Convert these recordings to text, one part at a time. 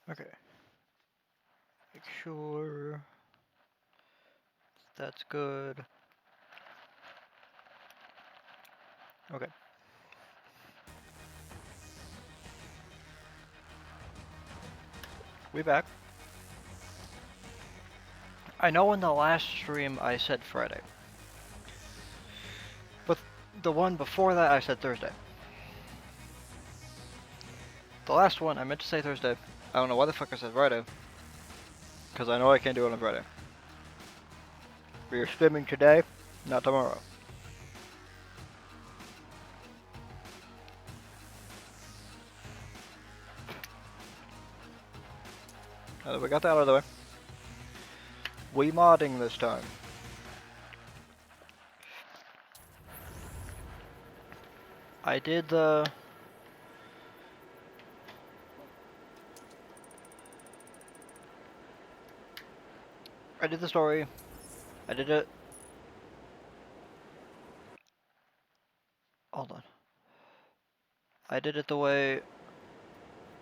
Okay. Make sure that's good. Okay. We back. I know in the last stream I said Friday. But the one before that I said Thursday. The last one I meant to say Thursday. I don't know why the fuck I said Friday. Because I know I can't do it on Friday. We are streaming today, not tomorrow. Now that we got that out of the way. We modding this time. I did the... I did the story. I did it... Hold on. I did it the way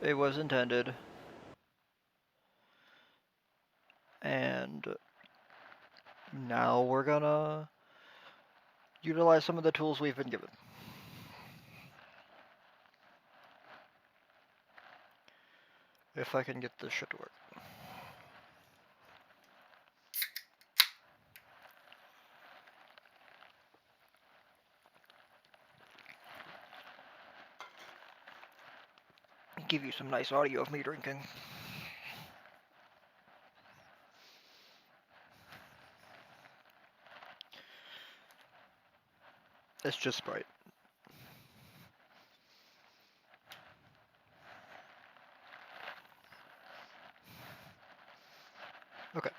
it was intended. And now we're gonna utilize some of the tools we've been given. If I can get this shit to work. Give you some nice audio of me drinking. It's just Sprite. Okay.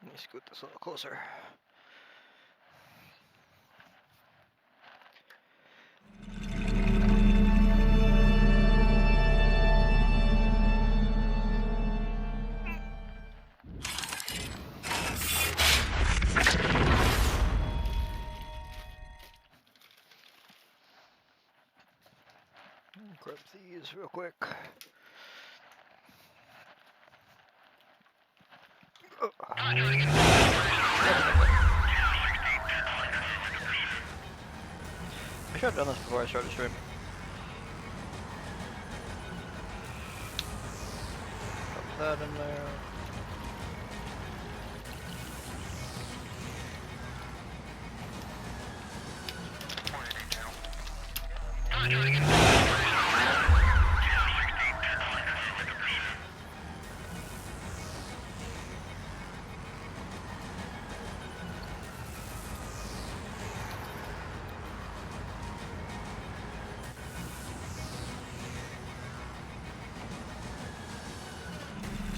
Let me scoot this a little closer. Grab these real quick. I should have done this before I started stream. Drop that in there.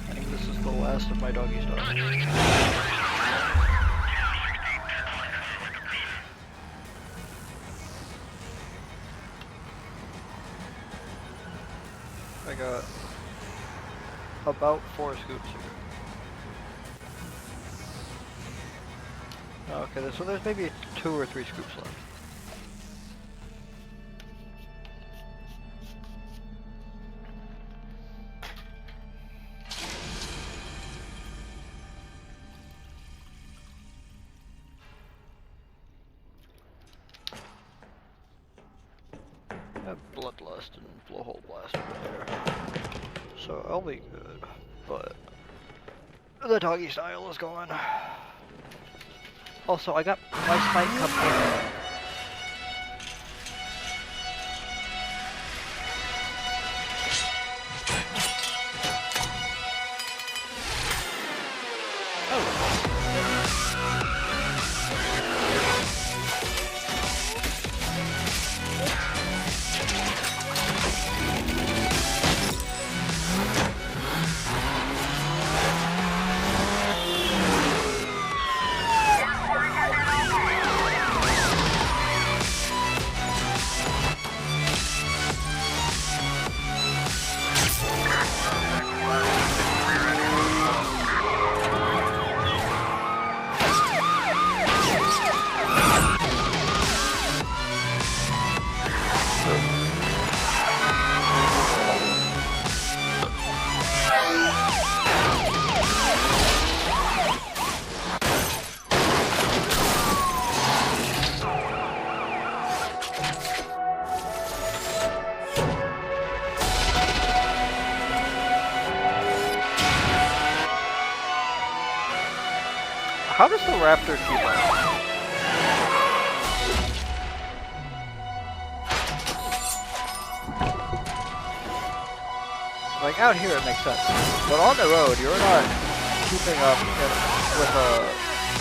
I think this is the last of my doggy stuff. I got about 4 scoops here. Okay, so there's maybe 2 or 3 scoops left. Bloodlust and blowhole blast over there. So I'll be good, but the doggy style is going. Also, I got my spike cupcake. How does the raptor keep up? Like out here it makes sense, but on the road you're not keeping up with a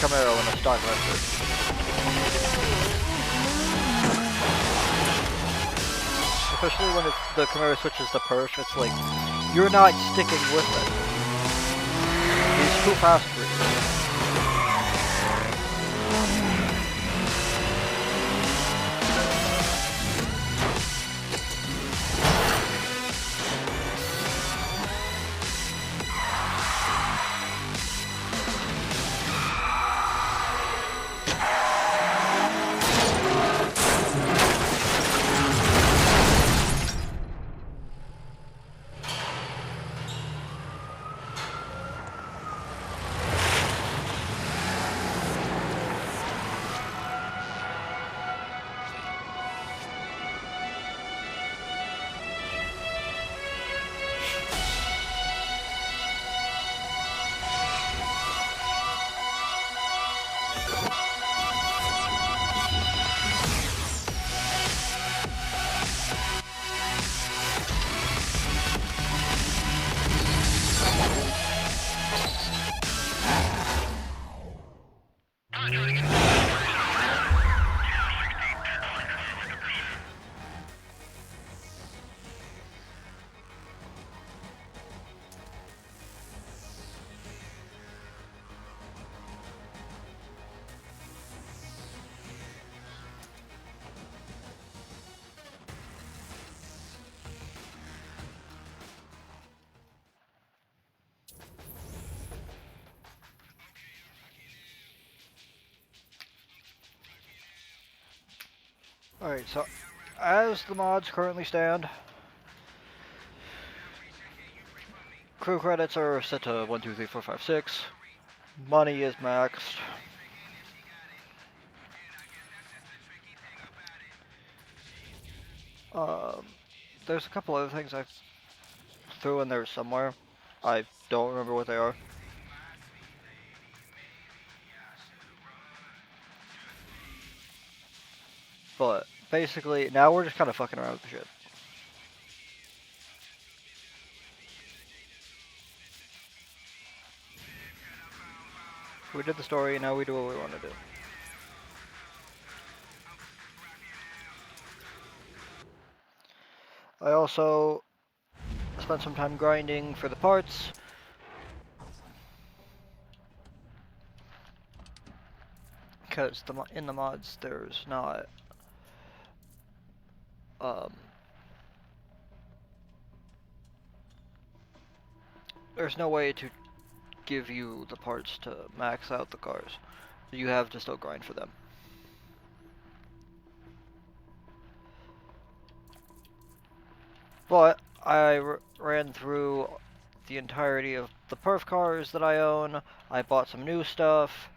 Camaro and a stock raptor. Especially when the Camaro switches to perf, it's like you're not sticking with it. He's too fast for you. Alright, so as the mods currently stand, crew credits are set to 1, 2, 3, 4, 5, 6. Money is maxed. There's a couple other things I threw in there somewhere. I don't remember what they are. But basically, now we're just kind of fucking around with the shit. We did the story, now we do what we want to do. I also spent some time grinding for the parts. Because in the mods, there's not there's no way to give you the parts to max out the cars. You have to still grind for them. But I ran through the entirety of the perf cars that I own. I bought some new stuff.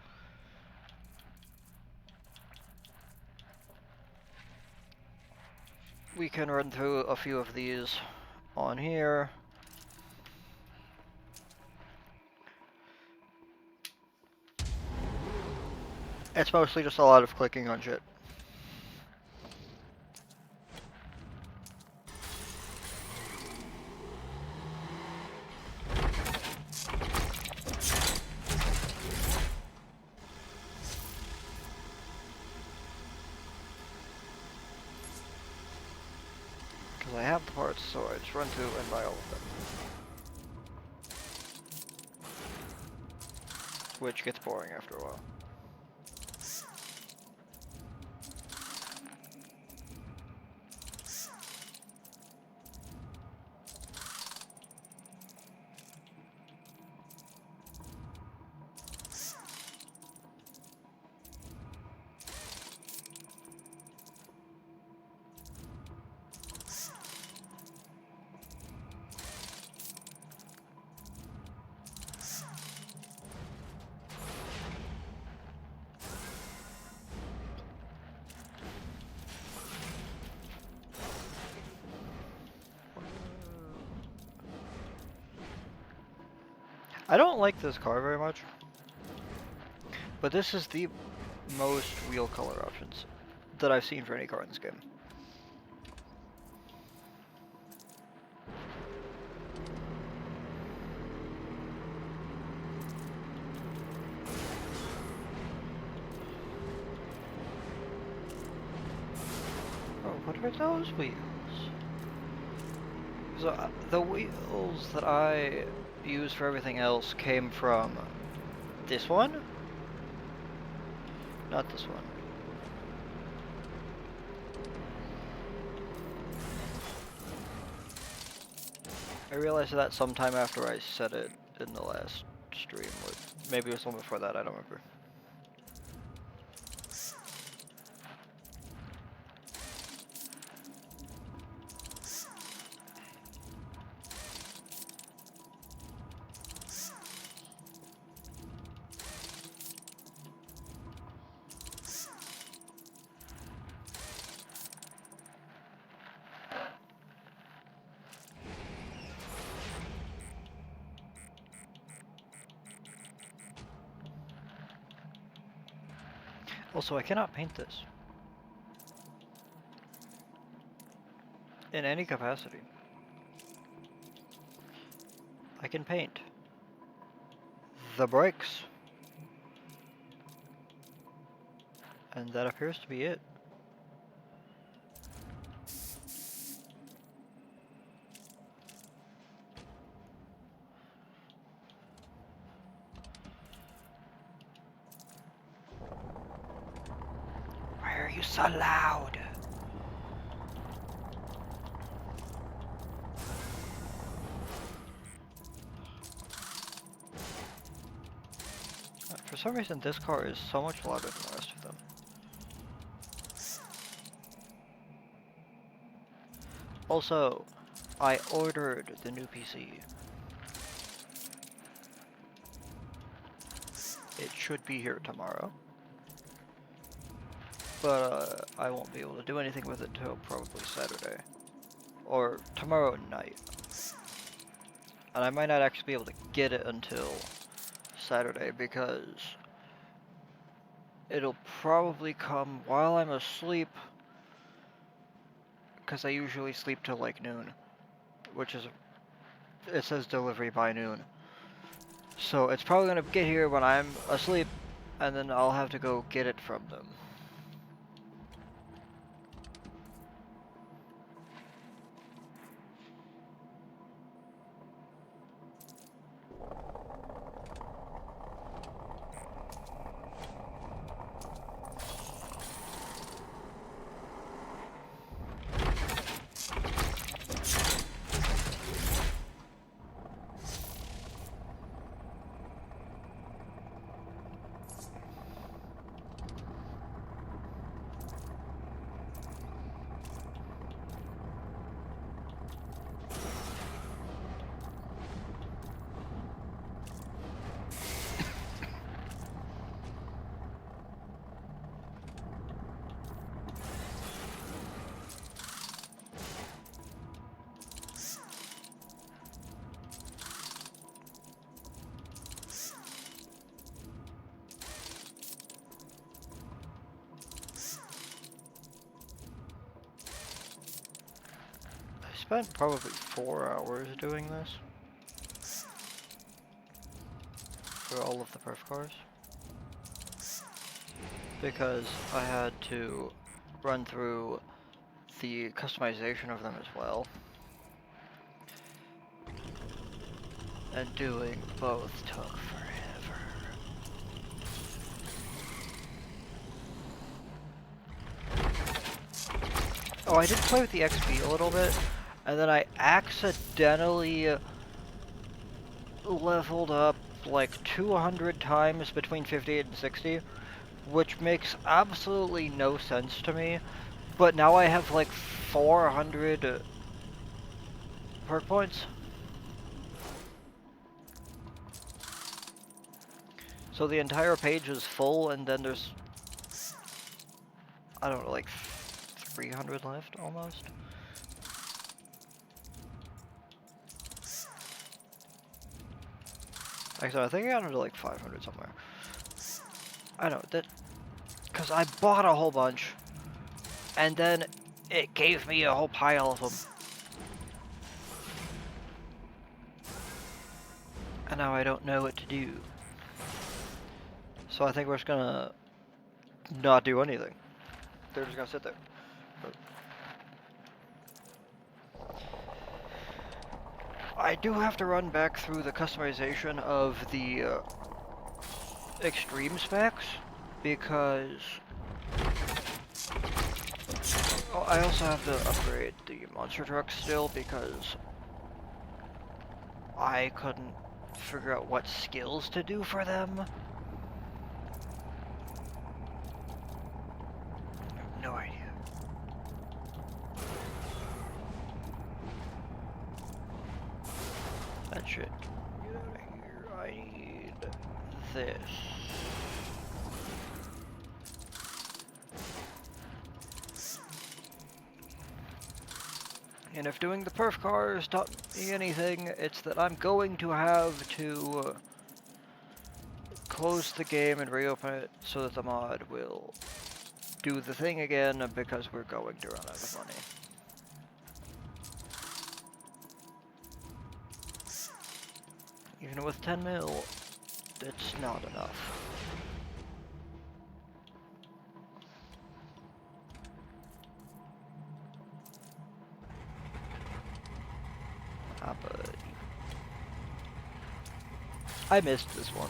We can run through a few of these on here. It's mostly just a lot of clicking on shit. Because I have the parts, so I just run through and buy all of them. Which gets boring after a while. I don't like this car very much. But this is the most real color options that I've seen for any car in this game. Oh, what are those wheels? So the wheels that I use for everything else came from this one? Not this one. I realized that sometime after I said it in the last stream, or maybe it was one before that, I don't remember. Also, I cannot paint this in any capacity. I can paint the brakes, and that appears to be it. Why are you so loud? For some reason, this car is so much louder than the rest of them. Also, I ordered the new PC. It should be here tomorrow. But I won't be able to do anything with it till probably Saturday. Or tomorrow night. And I might not actually be able to get it until Saturday because it'll probably come while I'm asleep. Because I usually sleep till like noon. Which is, it says delivery by noon. So it's probably gonna get here when I'm asleep, and then I'll have to go get it from them. I spent probably 4 hours doing this. For all of the perf cars. Because I had to run through the customization of them as well. And doing both took forever. Oh, I did play with the XP a little bit, and then I accidentally leveled up like 200 times between 58 and 60, which makes absolutely no sense to me. But now I have like 400 perk points. So the entire page is full, and then there's, I don't know, like 300 left almost. Actually, I think I got into like 500 somewhere. I know that because I bought a whole bunch, and then it gave me a whole pile of them. And now I don't know what to do. So I think we're just gonna not do anything. They're just gonna sit there. I do have to run back through the customization of the extreme specs because I also have to upgrade the monster trucks still because I couldn't figure out what skills to do for them. I have no idea. That shit. Get out of here. I need this. And if doing the perf cars taught me anything, it's that I'm going to have to close the game and reopen it so that the mod will do the thing again because we're going to run out of money. Even with 10 mil, it's not enough. Ah, buddy. I missed this one.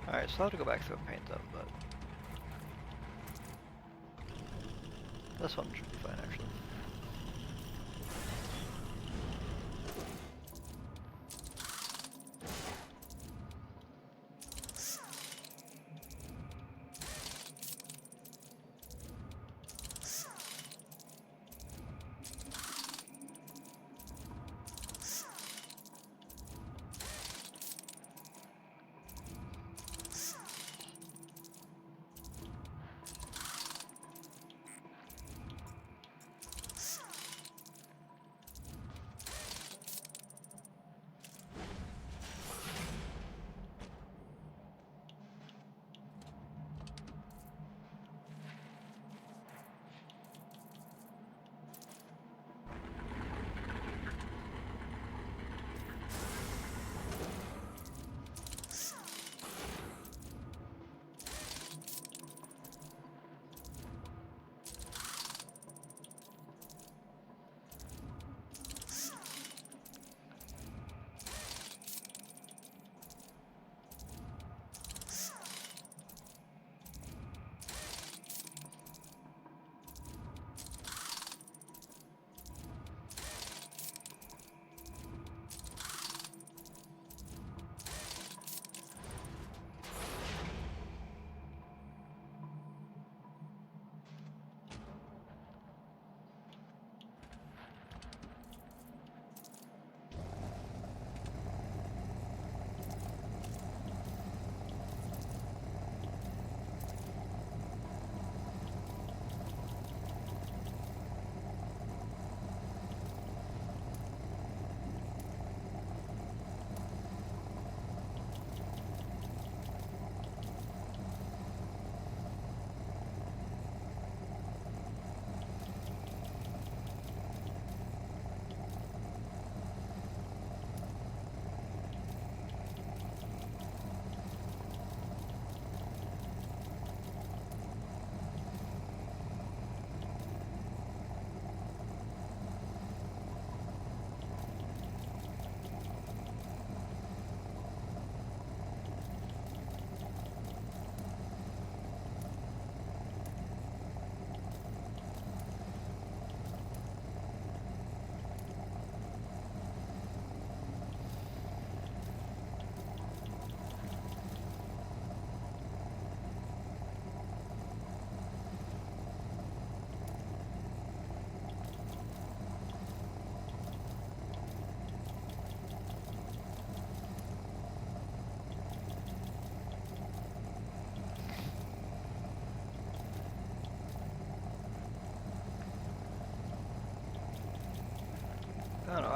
Alright, so I'll have to go back through and paint them, but this one should be fine actually.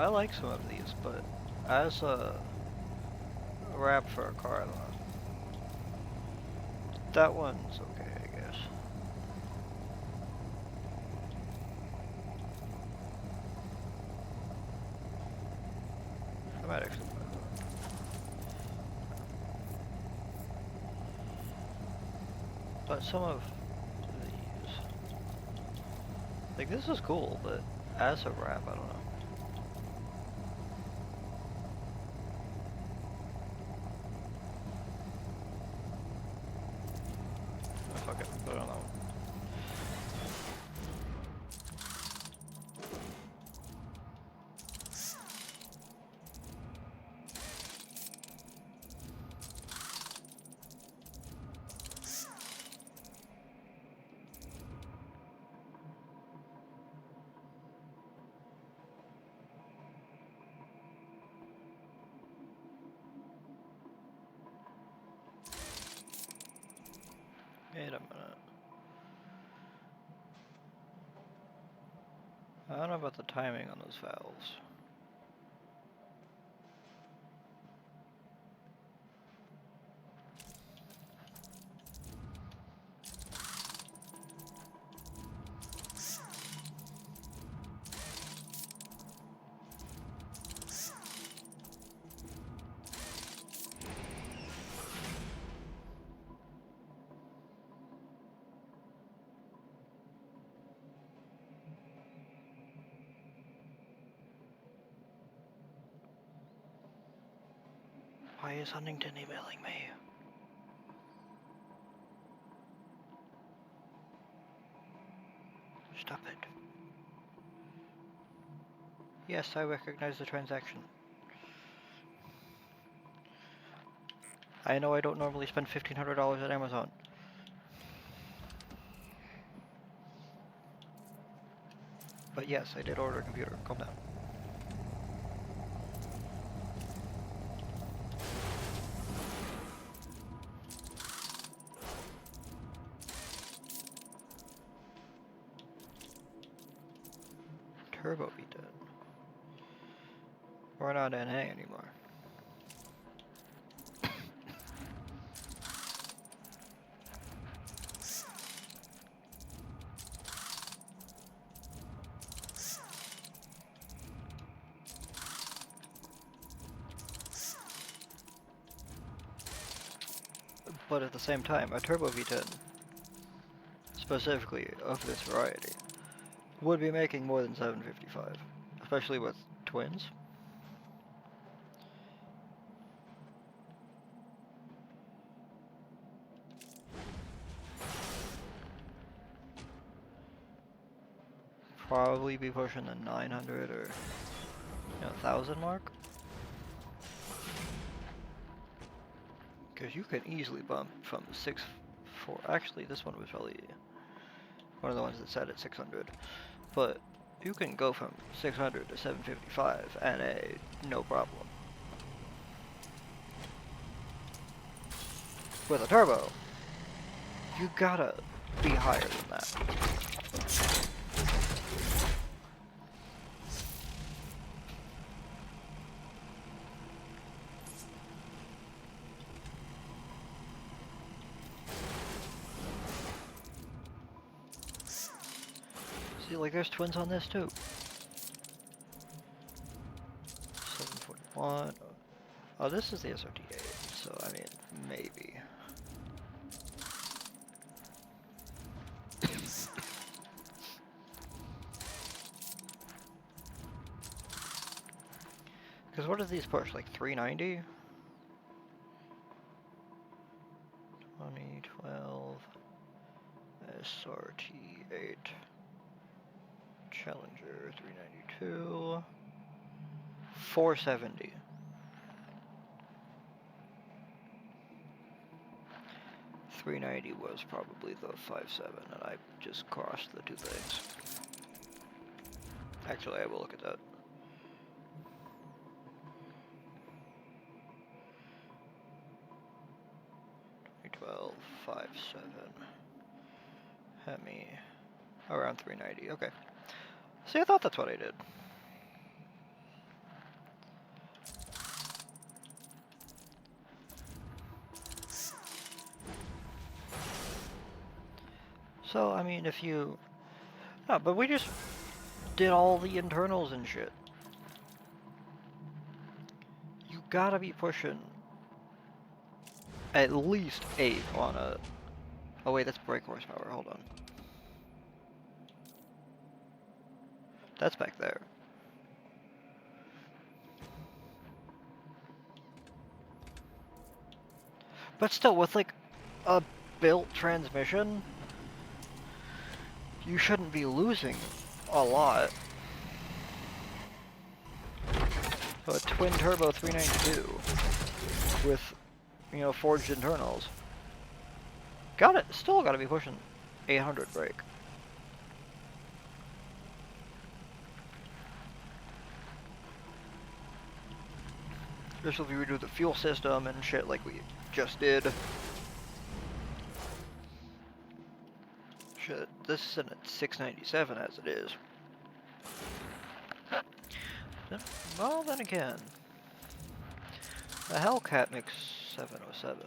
like some of these, but as a wrap for a car, I don't know. That one's okay, I guess. I might actually buy that. But some of these, like this is cool, but as a wrap, I don't know. Oh, fuck it, put it on that one. Wait a minute. I don't know about the timing on those valves. Why is Huntington emailing me? Stop it. Yes, I recognize the transaction. I know I don't normally spend $1,500 at Amazon. But yes, I did order a computer. Calm down. Turbo be dead. We're not NA anymore. But at the same time, a Turbo V10, specifically of this variety, would be making more than 755, especially with twins. Probably be pushing the 900 or 1,000 mark. Because you can easily bump from 6.4. Actually, this one was probably one of the ones that said at 600. But you can go from 600 to 755 NA, no problem. With a turbo, you gotta be higher than that. See, like there's twins on this too. 741. Oh, this is the SRT8, so I mean, maybe. Because what does these push? Like 390? 2012 SRT8 Challenger 392 470. .390 was probably the 5.7, and I just crossed the two things. Actually, I will look at that. .12 5.7 Hemi around 390. Okay. See, I thought that's what I did. So, I mean, if you... Yeah, but we just did all the internals and shit. You gotta be pushing at least 8 on a... Oh wait, that's brake horsepower, hold on. That's back there. But still, with like a built transmission, you shouldn't be losing a lot. So a twin turbo 392 with, you know, forged internals. Got it. Still got to be pushing 800 brake. This will be redo the fuel system and shit like we just did. Shit, this is at 697 as it is. Well, then again, the Hellcat makes 707.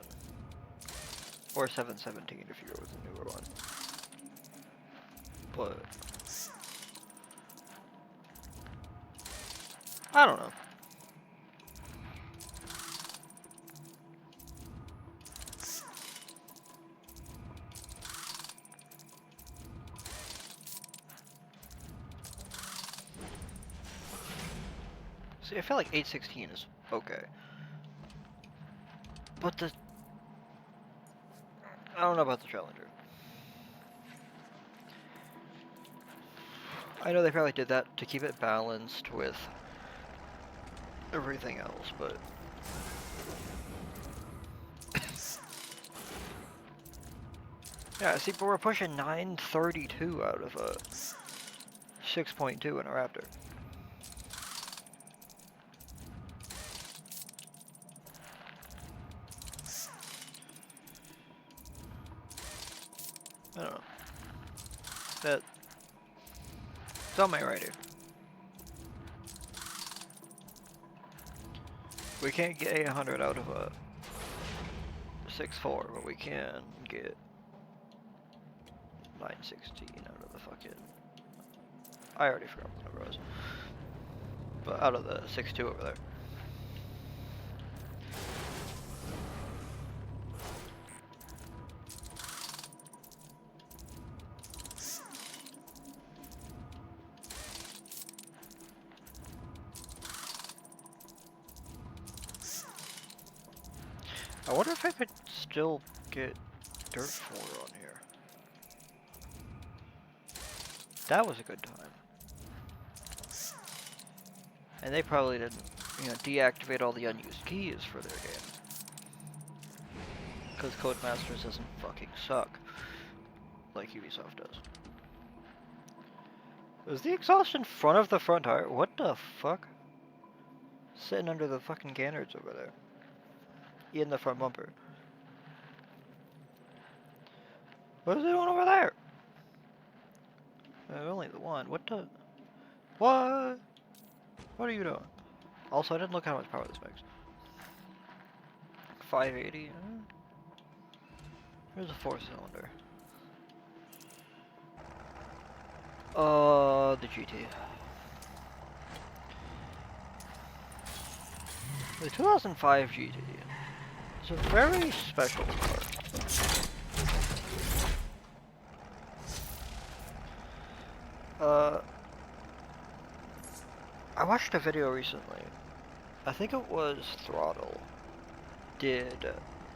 Or 717 if you go with the newer one. But I don't know. See, I feel like 816 is okay. But the... I don't know about the Challenger. I know they probably did that to keep it balanced with everything else, but... Yeah, see, but we're pushing 932 out of a 6.2 in a Raptor. I don't know. That... It's on my right here. We can't get 800 out of a 6.4, but we can get 916 out of the fucking... I already forgot what number it was. But out of the 6.2 over there. I wonder if I could still get Dirt 4 on here. That was a good time. And they probably didn't, you know, deactivate all the unused keys for their game. Because Codemasters doesn't fucking suck like Ubisoft does. Is the exhaust in front of the front tire? What the fuck? Sitting under the fucking canards over there. In the front bumper. What is it doing over there? Only the one. What the... What? What are you doing? Also, I didn't look how much power this makes. 580. Here's a 4-cylinder. The GT. The 2005 GT. It's a very special car. I watched a video recently. I think it was Throttle did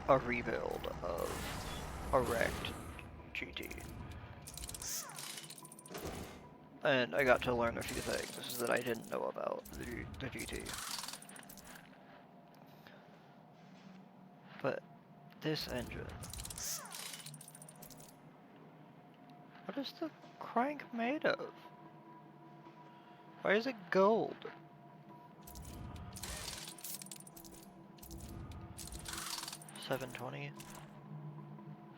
a rebuild of a wrecked GT. And I got to learn a few things that I didn't know about the GT. But this engine... What is the crank made of? Why is it gold? $720.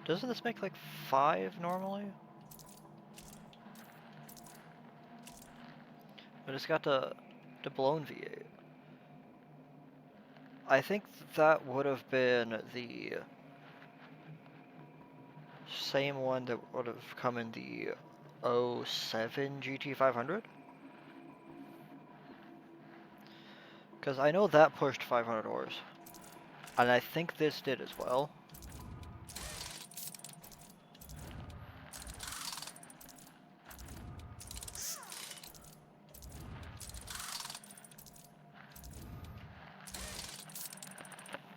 Doesn't this make like 5 normally? But it's got the blown V8. I think that would have been the Same one that would have come in the '07 GT500? Because I know that pushed 500 horse. And I think this did as well.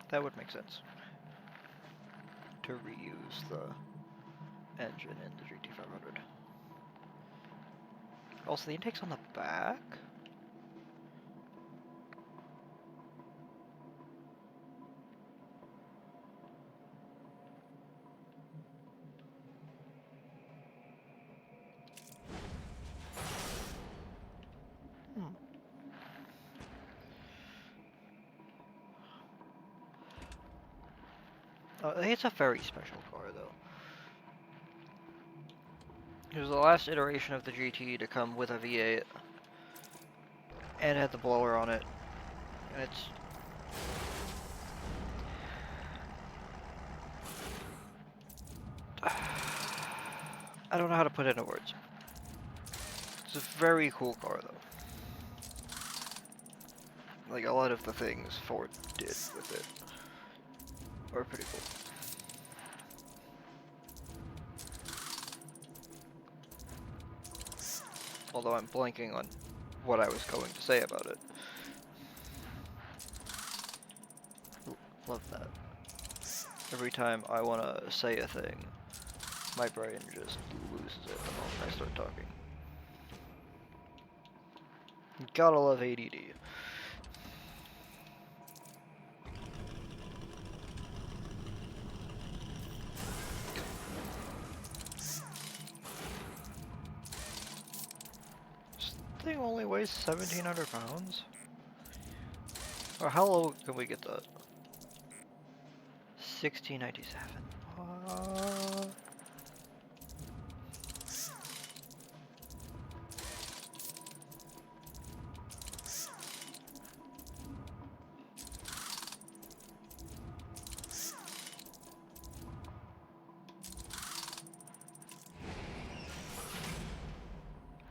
That would make sense. To reuse the engine in the GT500. Also, the intake's on the back? I think it's a very special car, though. It was the last iteration of the GT to come with a V8. And had the blower on it. And it's... I don't know how to put it into words. It's a very cool car, though. Like, a lot of the things Ford did with it are pretty cool. Although I'm blanking on what I was going to say about it. Love that. Every time I want to say a thing, my brain just loses it the moment I start talking. Gotta love ADD. This thing only weighs 1,700 pounds? Or how low can we get that? 1697.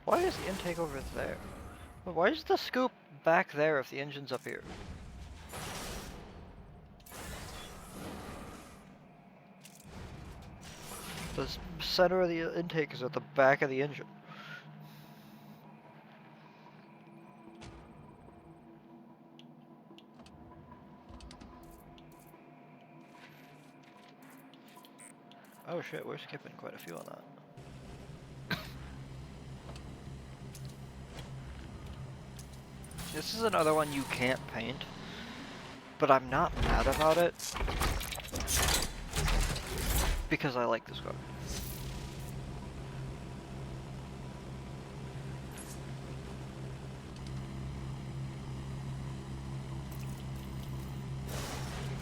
Why is the intake over there? Why is the scoop back there if the engine's up here? The center of the intake is at the back of the engine. Oh shit, we're skipping quite a few on that. This is another one you can't paint, but I'm not mad about it, because I like this car.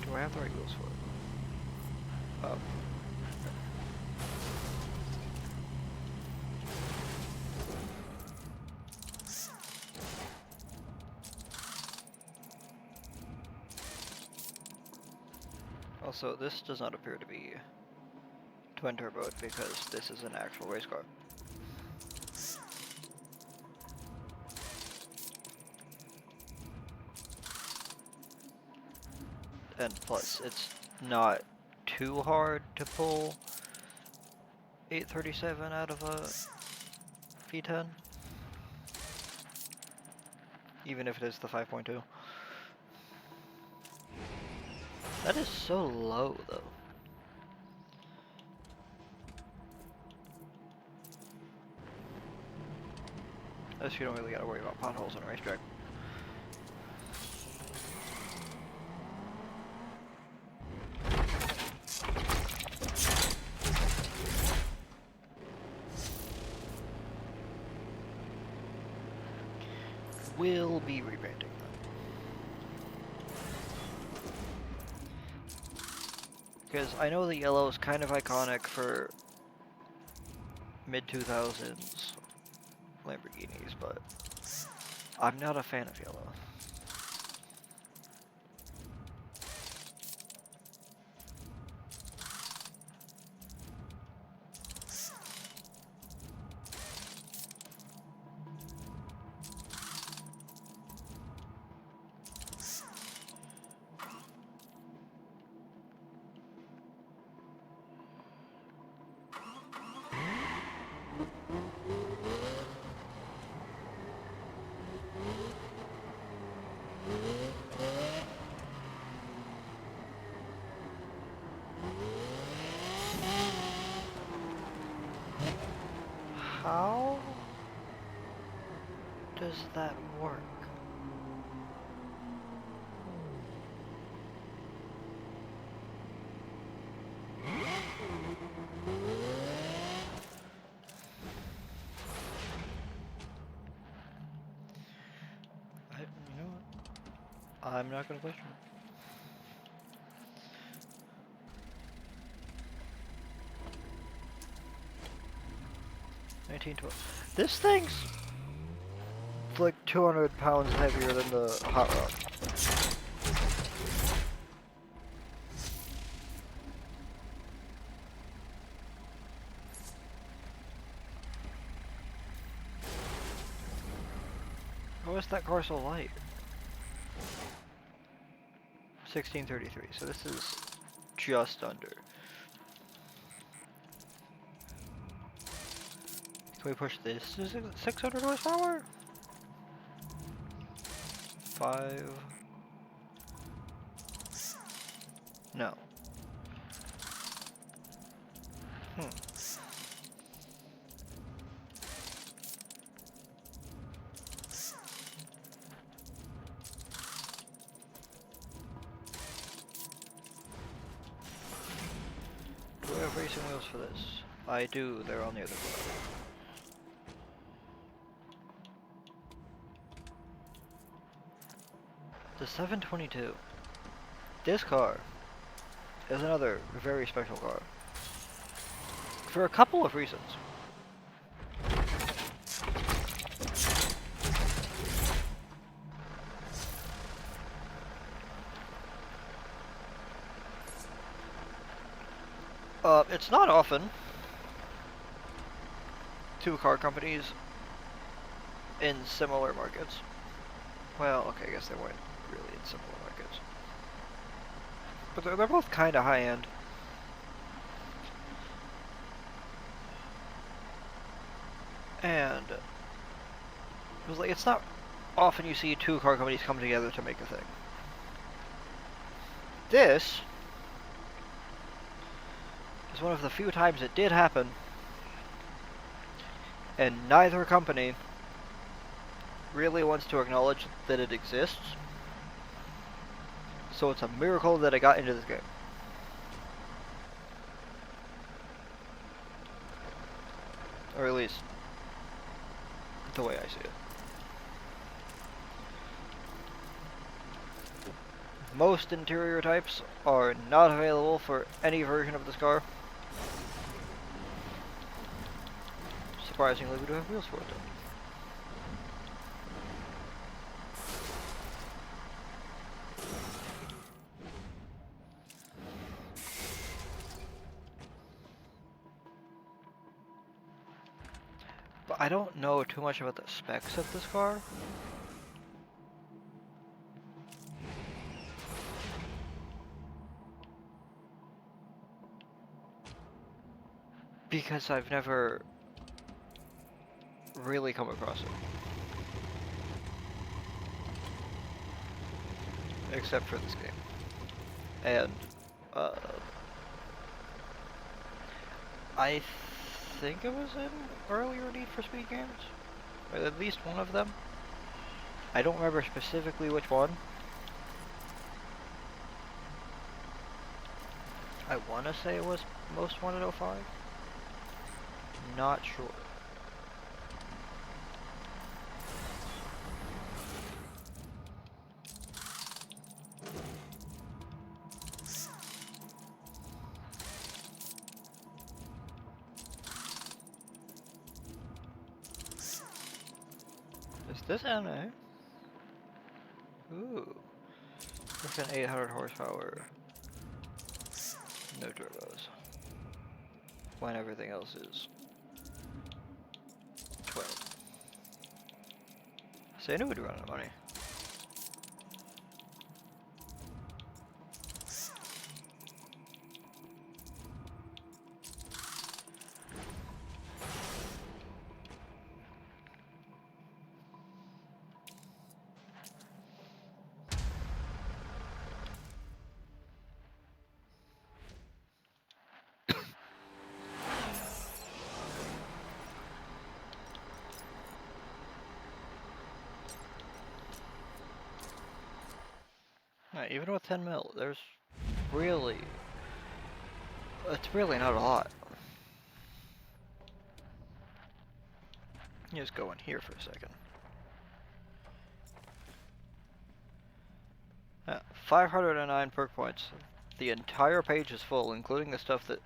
Do I have the right wheels for it? Oh. Also, this does not appear to be twin turboed because this is an actual race car. And plus, it's not too hard to pull 837 out of a V10. Even if it is the 5.2. That is so low, though. I guess you don't really gotta worry about potholes on a racetrack. We'll be repainting them. Because I know the yellow is kind of iconic for mid-2000s Lamborghinis, but I'm not a fan of yellow. does that work? You know what? I'm not gonna question it. 1912. This thing's like 200 pounds heavier than the hot rod. How is that car so light? 1633, so this is just under. Can we push this to 600 horsepower? 5. No. Hmm. Do I have racing wheels for this? I do, they're on the other side. The 722. This car is another very special car. For a couple of reasons. It's not often two car companies in similar markets. Well, okay, I guess they weren't really in similar markets. But they're both kind of high-end. And it was like, it's not often you see two car companies come together to make a thing. This is one of the few times it did happen, and neither company really wants to acknowledge that it exists. So it's a miracle that it got into this game. Or at least, the way I see it. Most interior types are not available for any version of this car. Surprisingly, we do have wheels for it though. But I don't know too much about the specs of this car. Because I've never really come across it. Except for this game. And, I think it was in earlier Need for Speed games. Or at least one of them. I don't remember specifically which one. I want to say it was Most Wanted 05. Not sure. Is this NA? Ooh. With an 800 horsepower. No turbos. When everything else is 12. See, I knew we'd run out of money. Even with 10 mil, there's really... It's really not a lot. You just go in here for a second. 509 perk points. The entire page is full, including the stuff that,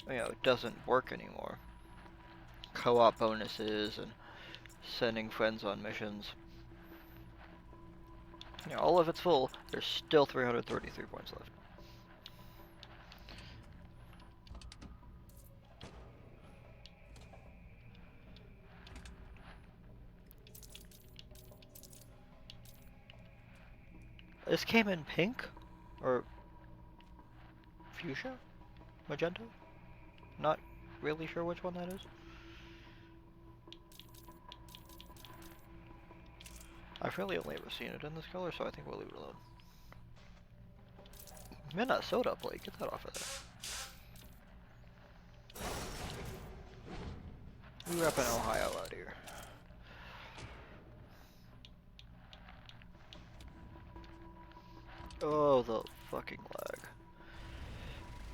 you know, doesn't work anymore. Co-op bonuses and sending friends on missions. You know, all of it's full. There's still 333 points left. This came in pink? Or fuchsia? Magenta? Not really sure which one that is. I've really only ever seen it in this color, so I think we'll leave it alone. Minnesota plate, get that off of there. We grew up in Ohio out here. Oh, the fucking lag.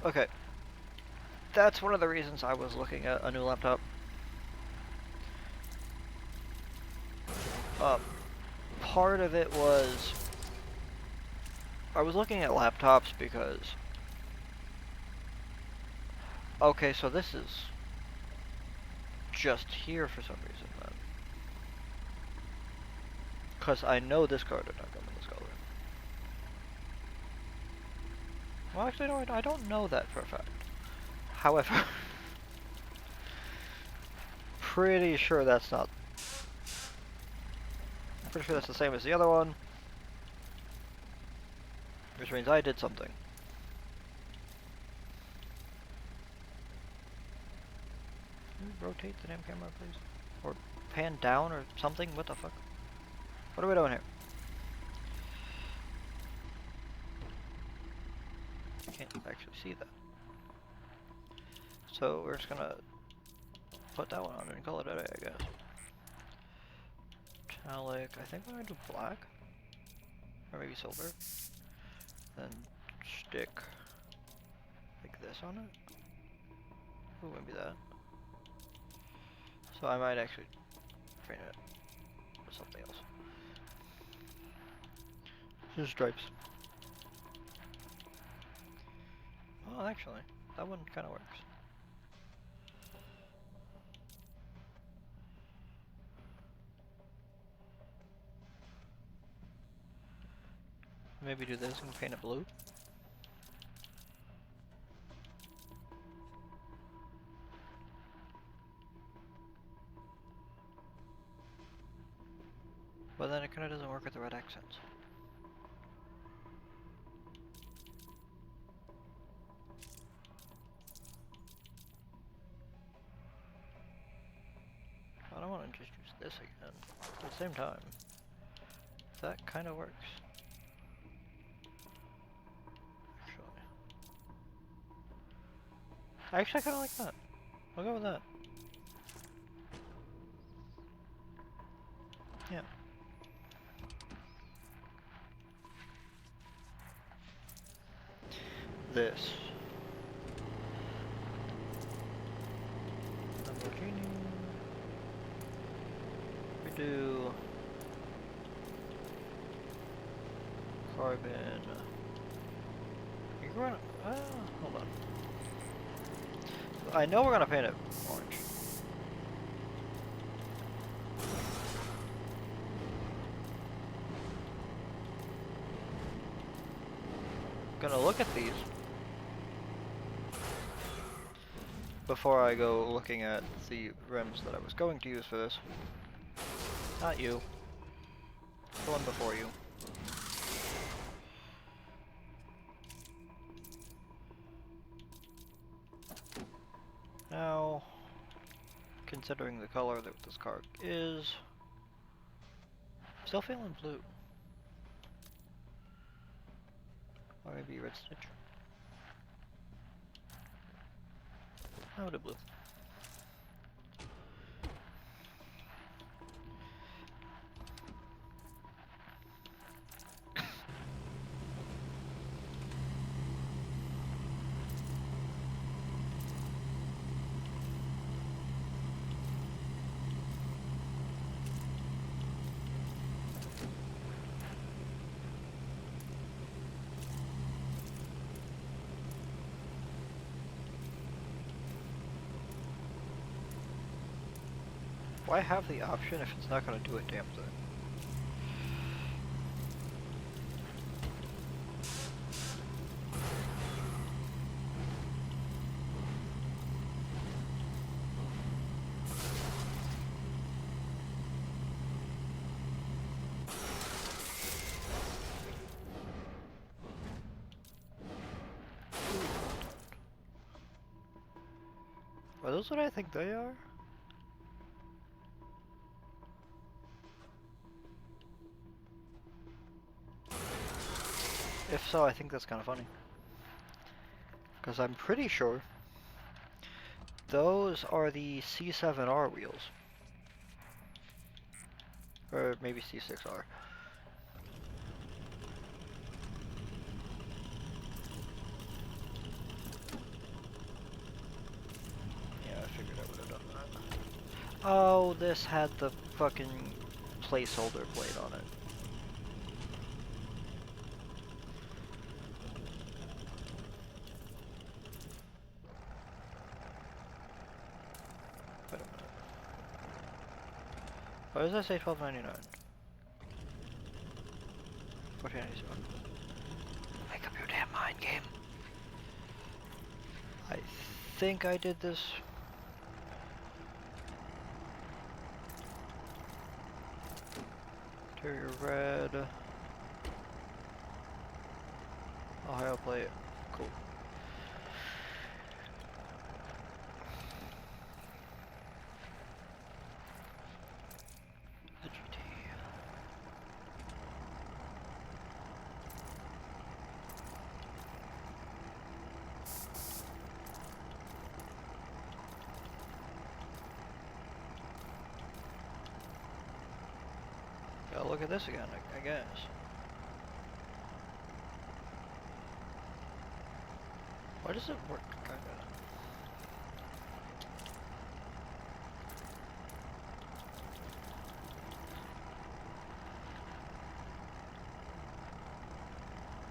Okay. That's one of the reasons I was looking at a new laptop. Part of it was... I was looking at laptops because... Okay, so this is... just here for some reason, then. Because I know this card did not come in this color. Well, actually, no, I don't know that for a fact. However... pretty sure that's not... Pretty sure that's the same as the other one. Which means I did something. Can you rotate the damn camera, please? Or pan down or something? What the fuck? What are we doing here? I can't actually see that. So we're just gonna put that one on and call it a day, I guess. Metallic, I think we're gonna do black. Or maybe silver. Then stick like this on it. Ooh, maybe that. So I might actually paint it with something else. Just stripes. Oh, actually, that one kind of works. Maybe do this and paint it blue. But then it kind of doesn't work with the red accents. I don't want to just use this again. At the same time, that kind of works. Actually, I kind of like that. I'll go with that. Yeah. This. Lamborghini. We do carbon. You can run. Hold on. I know we're gonna paint it orange. Gonna look at these before I go looking at the rims that I was going to use for this. Not you. The one before you. Now, considering the color that this car is, still feeling blue. Or maybe red stitch. I'll do blue. Why have the option if it's not gonna do a damn thing? Are those what I think they are? If so, I think that's kind of funny. Because I'm pretty sure those are the C7R wheels. Or maybe C6R. Yeah, I figured I would have done that. Oh, this had the fucking placeholder plate on it. Wait a minute. Why does that say $12.99? $14.97. Make up your damn mind, game. I think I did this. Interior red. Ohio plate. Cool. The GT. Gotta look at this again, I guess. Why does it work? Kinda.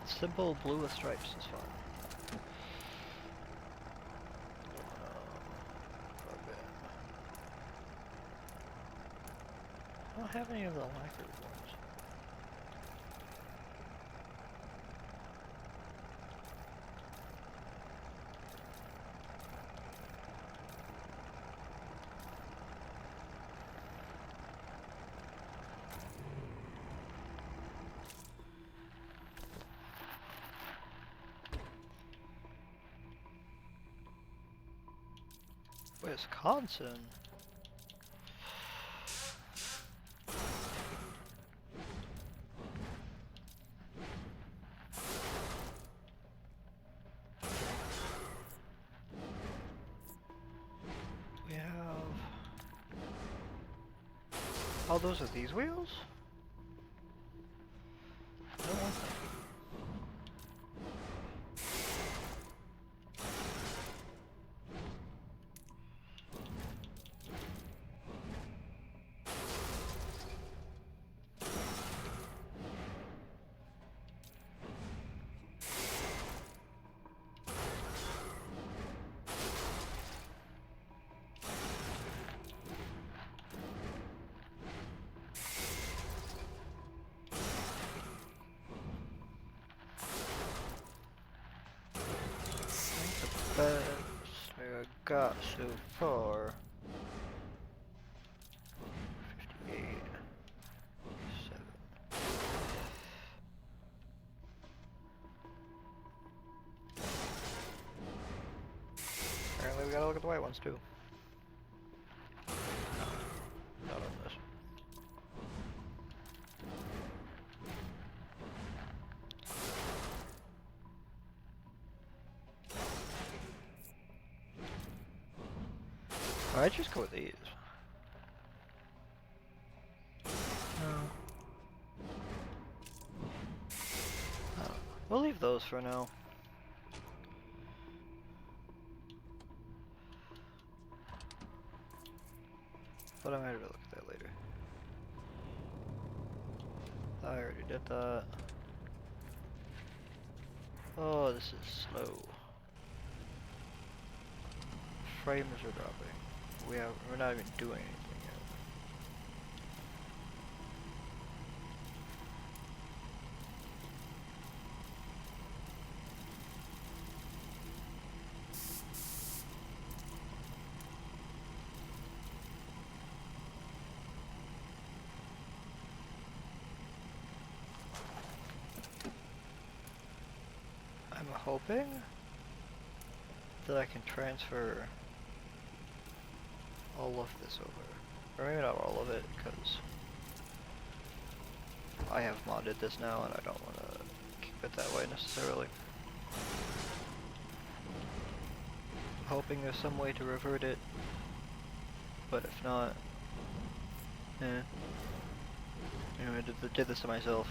Simple blue with stripes is fine. I don't have any of the lacquered ones. Wisconsin? We have... Oh, those are these wheels? I don't want them. Best I got so far. 58. 7. Apparently we gotta look at the white ones too. Not on this. I'd just go with these. No. Oh, we'll leave those for now. But I might have to look at that later. I already did that. Oh, this is slow. Frames are dropping. We're not even doing anything yet. hoping that I can transfer all of this over. Or maybe not all of it, because I have modded this now and I don't want to keep it that way necessarily. Hoping there's some way to revert it, but if not, anyway, I did this to myself.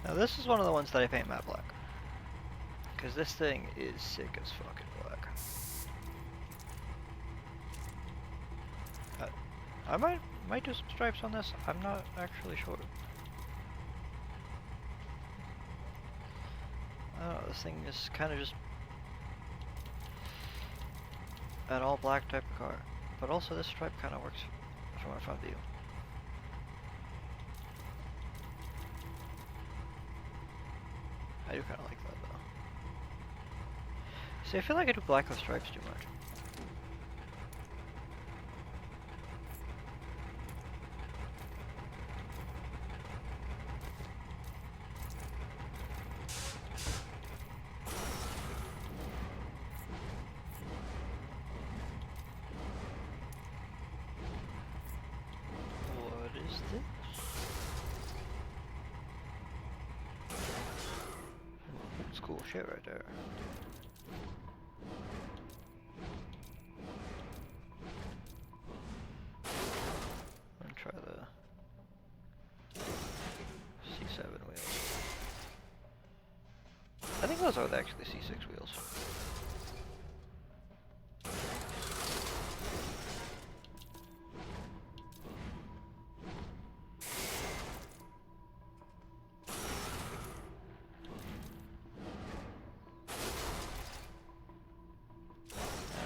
Now this is one of the ones that I paint matte black, because this thing is sick as fucking black. I might do some stripes on this. I'm not actually sure. I don't know. This thing is kind of just an all black type of car, but also this stripe kind of works from a front view. I do kind of like that though. See, I feel like I do black with stripes too much. What is this? It's cool shit right there. I'm gonna try the C7 wheels. I think those are actually C6 wheels.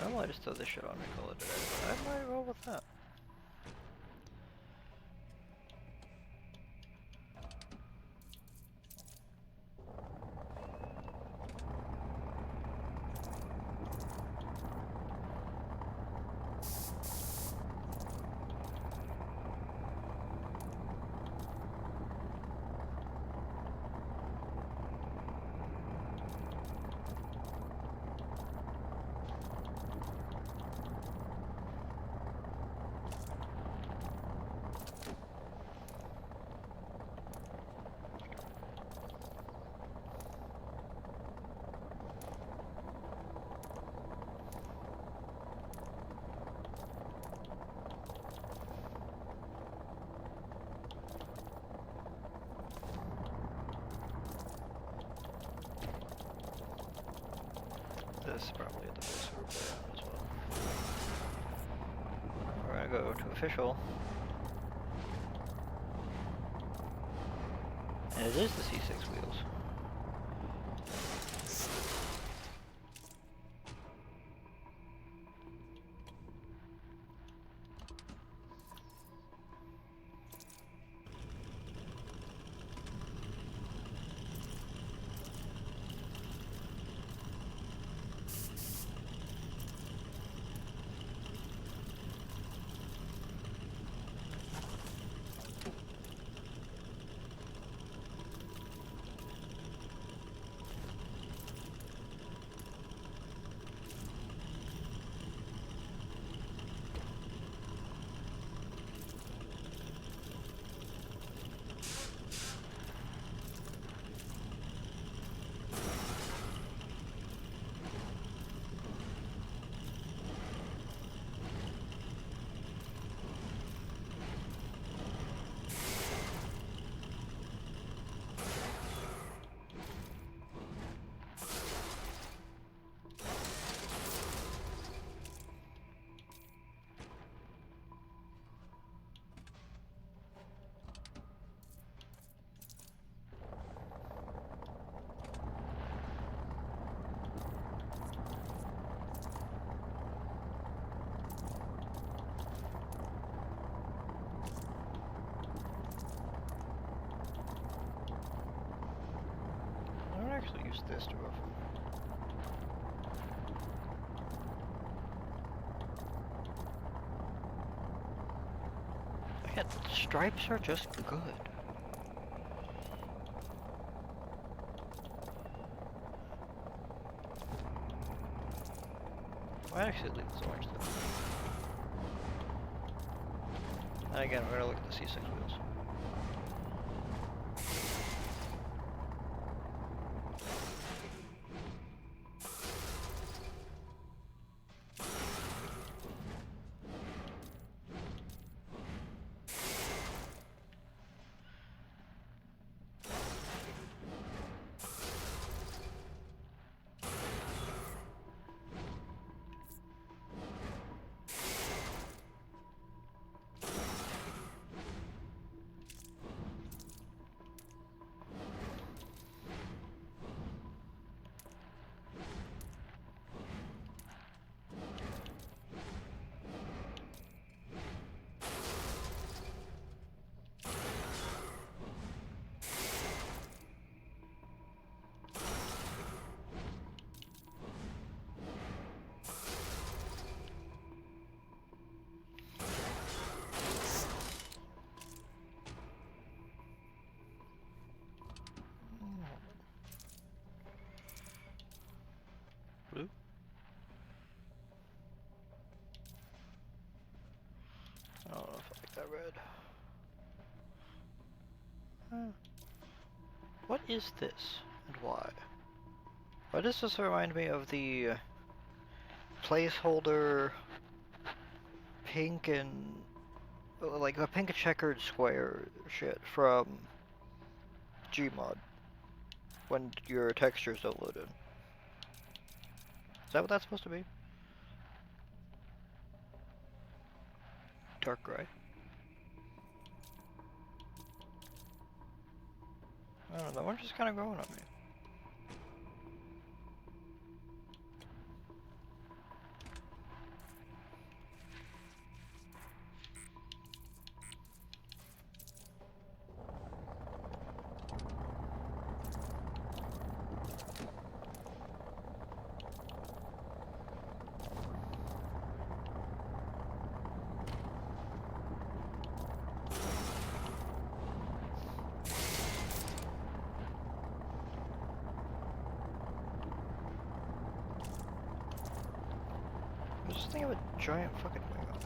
I might just throw this shit on and call it a day, but I might roll with that. This is probably at the place we'll play on as well. We're gonna go to official. And it is the C6 wheels. actually use this too often. Yeah, stripes are just good. I actually leave this orange though. And again, we're gonna look at the C6 wheels. Blue? I don't know if I like that red. What is this, and why? Why does this remind me of the placeholder pink and like the pink checkered square shit from Gmod when your textures don't load in? Is that what that's supposed to be? Dark gray. I don't know, that one's just kind of growing on me. There's this thing of a giant fucking wing on it.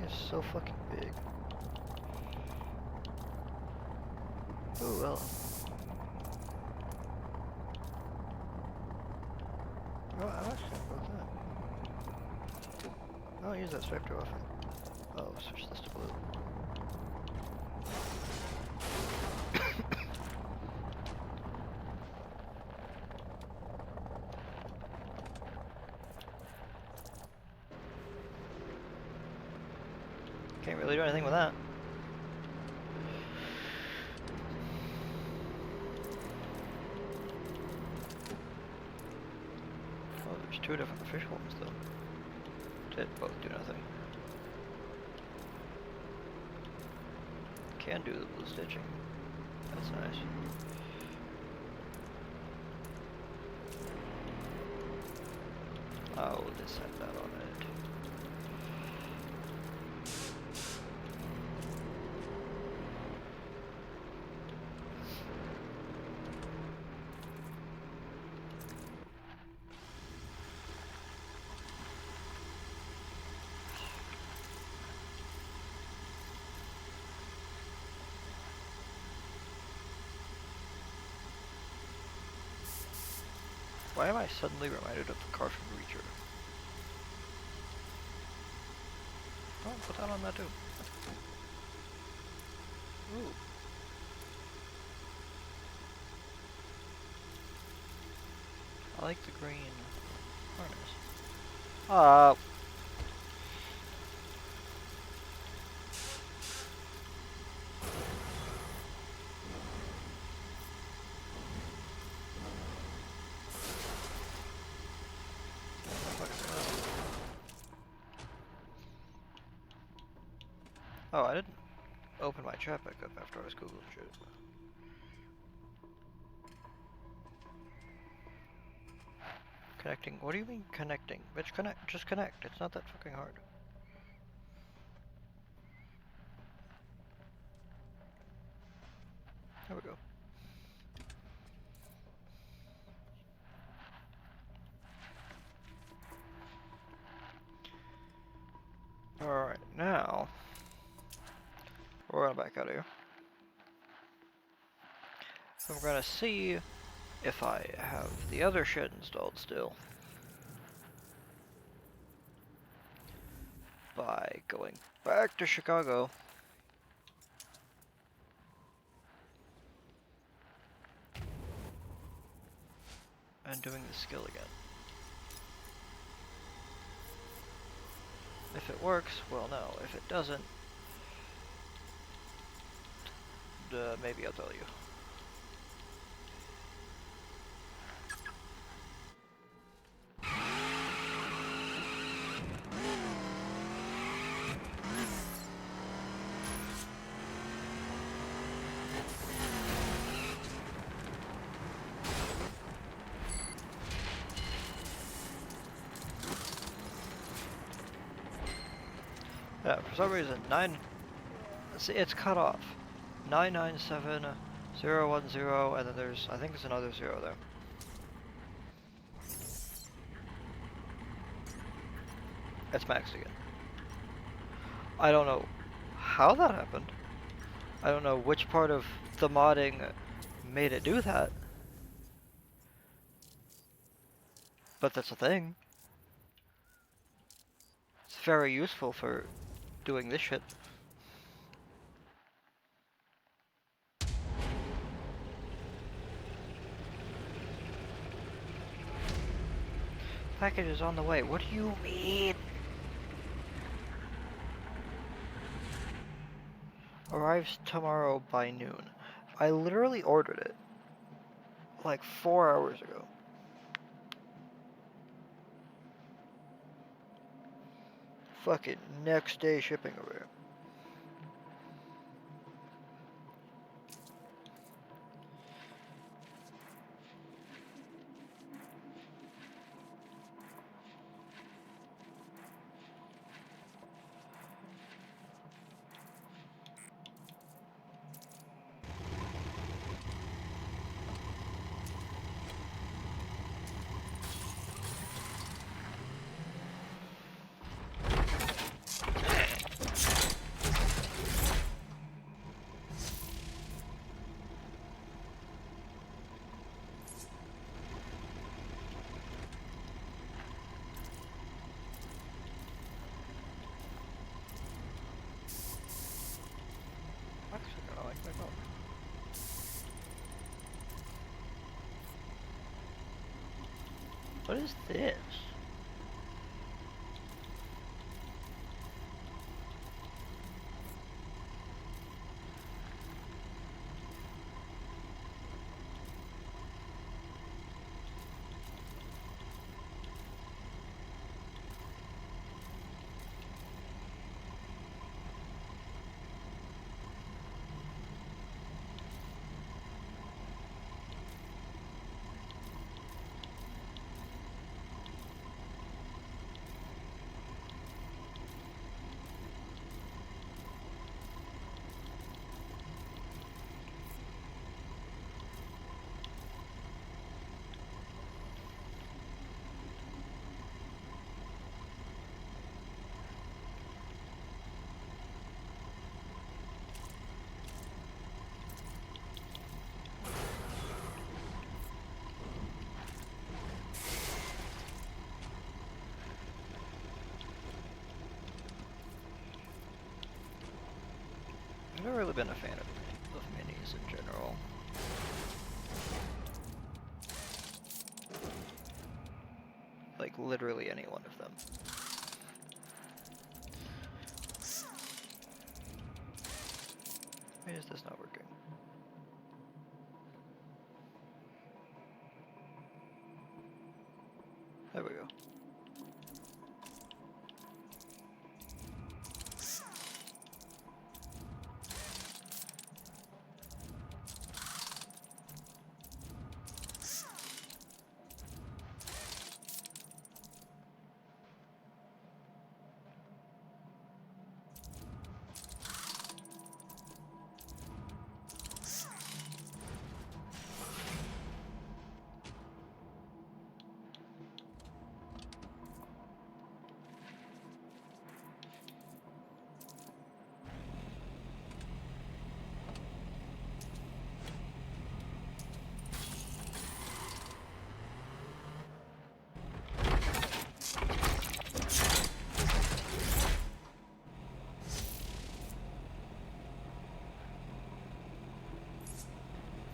It's so fucking big. Oh well. Oh, I'm actually gonna go with that. I don't use that stripe too often. Oh, switch this to blue. Can't really do anything with that. Oh, there's two different official ones though. Did both do nothing. Can do the blue stitching. That's nice. Oh, this had that on it. Why am I suddenly reminded of the car from Reacher? Oh, put that on that too. Ooh. I like the green harness. Oh, I didn't. open my chat back up after I was Googling shit. Connecting? What do you mean connecting? Bitch, connect. Just connect. It's not that fucking hard. There we go. Alright, now we're gonna back out of here. I'm gonna see if I have the other shit installed still by going back to Chicago and doing the skill again. If it works, well no. If it doesn't, maybe I'll tell you. Yeah, for some reason, see, it's cut off. 997010, and then there's, I think there's another 0 there. It's maxed again. I don't know how that happened. I don't know which part of the modding made it do that. But that's a thing. It's very useful for doing this shit. Package is on the way. What do you mean? Arrives tomorrow by noon. I literally ordered it like 4 hours ago. Fucking next day shipping over here. Actually, I like my phone. What is this? I've never really been a fan of minis in general. Like, literally any one of them. Why is this not working? There we go.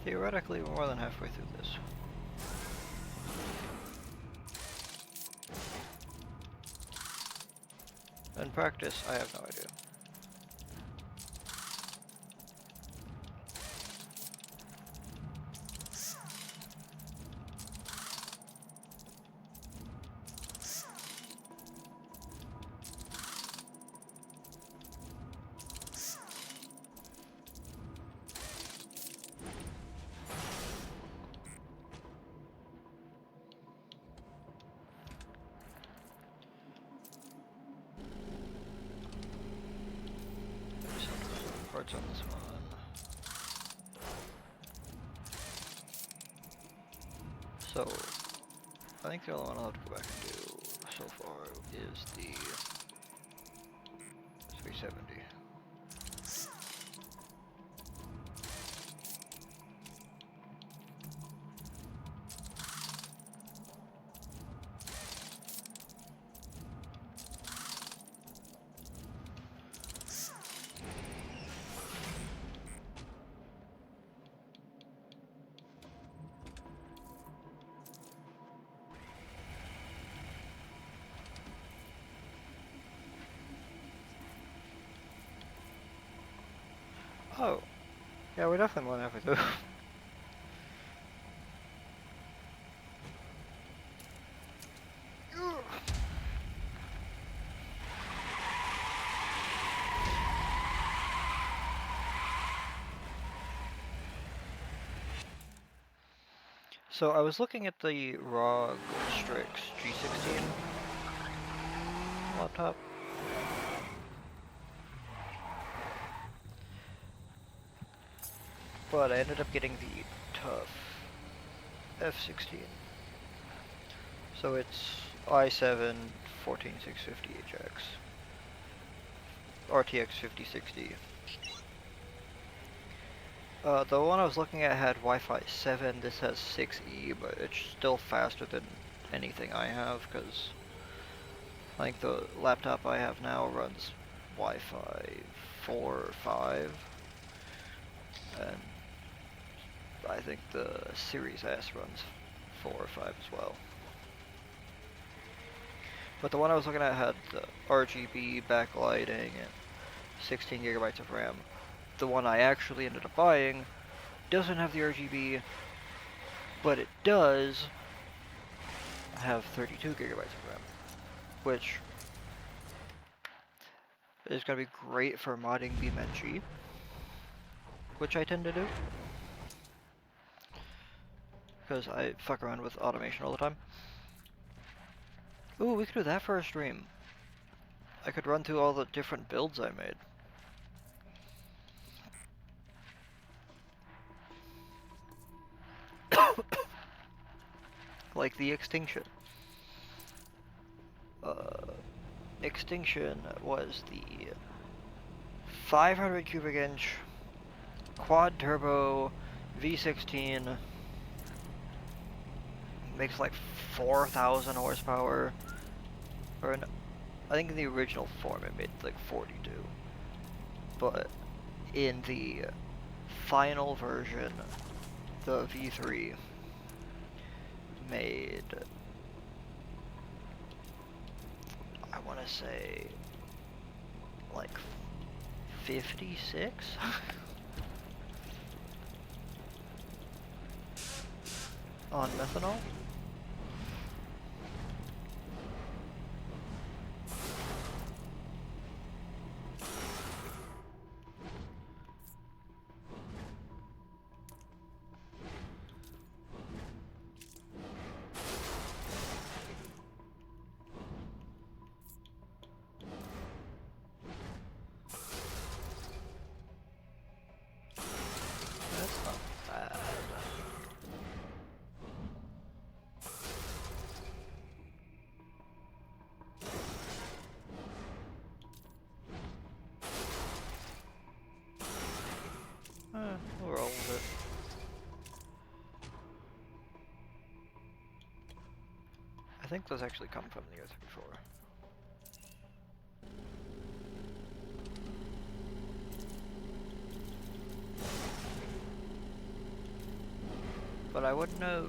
Theoretically, we're more than halfway through this. In practice, I have no idea. Parts on this one. So, I think the only one I'll have to go back and do so far is the 370. Oh, yeah, we're definitely more than halfway through. So I was looking at the ROG Strix G16 laptop. But I ended up getting the Tough F16. So it's i7 14650HX, RTX 5060. The one I was looking at had Wi-Fi 7, this has 6E, but it's still faster than anything I have, because I think the laptop I have now runs Wi-Fi 4 or 5, and I think the Series S runs 4 or 5 as well. But the one I was looking at had the RGB backlighting and 16 gigabytes of RAM. The one I actually ended up buying doesn't have the RGB, but it does have 32 gigabytes of RAM, which is going to be great for modding BeamNG, which I tend to do, because I fuck around with automation all the time. Ooh, we could do that for a stream. I could run through all the different builds I made. Like the Extinction. Extinction was the 500 cubic inch quad turbo V16. Makes like 4,000 horsepower. Or I think in the original form it made like 42. But in the final version, the V3 made, I want to say, like 56? On methanol? That's not bad. We'll roll with it. I think those actually come from the Earth before. but I wouldn't know.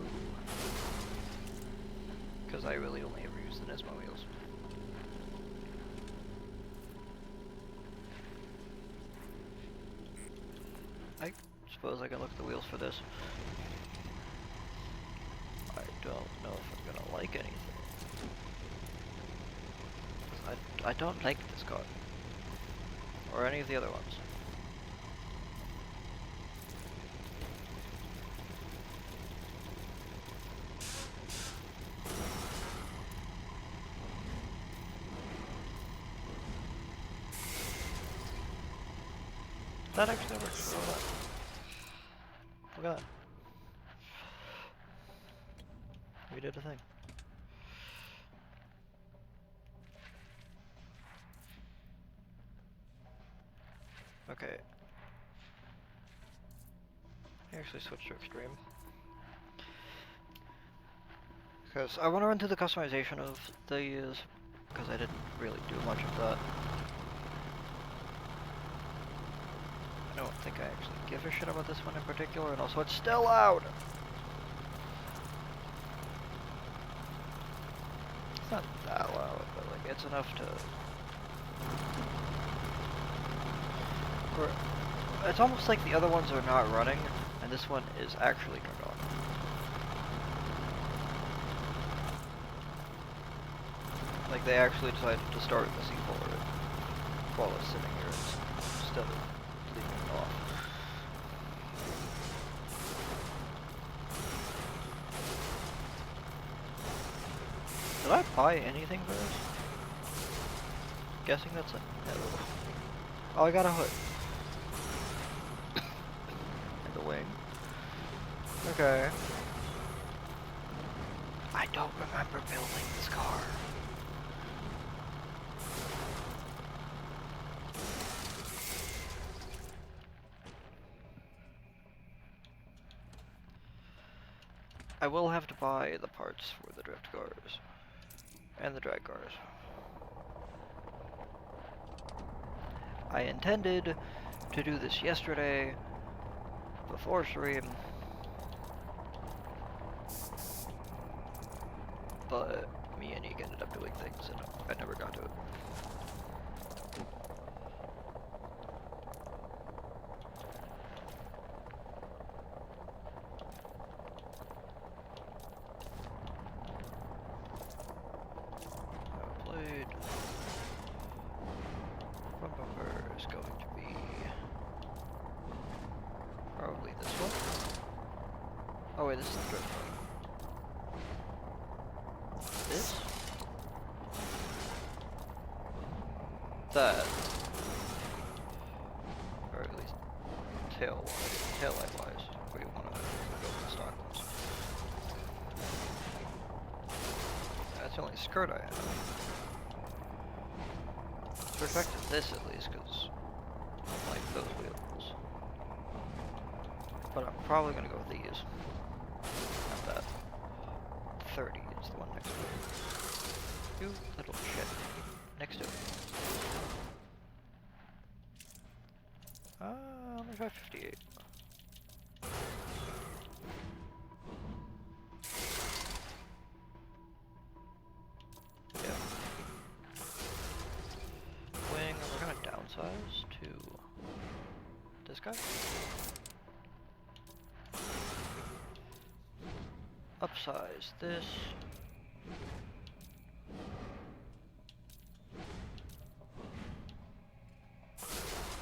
Because I really only ever use the Nismo wheels. I suppose I can look at the wheels for this. I don't know if I'm gonna like anything. I don't like this car. Or any of the other ones. That actually works. Look at that. We did a thing. Okay. I actually switched to extreme. Because I want to run through the customization of these, because I didn't really do much of that. I don't think I actually give a shit about this one in particular, and also it's still out! It's not that loud, but like, it's enough to... It's almost like the other ones are not running, and this one is actually turned on. Like, they actually decided to start the C4 while it's sitting here instead of leaving it off. Did I buy anything for this? Guessing that's a no. Oh, I got a hood. And a wing. Okay. I don't remember building this car. I will have to buy the parts for the drift cars. And the drag cars. I intended to do this yesterday, before stream, but me and Ike ended up doing things and I never got to it. Front bumper is going to be probably this one. Oh wait, this is the drift one. This? That. Or at least tail light wise. We want to go with the stock ones. That's the only skirt I have. Perfected this at least, because I like those wheels. But I'm probably going to go with these. Not that. 30 is the one next to it. You little shit. Next to it. Let me try 58. Downsize to this guy. Upsize this.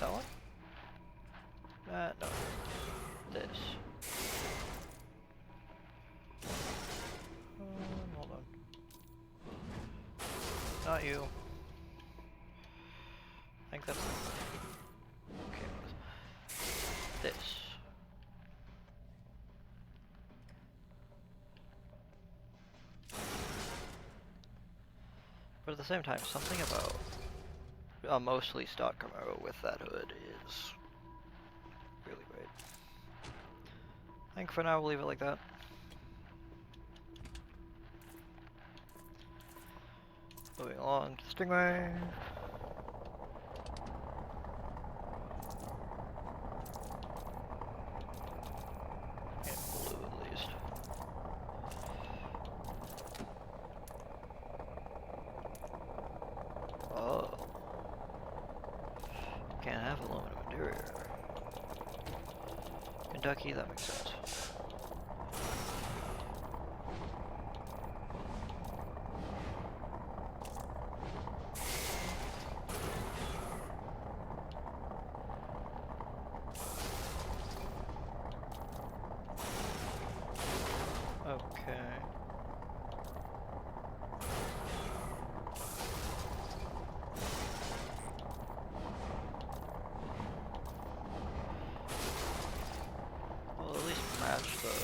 That one? No. This. Hold on. Not you. I think that's okay. This. But at the same time, something about a mostly stock Camaro with that hood is really great. I think for now we'll leave it like that. Moving along to the Stingray. And blue at least. Can't have aluminum interior. Kentucky, that makes sense. Okay. Well, at least match the...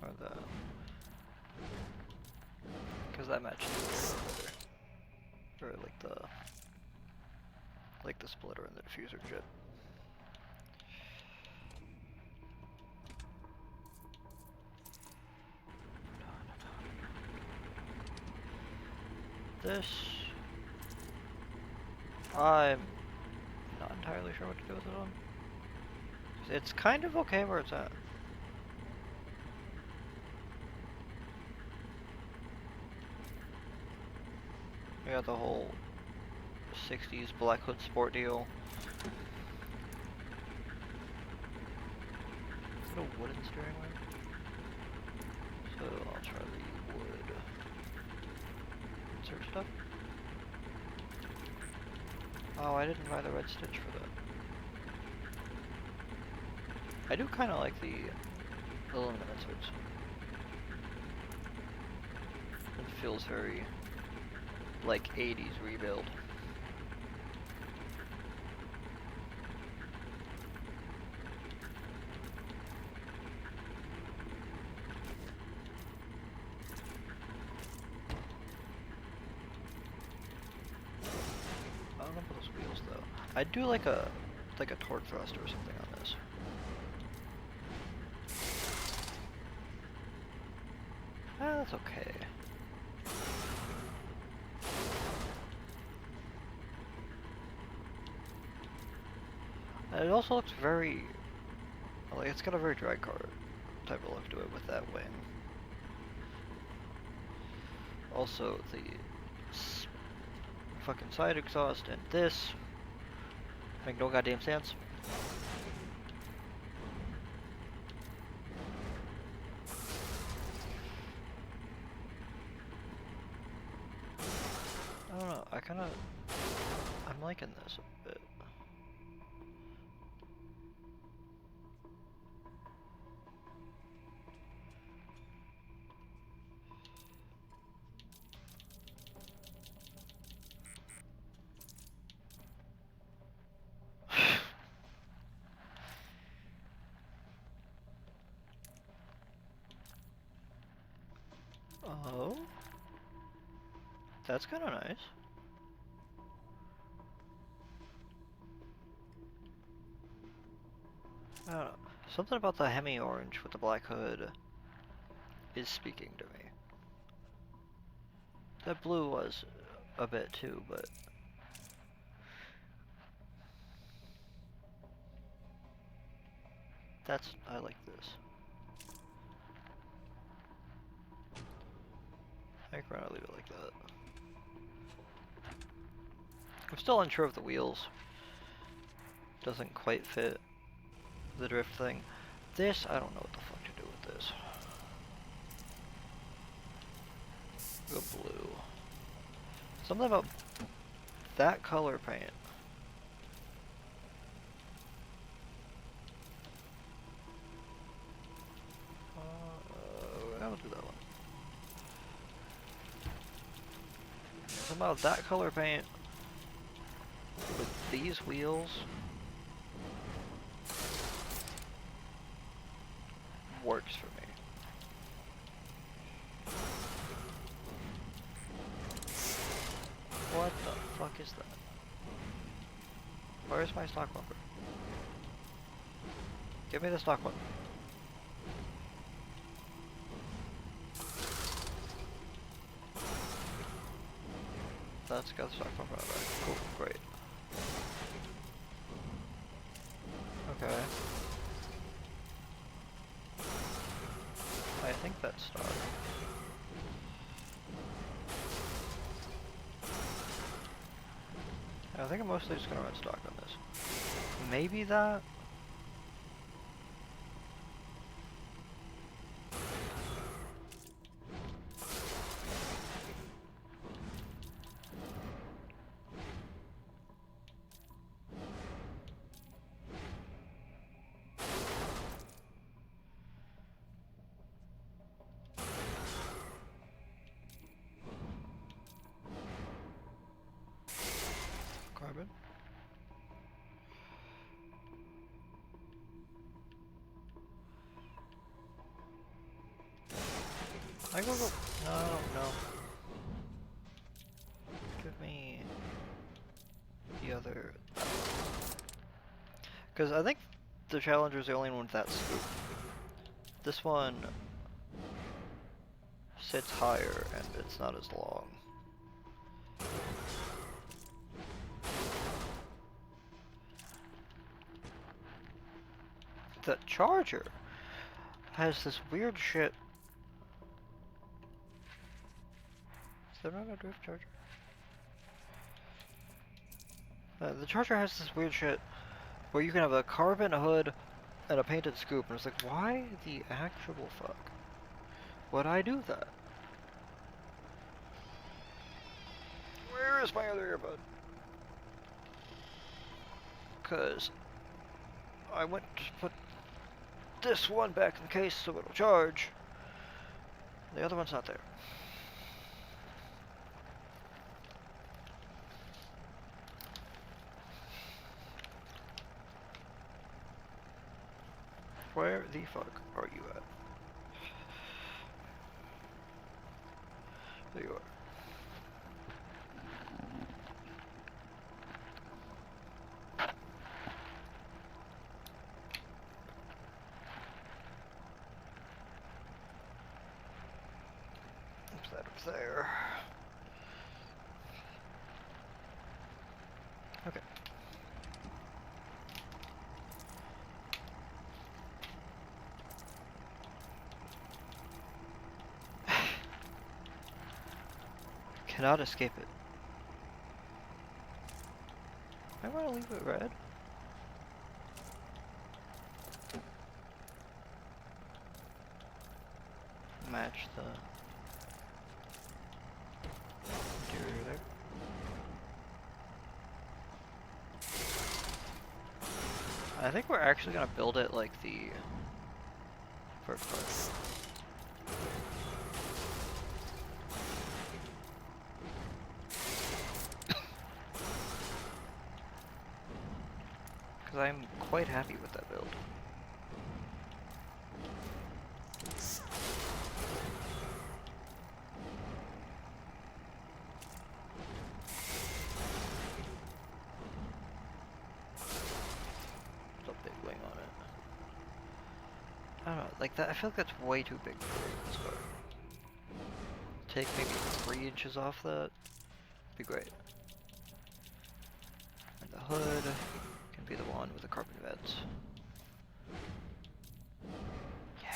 or the... because that matches the better. Or like the splitter and the diffuser jet. This... I'm not entirely sure what to do with it on. It's kind of okay where it's at. We got the whole 60s Black Hood Sport deal. Is it a wooden steering wheel? So I'll try the wood. Insert stuff. Oh, I didn't buy the red stitch for that. I do kind of like the aluminum inserts. It feels very like 80s rebuild. I don't know about those wheels though. I do like a torque thruster or something on this. Ah, that's okay. And it also looks very, like it's got a very drag car type of look to it with that wing. Also the fucking side exhaust and this make no goddamn sense. I don't know, I'm liking this a bit. Oh, that's kind of nice. I don't know. Something about the Hemi orange with the black hood is speaking to me. That blue was a bit too, but I like this. I think we're gonna leave it like that. I'm still unsure of the wheels. Doesn't quite fit the drift thing. This, I don't know what the fuck to do with this. Go blue. Something about that color paint. I will do that one. Something about that color paint with these wheels works for me. What the fuck is that? Where's my stock bumper? Give me the stock one. That's got the stock bumper on it. Cool, great. Okay. I think that's stock. I think I'm mostly just gonna run stock on this. Maybe that? Carbon. I go. No. Give me the other. Because I think the Challenger's the only one with that scoop. This one sits higher and it's not as long. The Charger has this weird shit. Is that not a drift charger? The Charger has this weird shit where you can have a carbon hood and a painted scoop, and it's like, why the actual fuck would I do that? Where is my other earbud? Because I went to put this one back in the case so it'll charge. The other one's not there. Where the fuck are you at? There you are. Oops, that up there. Okay. Cannot escape it. I want to leave it red. Match the interior there. I think we're actually gonna build it like the first part. Because I'm quite happy with that build. There's a big wing on it. I don't know, like that. I feel like that's way too big for this car. Take maybe 3 inches off that. Be great. And the hood can be the one with the carbon vents. Yeah.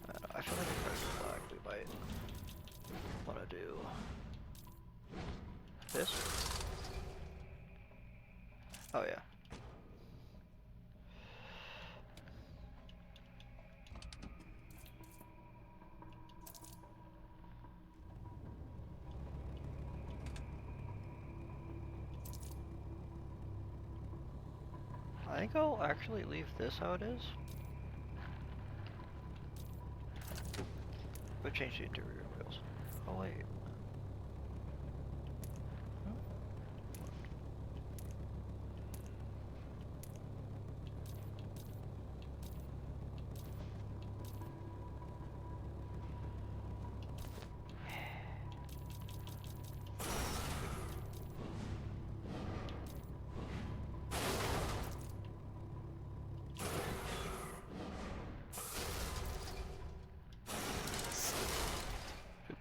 I don't know, I feel like if I go black, we might want to do this. Oh yeah. I think I'll actually leave this how it is. But change the interior wheels. Oh wait.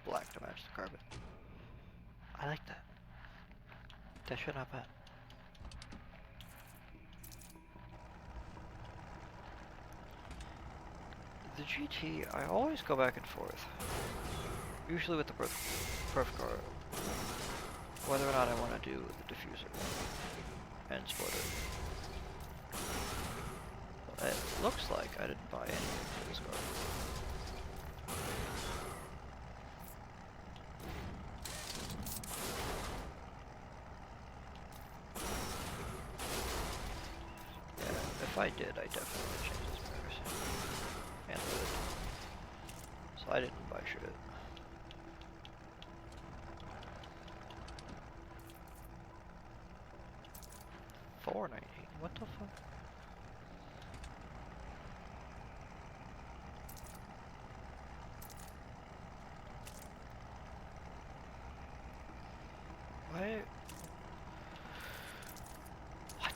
Black to match the carbon. I like that. That should not bad. The GT, I always go back and forth. Usually with the perf car. Whether or not I want to do the diffuser and splitter. It looks like I didn't buy anything for this car. Yeah, if I did, I definitely would change this mirrors. And the hood. So I didn't buy shit. $4.19. What the fuck? Why? What?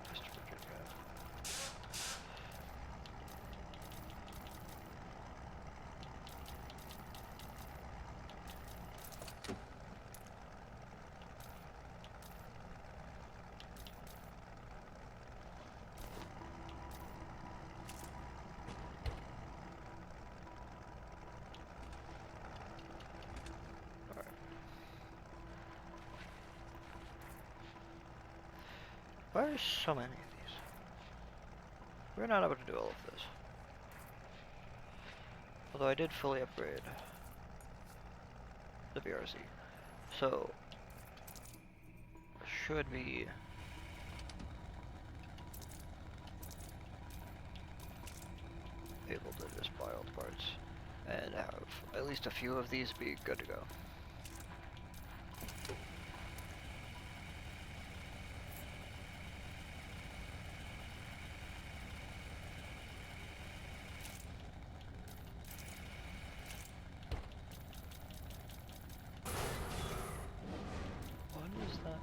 Just forget that. Why are there so many of these? We're not able to do all of this. Although I did fully upgrade the VRC. So, should be able to just buy all the parts and have at least a few of these be good to go. What is that?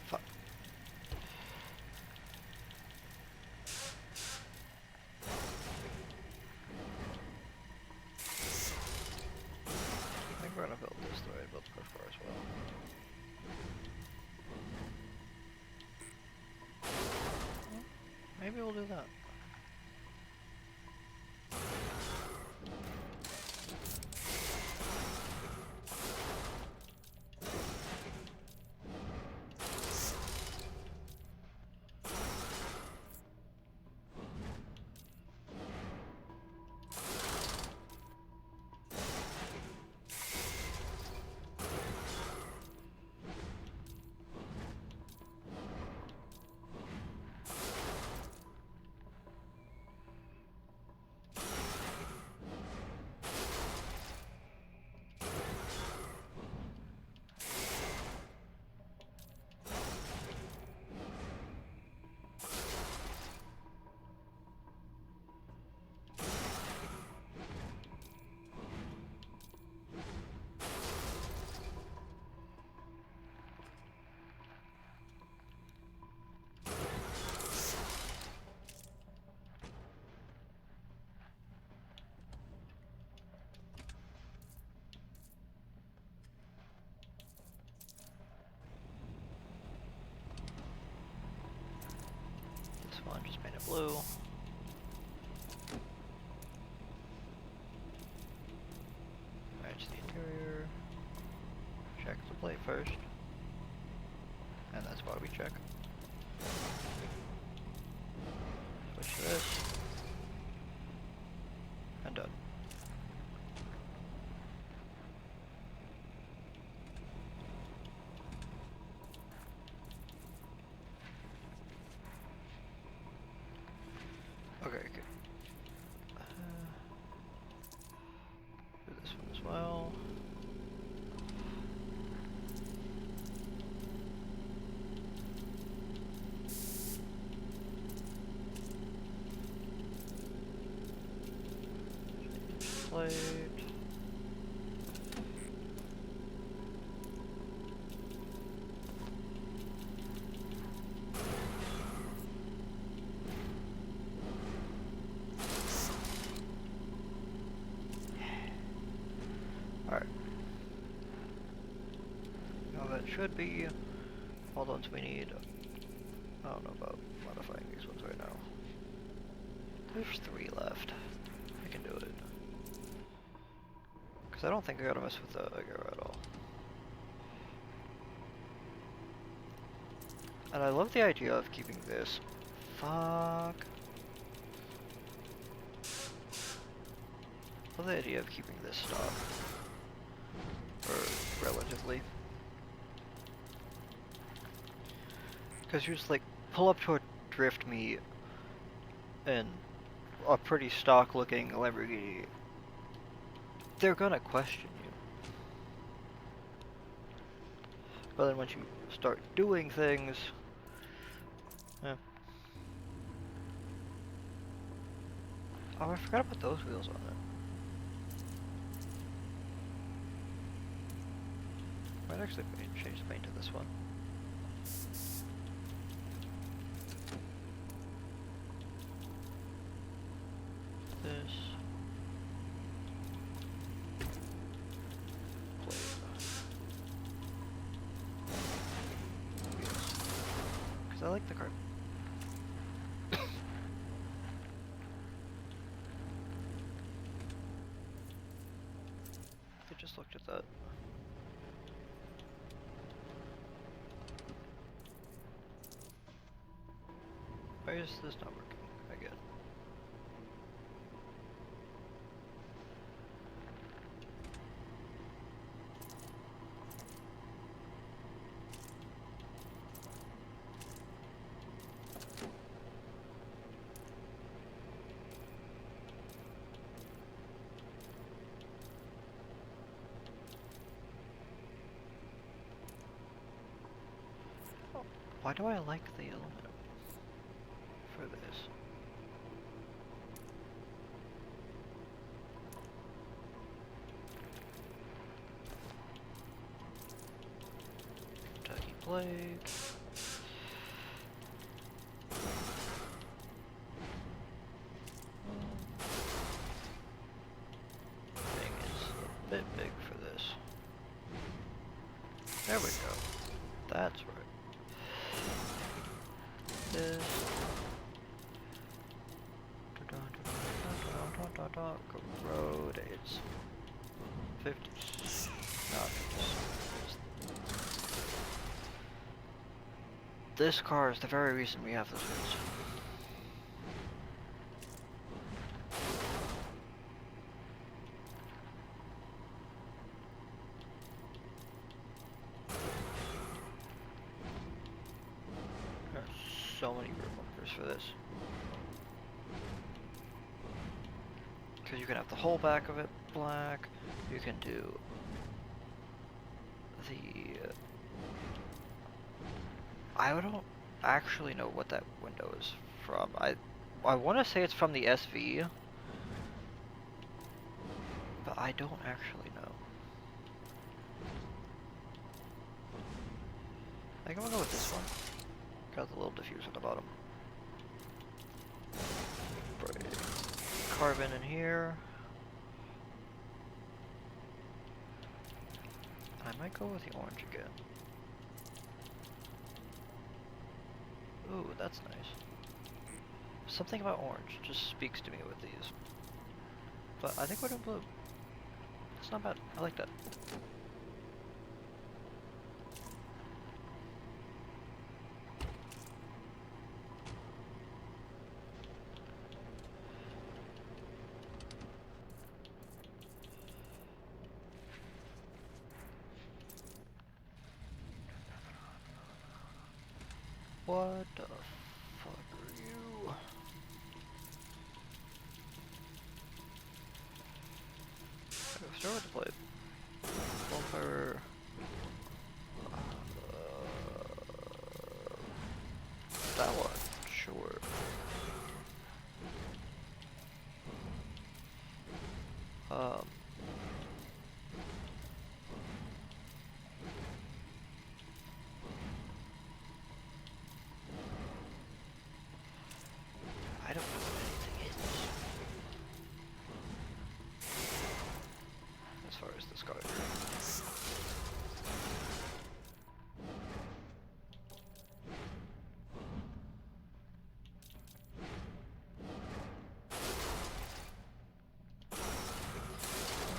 Fuck. I think we're gonna build this the way I built the car as well. Well, maybe we'll do that. blue. Match the interior. Check the plate first. And that's why we check. Switch to this. And done. Okay, good. Do this one as well. Plate. Alright. Now that should be all the ones we need. I don't know about modifying these ones right now. There's 3 left. I can do it. Because I don't think I gotta mess with the Agera at all. And I love the idea of keeping this. Fuck. I love the idea of keeping this stock. Or relatively. Because you just like pull up to a drift meet and a pretty stock looking Lamborghini. They're gonna question you. But then once you start doing things, yeah. Oh, I forgot about those wheels on it. Might actually change the paint to this one. This. Because I like the car. I just looked at that. Why is this not working again? Oh, why do I like the aluminum for this? Kentucky plate. Thing is a bit big for this. There we go. That's right. This. Road. It's 50. Not 50. This car is the very reason we have those wheels. There are so many rear bumpers for this. Because you can have the whole back of it black. You can do the... I don't actually know what that window is from. I want to say it's from the SV, but I don't actually know. I think I'm gonna go with this one. Got the little diffuser at the bottom. Carbon in here. I might go with the orange again. Ooh, that's nice. Something about orange just speaks to me with these. But I think we're doing blue. It's not bad. I like that. What the fuck are you? Okay, start with the blade. Bonfire. That one, sure. I don't know what anything is. As far as this goes.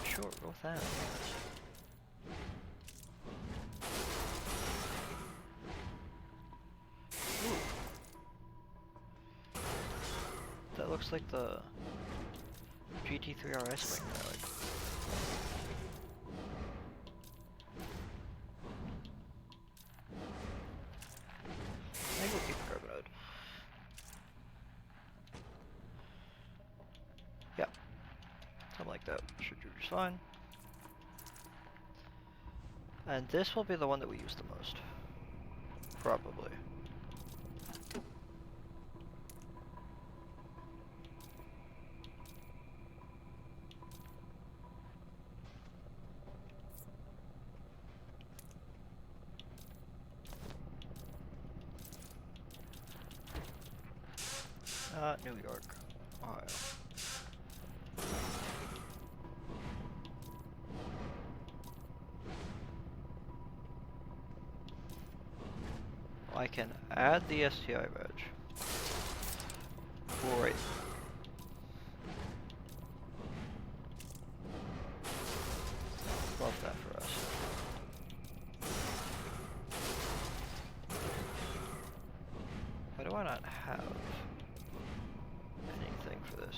Sure, go with that. Ooh. That looks like the GT3 RS wing that I like. I think we'll keep the carbonite. Yeah. Something like that should do just fine. And this will be the one that we use the most. Probably. New York, Ohio. I can add the STI badge. Great. Love that for us. Why do I not have anything for this?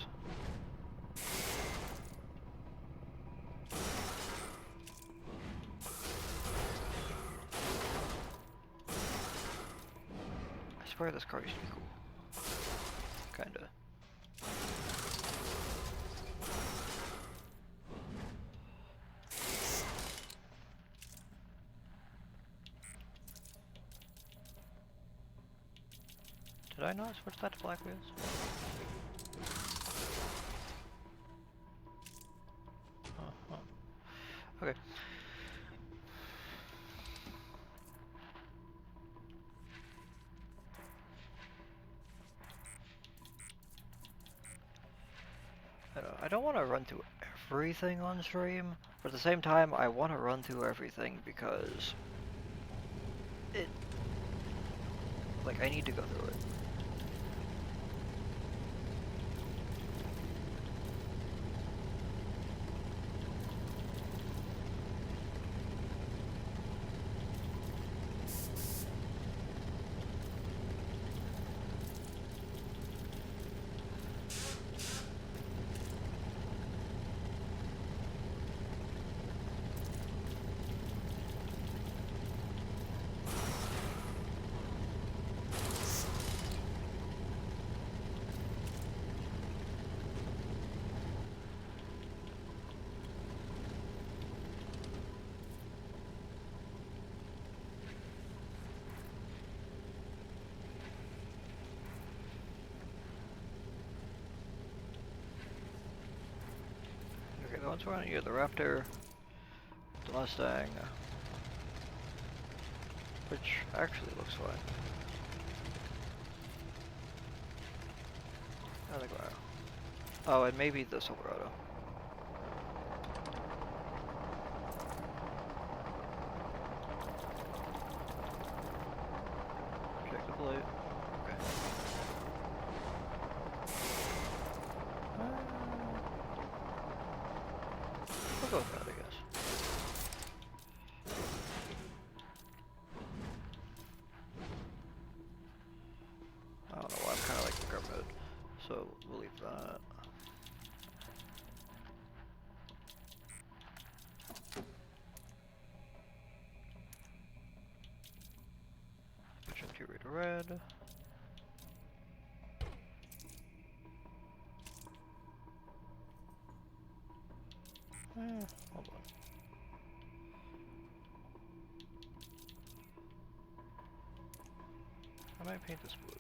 I swear this car used to be cool. Kinda. Did I not switch that to black wheels? Okay. I don't want to run through everything on stream, but at the same time, I want to run through everything because like, I need to go through it. Okay, the ones we're on here, the Raptor, the Mustang, which actually looks fine. I think wow. Oh, and maybe the Silverado. Check the plate. Okay. go with that, I guess. I don't know why I'm kind of like the government, so we'll leave that. Switch interior to red. Hold on. I might paint this blue.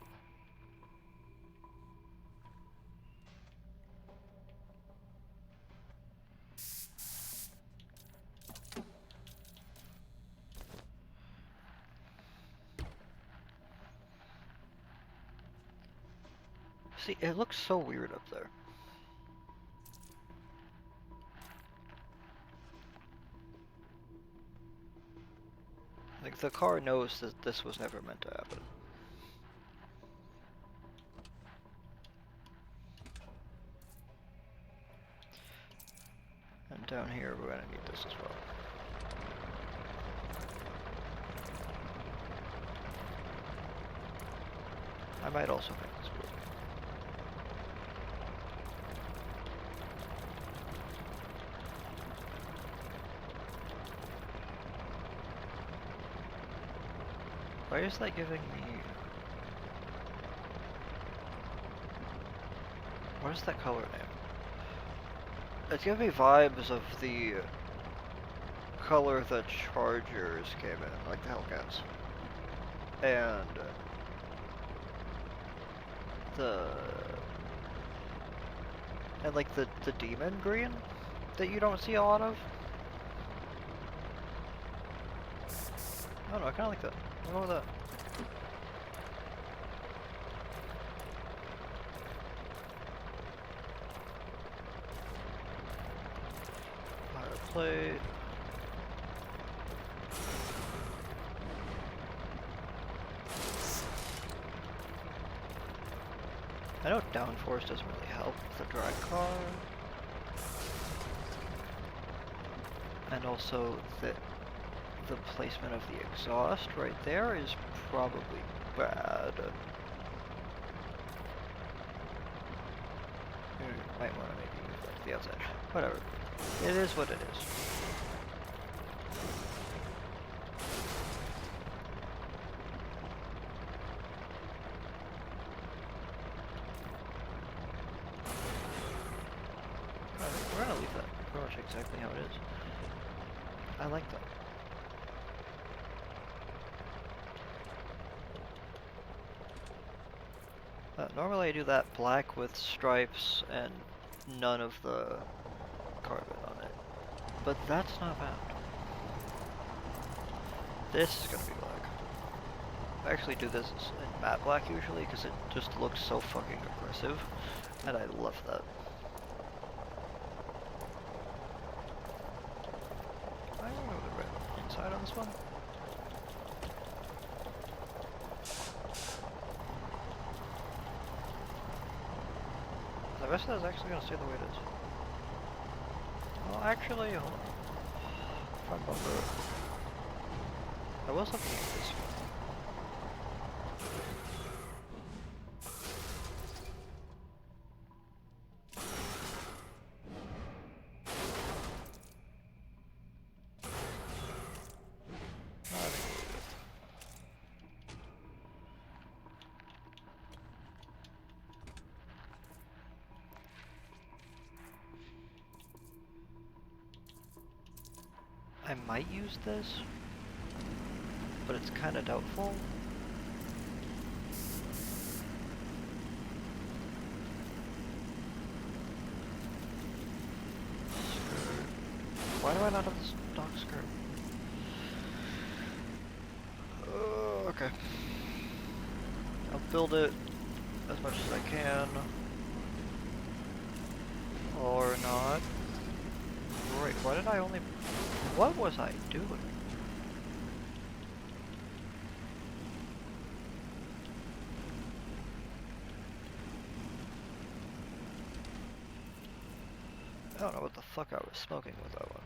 See, it looks so weird up there. Like, the car knows that this was never meant to happen. And down here, we're gonna need this as well. I might also paint this blue. Why is that giving me... What is that color name? It's giving me vibes of the color the Chargers came in, like the Hellcats. And like the demon green that you don't see a lot of. I don't know, I kinda like that. I'll go with that. Fireplate. I know downforce doesn't really help with the drag car. And also the placement of the exhaust right there is probably bad. Might want to maybe move that to the outside. Whatever. It is what it is. We're gonna leave that pretty much exactly how it is. I like that. Normally I do that black with stripes and none of the carbon on it. But that's not bad. This is gonna be black. I actually do this in matte black usually because it just looks so fucking aggressive. And I love that. I don't know the red inside on this one. The rest of that is actually going to stay the way it is. Well, actually, hold on. Front bumper. I was looking at this one. I might use this, but it's kind of doubtful. Skirt. Why do I not have this stock skirt? Okay. I'll build it as much as I can. Or not. Right, why did I only... What was I doing? I don't know what the fuck I was smoking with that one.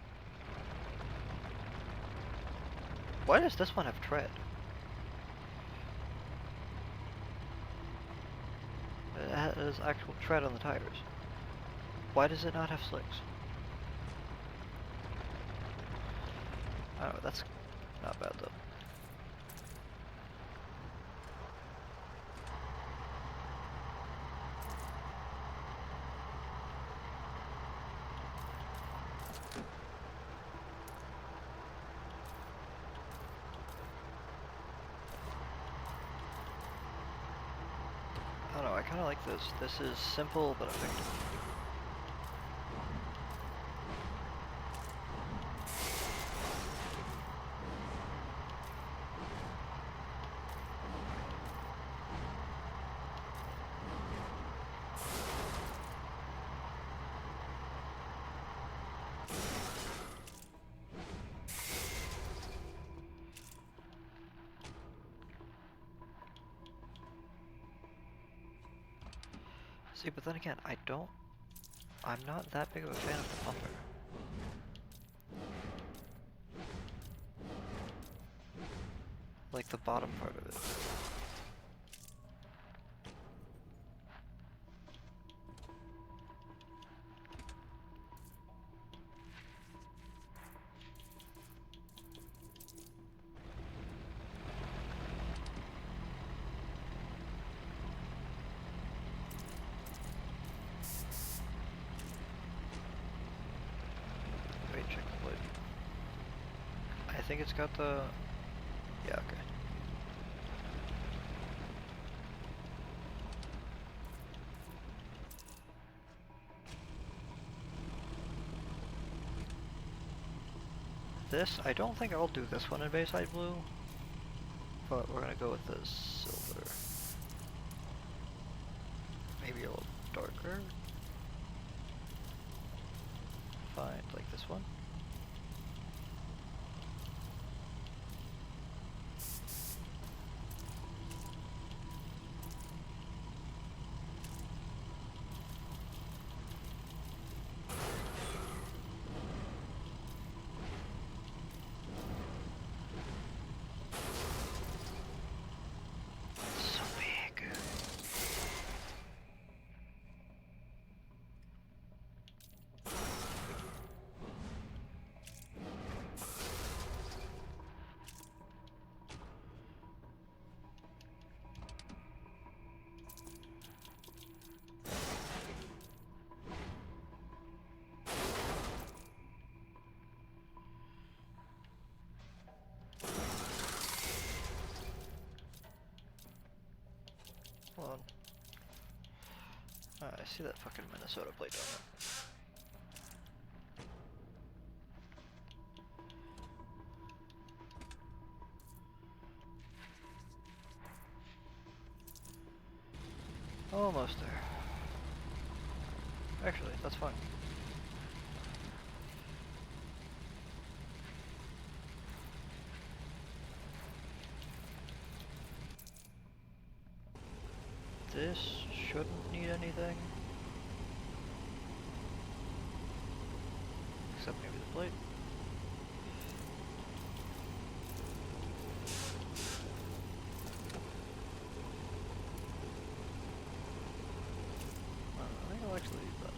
Why does this one have tread? It has actual tread on the tires. Why does it not have slicks? I don't know, that's not bad though. I don't know, I kinda like this. This is simple but effective. See, but then again, I'm not that big of a fan of the bumper. Like the bottom part of it. Wait, check the plate. I think it's got the... Yeah, okay. This, I don't think I'll do this one in Bayside Blue, but we're gonna go with the silver. Maybe a little darker. Fine, like this one. So big. Hold on. I see that fucking Minnesota plate on it. Almost there. Actually, that's fine. This shouldn't need anything. Except maybe the plate. I think I'll actually leave that.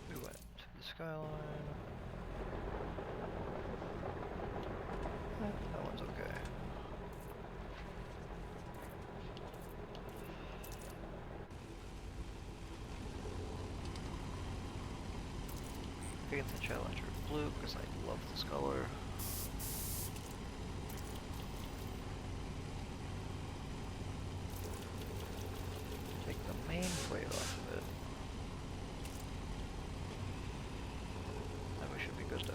We went to the skyline. That one's okay. Get the Challenger blue because I love this color. Take the main plate off of it. And we should be good to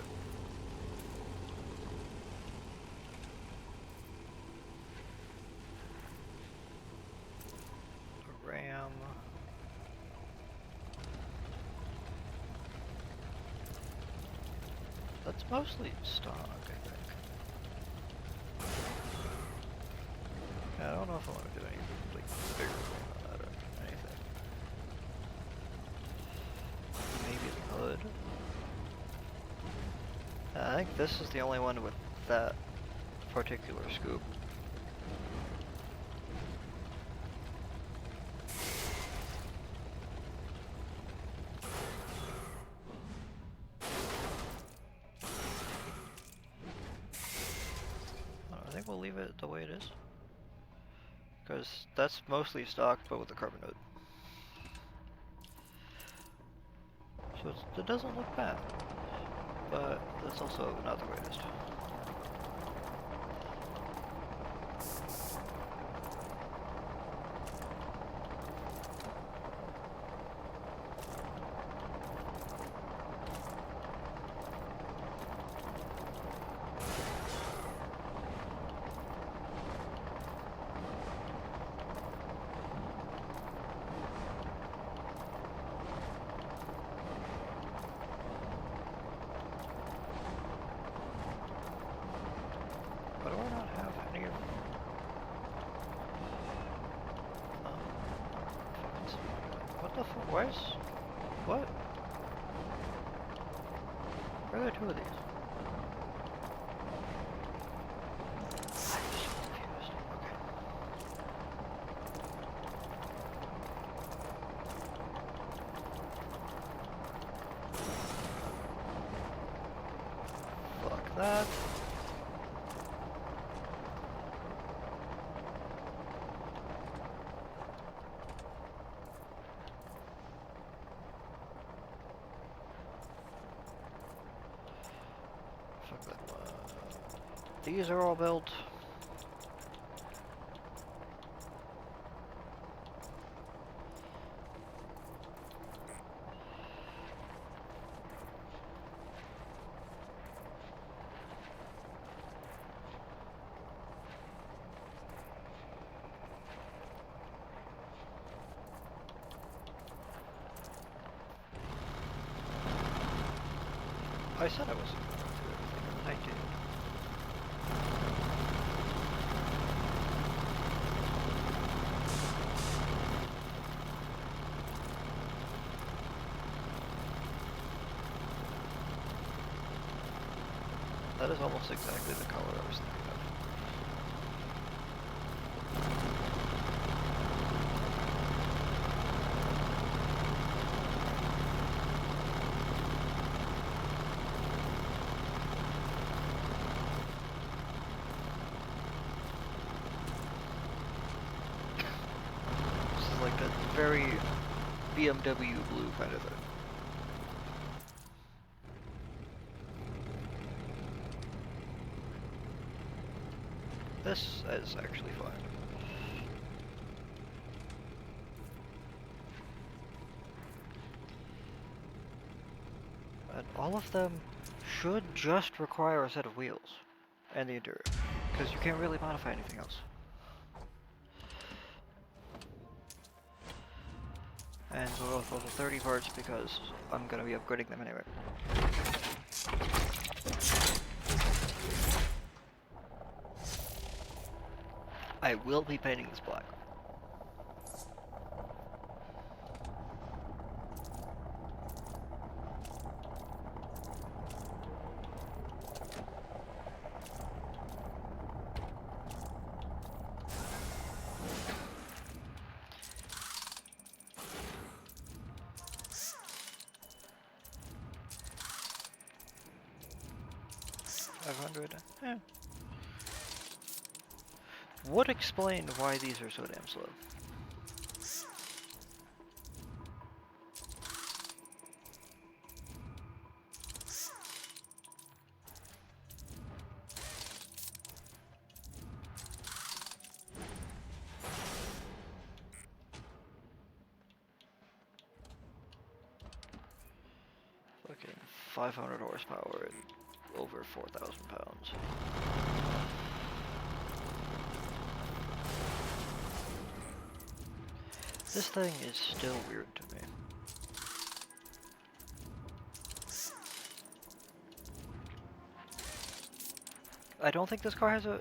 ram. That's mostly stock, I think. if I want to do any like bigger than that or anything. Maybe the hood. I think this is the only one with that particular scoop. I think we'll leave it the way it is. Because that's mostly stocked, but with the carbon hood. So it doesn't look bad. But that's also not the greatest. Why do I not have any of what the fuck? Why is... What? Where are there two of these? I'm so confused. Okay. Fuck that. Fuck that one. These are all built. I said I wasn't going to do everything, and I did. That is almost exactly the color I was thinking of. This is like a very BMW blue kind of thing. This is actually fine. And all of them should just require a set of wheels and the interior, because you can't really modify anything else. And we'll go with level 30 parts because I'm going to be upgrading them anyway. I will be painting this black. Eh. Would explain why these are so damn slow. Fucking 500 horsepower and over 4,000 pounds. This thing is still weird to me. I don't think this car has a...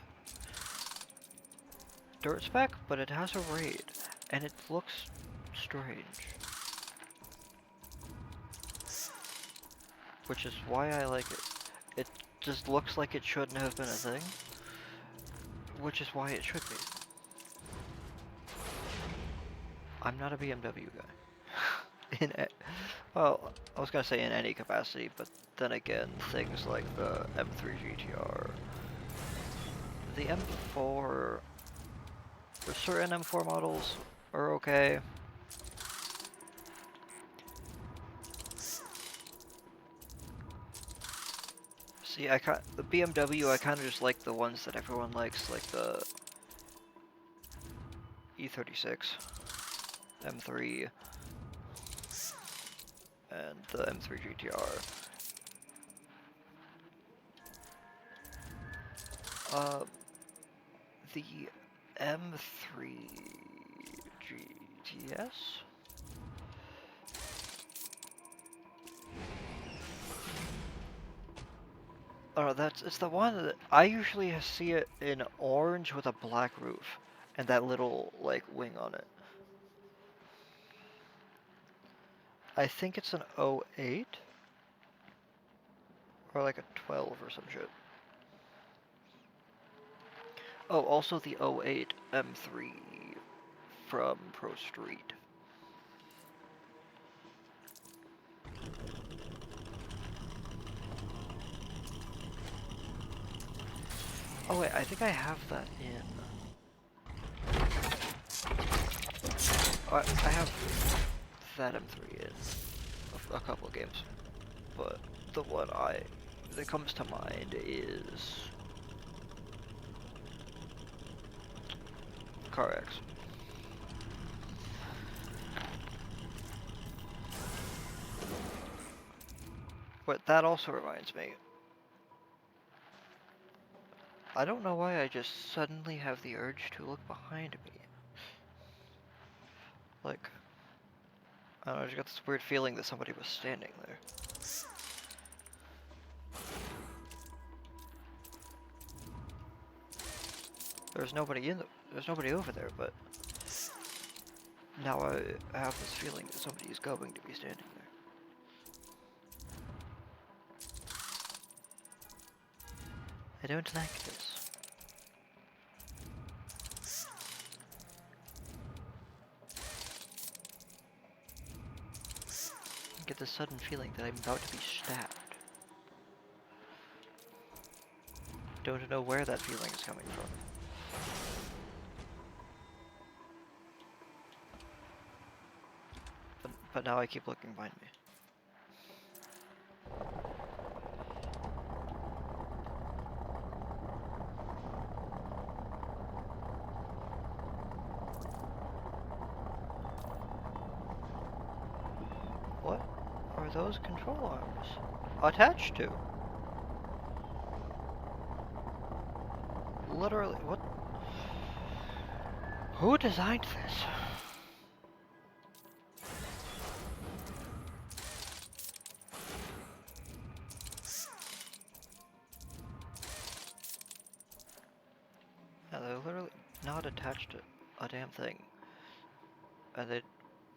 dirt spec, but it has a raid, and it looks strange. Which is why I like it. It just looks like it shouldn't have been a thing, which is why it should be. I'm not a BMW guy. Well, I was gonna say in any capacity, but then again, things like the M3 GTR, the M4, for certain M4 models are okay. See, the BMW, I kind of just like the ones that everyone likes, like the E36, M3, and the M3 GTR. The M3 GTS? Oh, it's the one that I usually see it in orange with a black roof and that little like wing on it. I think it's an '08 or like a 12 or some shit. Oh, also the '08 M3 from Pro Street. Oh wait, I think I have that in. Oh, I have that M3 in a couple of games, but the one that comes to mind is Car X. But that also reminds me. I don't know why I just suddenly have the urge to look behind me. Like, I don't know, I just got this weird feeling that somebody was standing there. There's nobody over there, but now I have this feeling that somebody is going to be standing there. I don't like this. I get this sudden feeling that I'm about to be stabbed. Don't know where that feeling is coming from. But now I keep looking behind me. What are those control arms attached to? Literally, what? Who designed this? Yeah, they're literally not attached to a damn thing. And they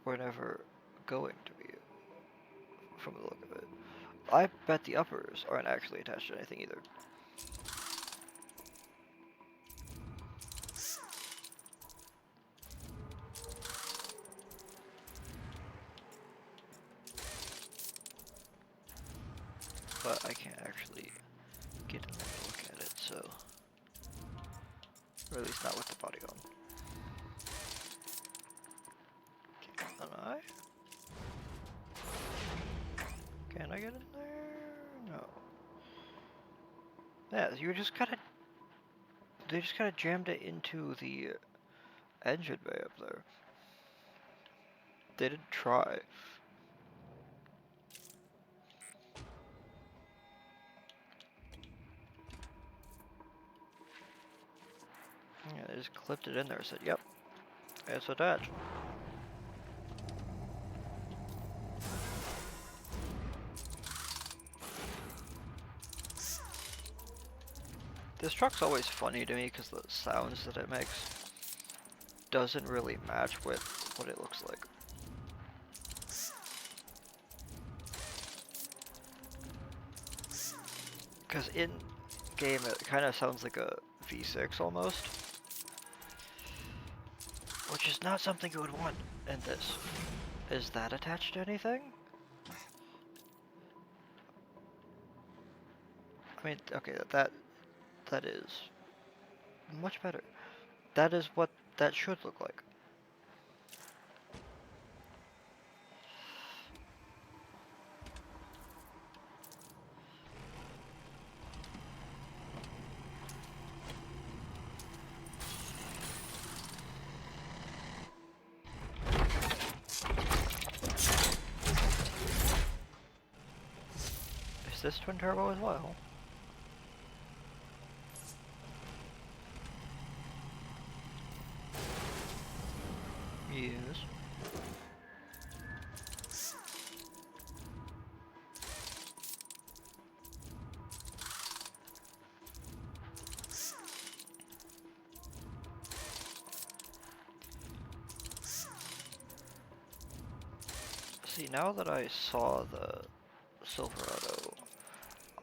were never going to be, from the look of it. I bet the uppers aren't actually attached to anything either. But I can't actually get in there to look at it, so... Or at least not with the body on. Can I? Can I get in there? No. Yeah, you just kinda... They just kinda jammed it into the engine bay up there. They didn't try. Yeah, they just clipped it in there and said, yep, it's attached. This truck's always funny to me because the sounds that it makes. doesn't really match with what it looks like. Because in game it kind of sounds like a V6 almost, which is not something you would want in this. Is that attached to anything? I mean, okay, that is much better. That is what that should look like. Is this twin turbo as well? Yes. See, now that I saw the Silverado,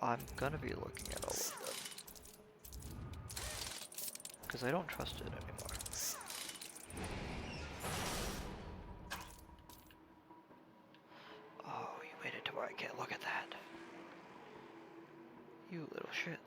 I'm gonna be looking at all of them. Because I don't trust it anymore. Oh, you made it to where I can't look at that. You little shits.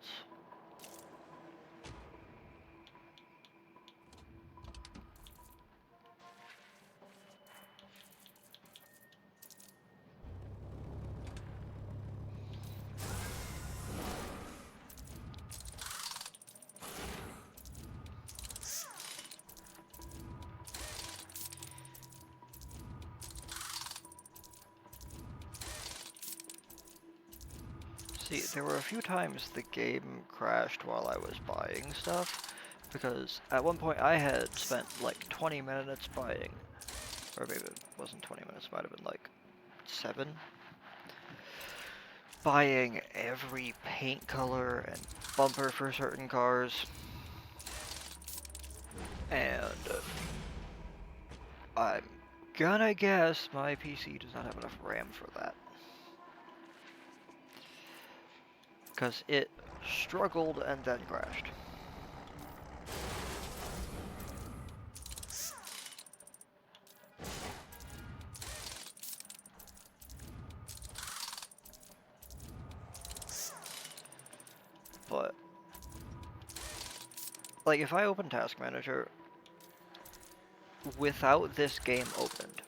See, there were a few times the game crashed while I was buying stuff, because at one point I had spent like 20 minutes buying, or maybe it wasn't 20 minutes, it might have been like 7, buying every paint color and bumper for certain cars, and I'm gonna guess my PC does not have enough RAM for that. Because it struggled and then crashed. But, like, if I open Task Manager without this game opened,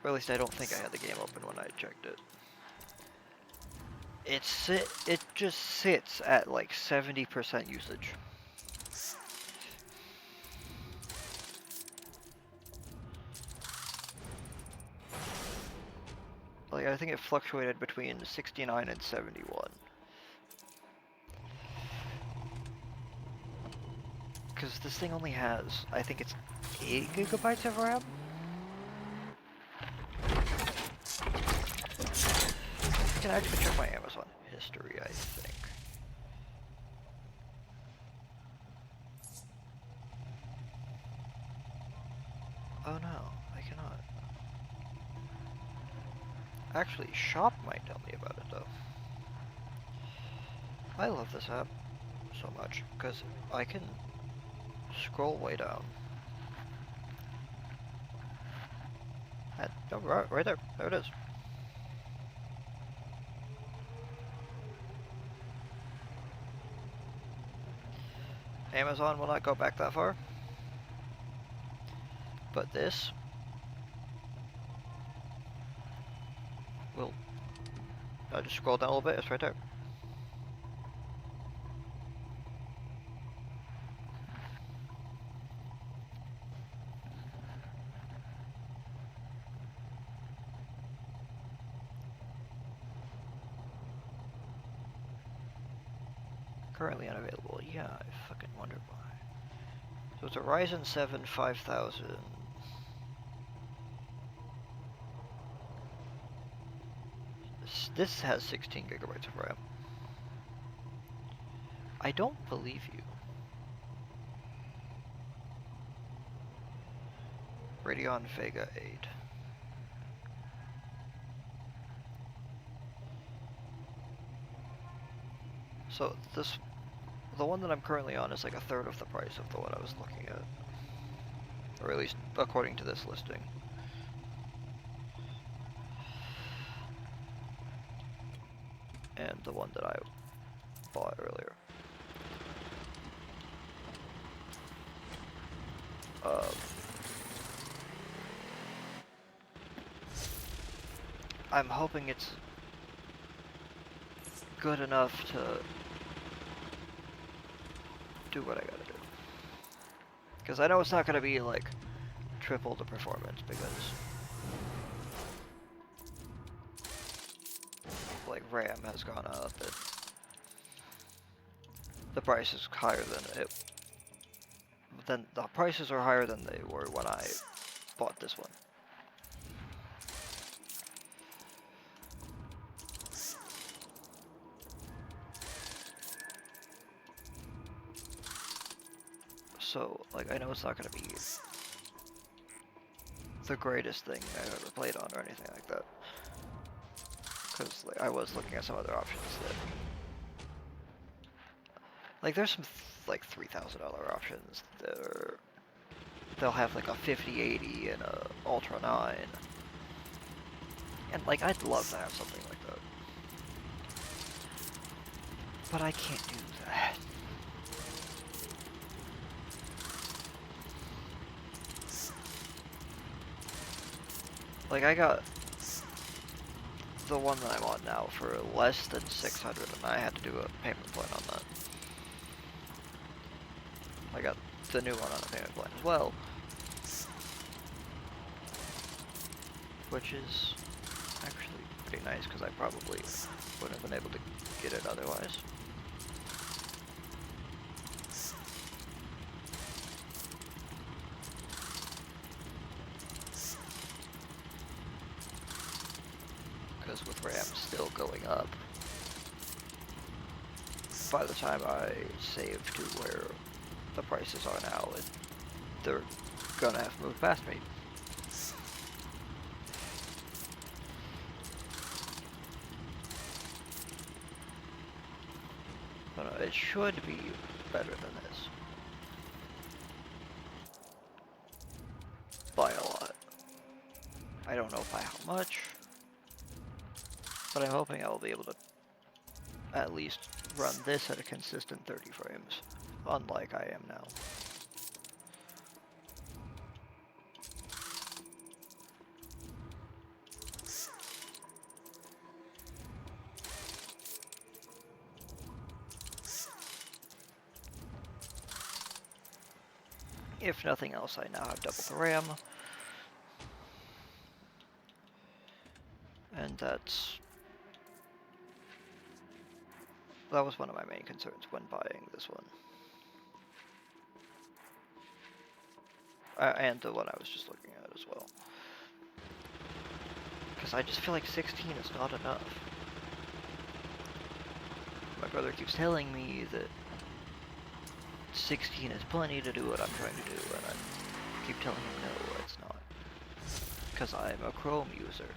or at least I don't think I had the game open when I checked it, it just sits at like 70% usage. Like, I think it fluctuated between 69 and 71. Because this thing only has, I think it's 8 gigabytes of RAM? I can actually check my Amazon history, I think. Oh no, I cannot. Actually, Shop might tell me about it though. I love this app so much, because I can scroll way down. Oh, right there. There it is. Amazon will not go back that far. But this will... I just scroll down a little bit, it's right there. Currently unavailable. Yeah, I fucking wonder why. So it's a Ryzen 7 5000. This has 16 gigabytes of RAM. I don't believe you. Radeon Vega 8. So the one that I'm currently on is like a third of the price of the one I was looking at. Or at least according to this listing. And the one that I bought earlier. I'm hoping it's good enough to do what I gotta do. Because I know it's not gonna be like triple the performance because like RAM has gone up and the price is higher than it. Then the prices are higher than they were when I bought this one. So, like, I know it's not gonna be the greatest thing I've ever played on or anything like that. Because, like, I was looking at some other options that... Like, there's some, like, $3,000 options that are... They'll have, like, a 5080 and a Ultra 9. And, like, I'd love to have something like that. But I can't do that. Like, I got the one that I'm on now for less than 600, and I had to do a payment plan on that. I got the new one on a payment plan as well, which is actually pretty nice because I probably wouldn't have been able to get it otherwise. Because with RAM still going up, by the time I save to where the prices are now, they're gonna have moved past me. But it should be better than this. By a lot. I don't know by how much, but I'm hoping I'll be able to at least run this at a consistent 30 frames, unlike I am now. If nothing else, I now have double the RAM, and that was one of my main concerns when buying this one. And the one I was just looking at as well. Because I just feel like 16 is not enough. My brother keeps telling me that 16 is plenty to do what I'm trying to do, and I keep telling him no, it's not. Because I'm a Chrome user.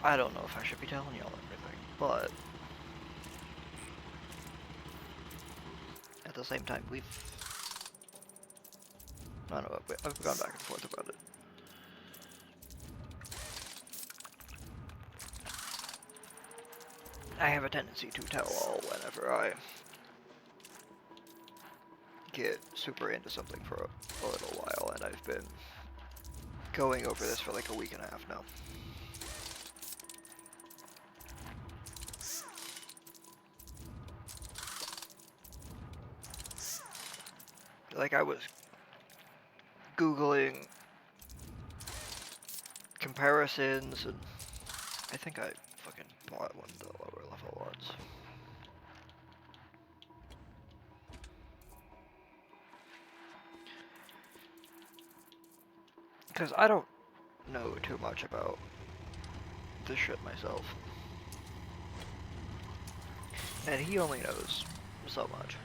I don't know if I should be telling y'all everything, but at the same time, I don't know, I've gone back and forth about it. I have a tendency to tell all whenever I get super into something for a little while, and I've been going over this for like a week and a half now. Like, I was Googling comparisons, and I think I fucking bought one of the lower level ones. Because I don't know too much about this shit myself. And he only knows so much.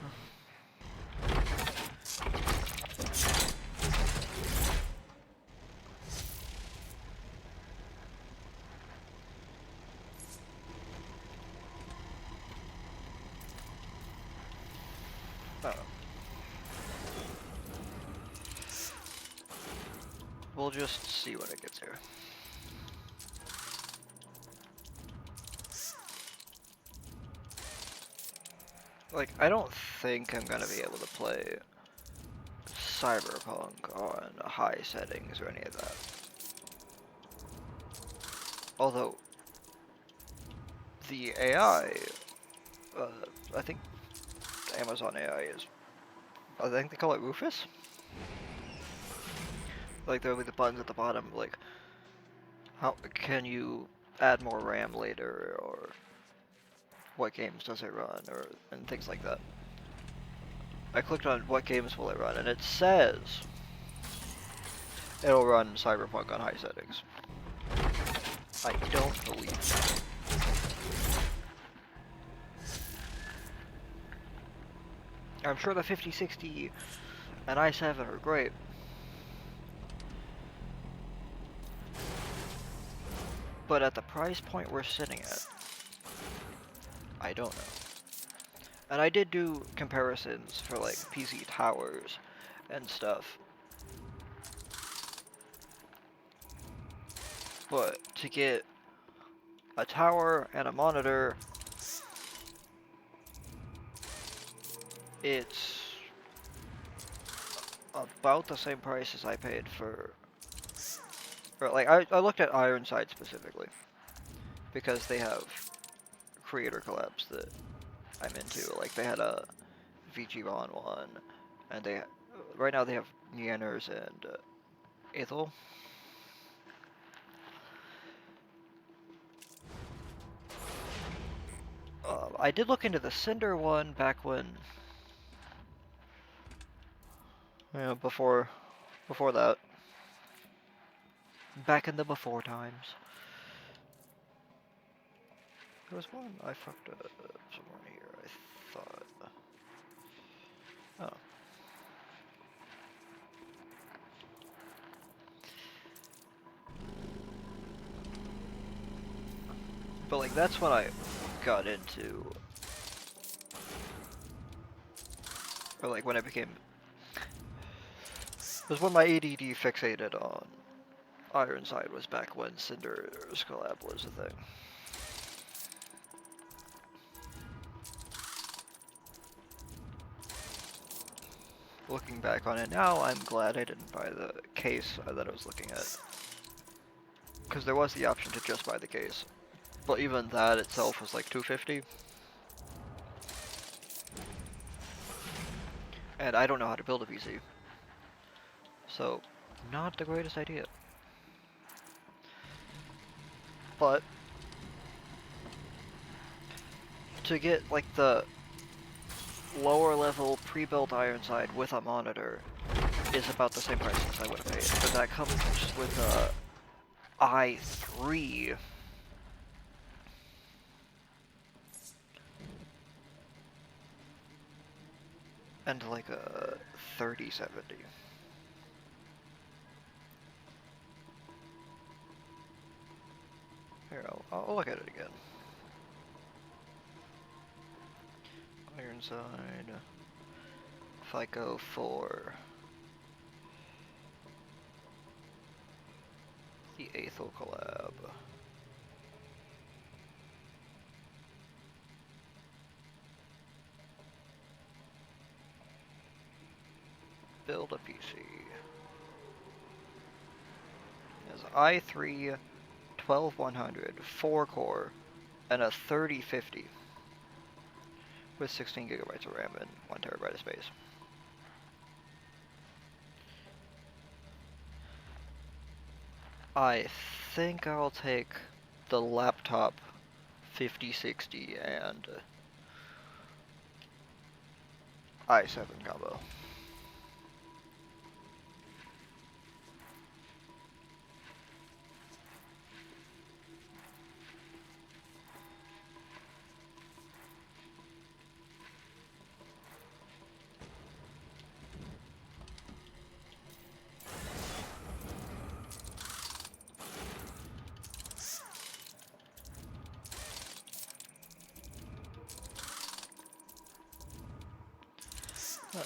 Oh. We'll just see when it gets here. Like, I don't think I'm gonna be able to play Cyberpunk on high settings or any of that. Although, the AI, I think Amazon AI is, I think they call it Rufus? Like, there'll be the buttons at the bottom, like, how can you add more RAM later, or what games does it run, or and things like that. I clicked on what games will it run, and it says it'll run Cyberpunk on high settings. I don't believe that. I'm sure the 5060 and i7 are great, but at the price point we're sitting at, I don't know. And I did do comparisons for like PC towers and stuff, but to get a tower and a monitor, it's about the same price as I paid for, or like I looked at Ironside specifically because they have creator collabs that I'm into. Like they had a VGBon one, and they right now they have Neanners and Ethel. I did look into the Cinder one back when, before that, back in the before times. There was one I fucked up somewhere here, I thought. Oh. But like that's when I got into, or like when I became, it was when my ADD fixated on Ironside, was back when Cinder's collab was a thing. Looking back on it now, I'm glad I didn't buy the case that I was looking at. Because there was the option to just buy the case. But even that itself was like $250. And I don't know how to build a PC. So, not the greatest idea. But, to get like the lower level pre-built Ironside with a monitor is about the same price as I would have paid. But that comes with a i3. And like a 3070. Here, I'll look at it again. Ironside. If I go for the Ethel collab. Build a PC. Has i3 12100, 4 core, and a 3050 with 16 gigabytes of RAM and 1 terabyte of space. I think I'll take the laptop 5060 and i7 combo.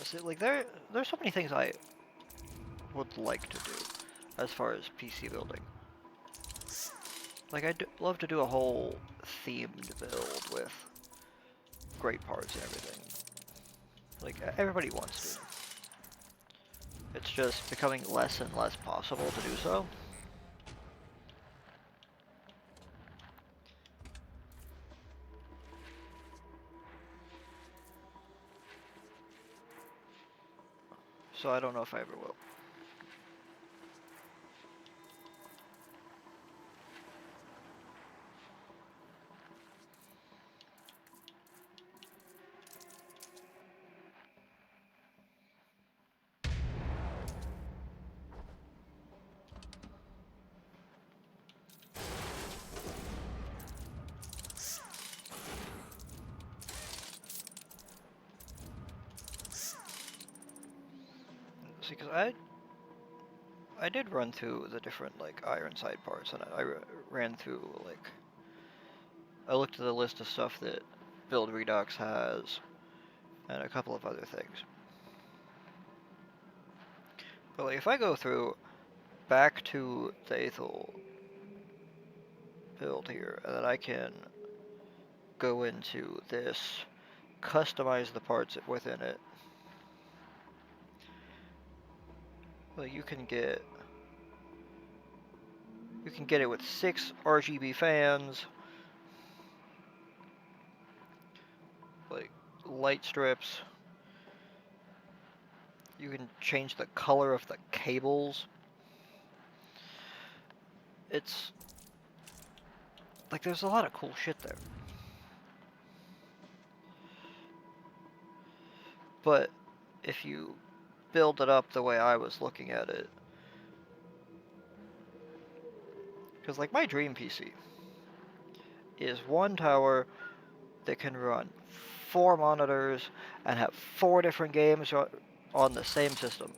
See, like there's so many things I would like to do as far as PC building. Like I'd love to do a whole themed build with great parts and everything. Like everybody wants to. It's just becoming less and less possible to do so. So I don't know if I ever will. See, because I did run through the different like Ironside parts, and I ran through like I looked at the list of stuff that Build Redux has, and a couple of other things. But like if I go through back to the Aethel build here, and then I can go into this, customize the parts within it. Well, you can get it with 6 RGB fans, like light strips. You can change the color of the cables. It's like there's a lot of cool shit there. But if you build it up the way I was looking at it, because like my dream PC is one tower that can run 4 monitors and have 4 different games on the same system.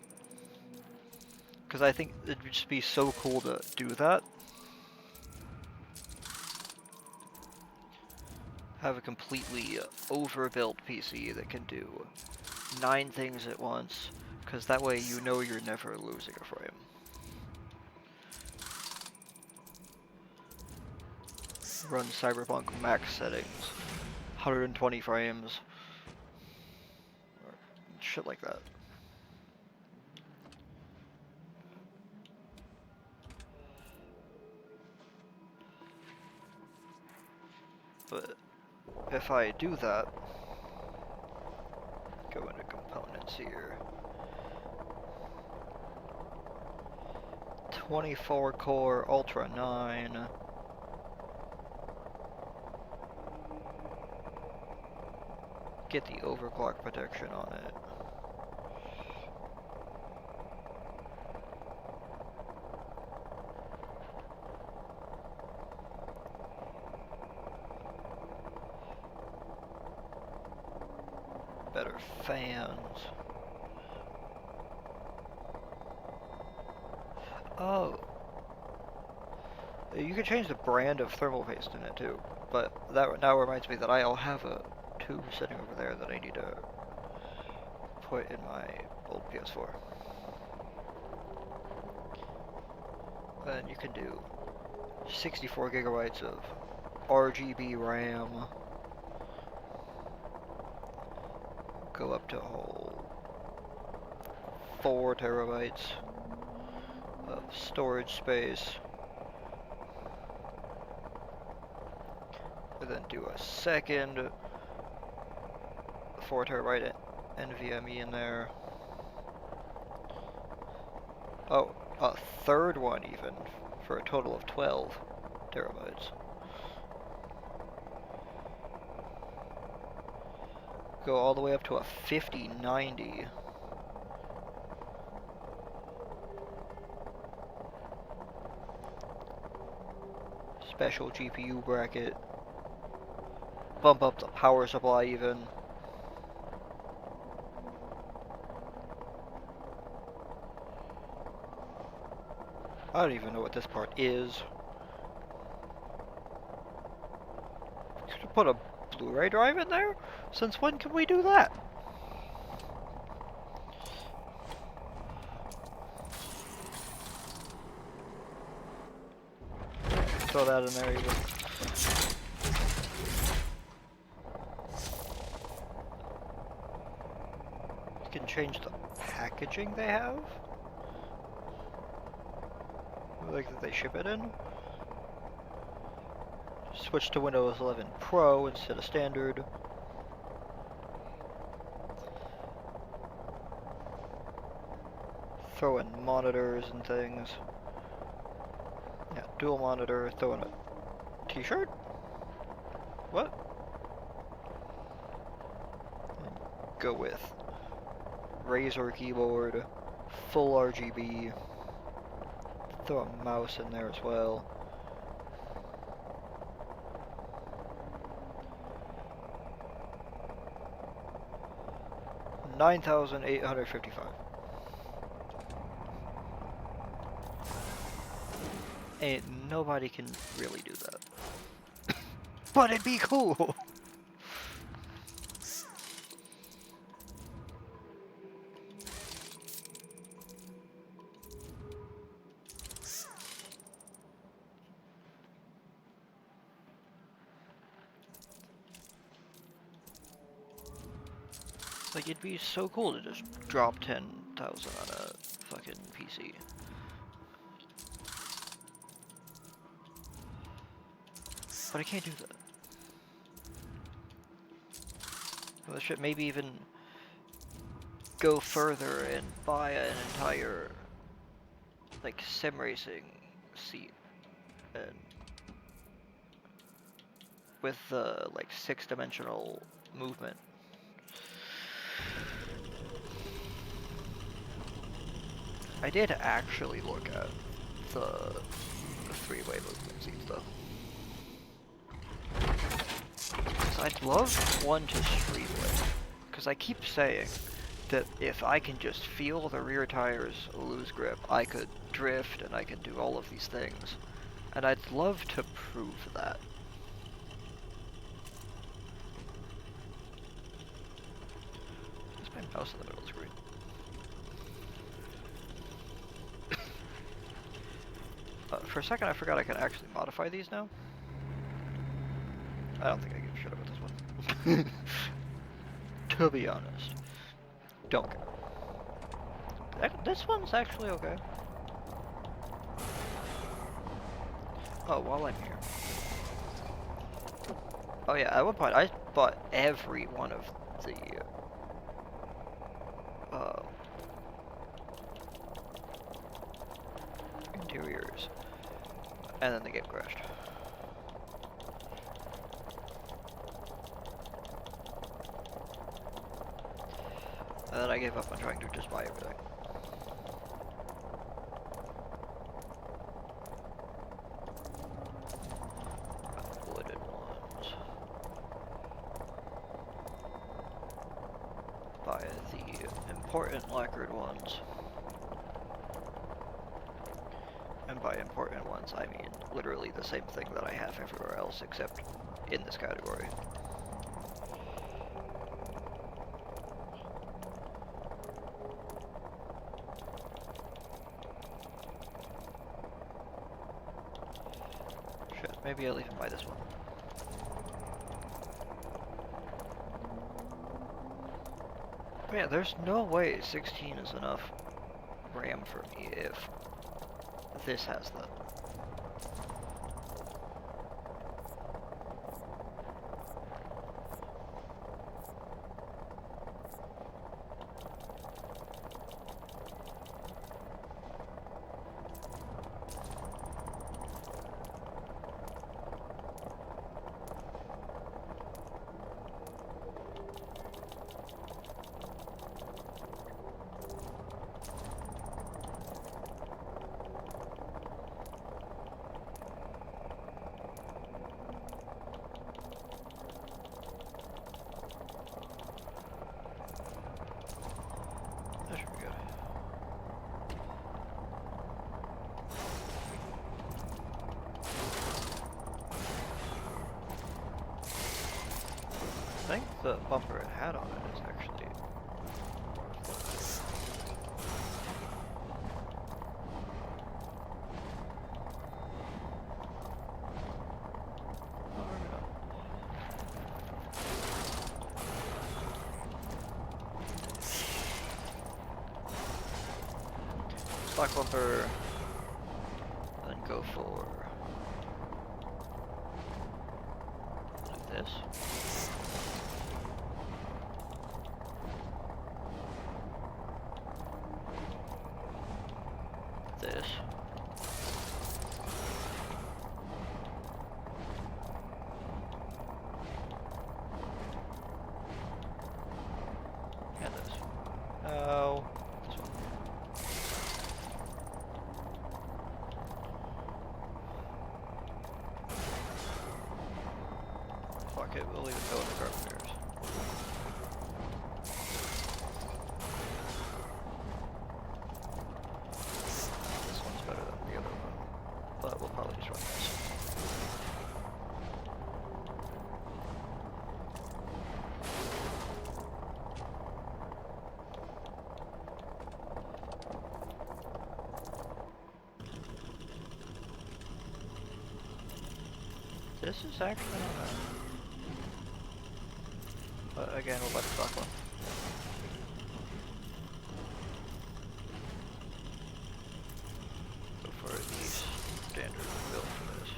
Because I think it would just be so cool to do that. Have a completely overbuilt PC that can do 9 things at once, because that way you know you're never losing a frame. Run Cyberpunk max settings, 120 frames, or shit like that. But if I do that, go into components here. 24 core Ultra 9. Get the overclock protection on it. Better fans. Oh. You can change the brand of thermal paste in it too. But that now reminds me that I'll have a tube sitting over there that I need to put in my old PS4. And you can do 64 gigabytes of RGB RAM. Go up to a whole 4 terabytes of storage space. And then do a second 4 terabyte NVMe in there. Oh, a third one even, for a total of 12 terabytes. Go all the way up to a 5090. Special GPU bracket. Bump up the power supply even. I don't even know what this part is. Could put a Blu-ray drive in there? Since when can we do that? throw that in there even. You can change the packaging they have? Like that they ship it in? Switch to Windows 11 Pro instead of Standard. Throw in monitors and things. Yeah, dual monitor, throw in a t-shirt? What? Go with Razer keyboard, full RGB, throw a mouse in there as well. $9,855. And nobody can really do that. But it'd be cool! Like, it'd be so cool to just drop 10,000 on a fucking PC. But I can't do that. Well, shit, maybe even go further and buy an entire, like, sim racing seat. And with the, like, 6-dimensional movement. I did actually look at the 3-way movement seats, though. Because I'd love one to stream with. Because I keep saying that if I can just feel the rear tires lose grip, I could drift and I can do all of these things. And I'd love to prove that. There's my mouse in the middle of the screen. For a second I forgot I could actually modify these now. I don't think I give a shit about this one. To be honest. Don't care. This one's actually okay. Oh, while I'm here. Oh yeah, at one point I bought every one of the interiors. And then the game crashed. And then I gave up on trying to just buy everything. Wooded ones. Buy the important lacquered ones. And by important ones, I mean literally the same thing that I have everywhere else except in this category. Shit, maybe I'll even buy this one. But yeah, there's no way 16 is enough RAM for me if this has that. I think the bumper it had on it is actually stock bumper, and then go for this. This. And this. Oh, this one. Fuck it, we'll leave it go in the carpenters. This one's better than the other one, but we'll probably just run this. This is actually not bad. But again, we'll buy the stock one. Go for the standard build for this.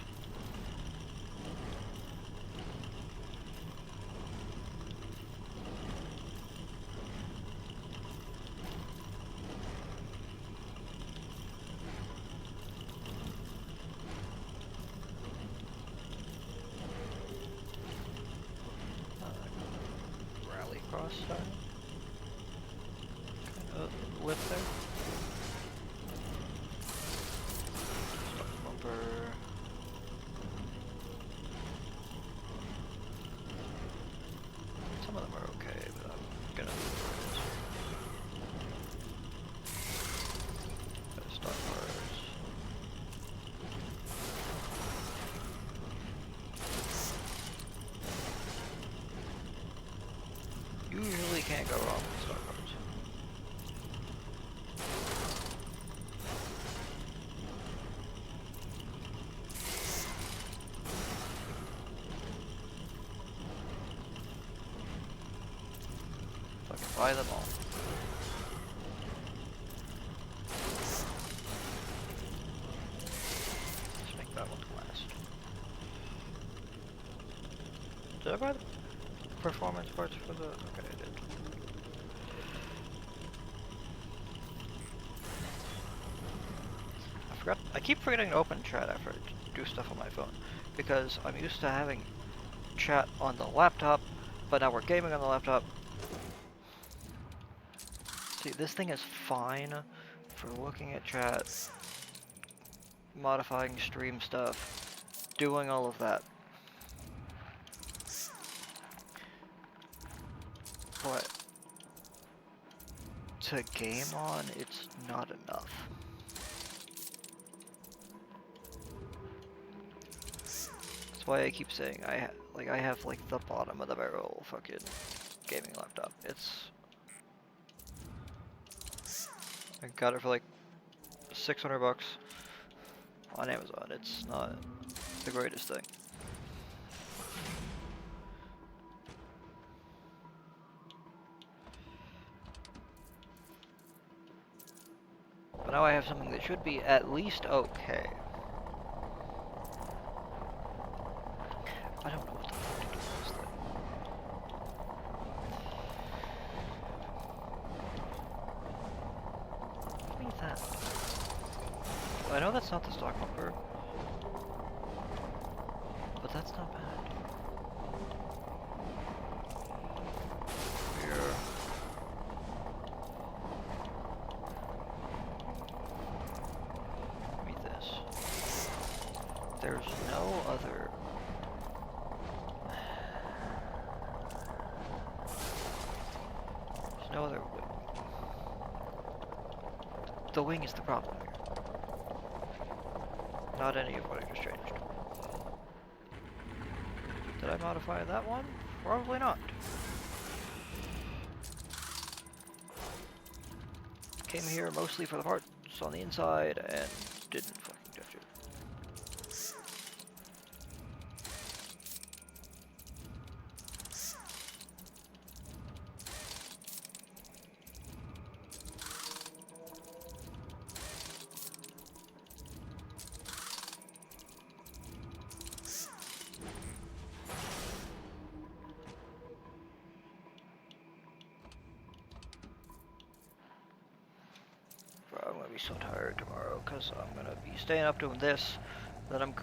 Rally cross style. Kind of lip there. Stock bumper. Some of them are okay, but I'm gonna leave it where it is. Got stock bars. Usually can't go wrong with stock bars. Fucking buy them all. Let's make that one last. Did I buy the performance parts for the... Okay, I did. I keep forgetting to open chat after I do stuff on my phone, because I'm used to having chat on the laptop, but now we're gaming on the laptop. See, this thing is fine for looking at chat, modifying stream stuff, doing all of that. But to game on, it's not enough. That's why I keep saying I have like the bottom of the barrel fucking gaming laptop. I got it for like $600 on Amazon. It's not the greatest thing. But now I have something that should be at least okay. I don't know what the fuck to do with this thing. Give me that. Well, I know that's not the stock bumper, but that's not bad. Here. Give me this. There's no other. There's no other wing. The wing is the problem here. Not any of what I just changed. Did I modify that one? Probably not. Came here mostly for the parts on the inside and didn't fucking touch it. so tired tomorrow because I'm gonna be staying up doing this. Then I'm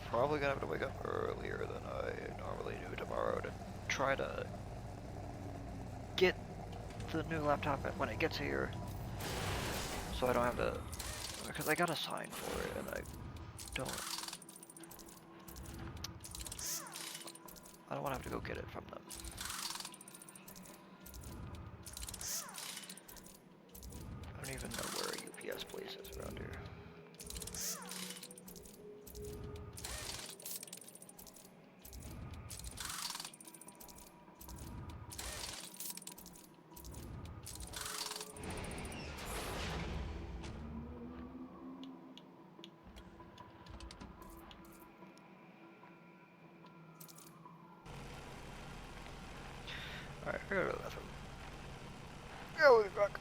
probably gonna have to wake up earlier than I normally do tomorrow to try to get the new laptop when it gets here, so I don't have to, because I got a sign for it and I don't want to have to go get it from them. I don't even know where a UPS place is around here. Alright, I gotta go to the bathroom. Yeah, we'll be back.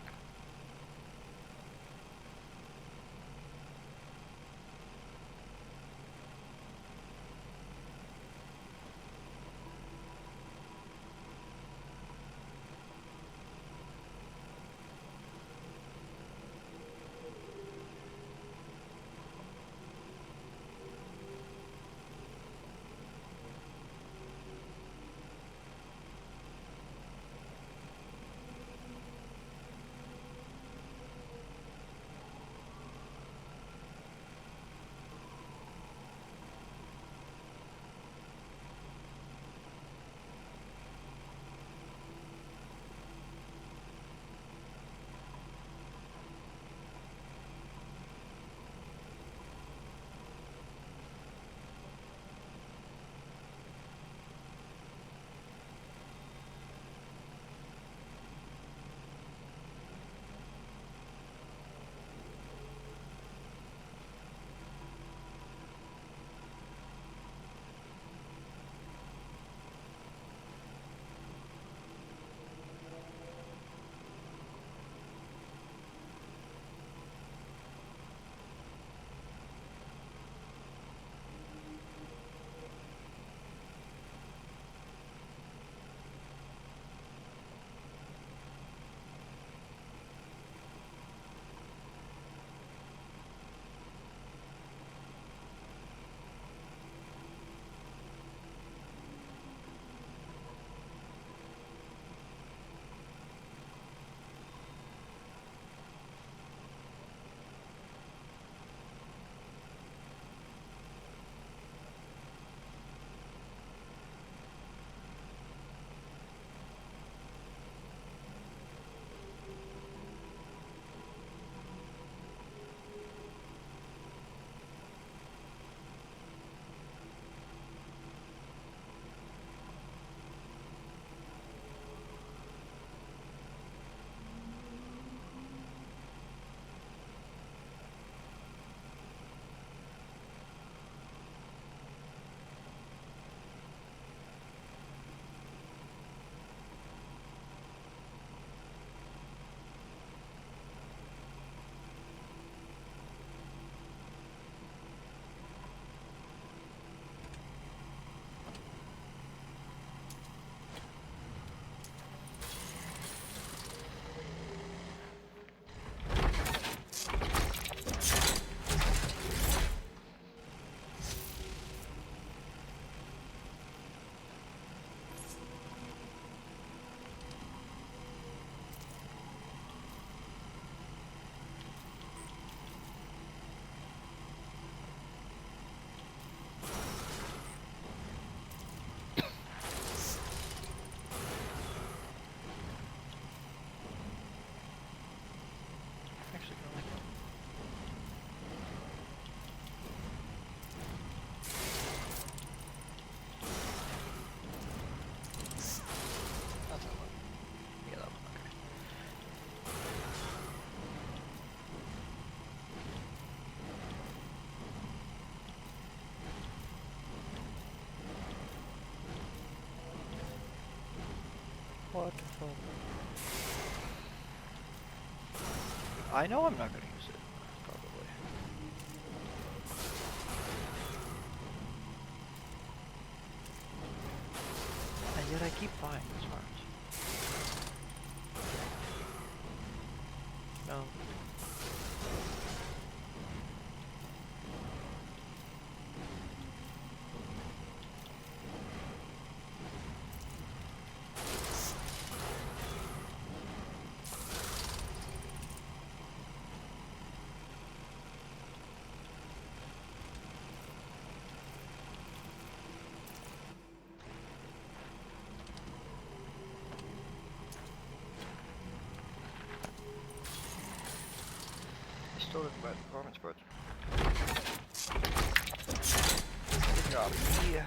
Actually, I like it. That's that one. Yeah, that one, okay. What the fuck? I know I'm not gonna use it, probably. And yet I keep buying these farms. No. Go to my performance parts. Good job. Yeah.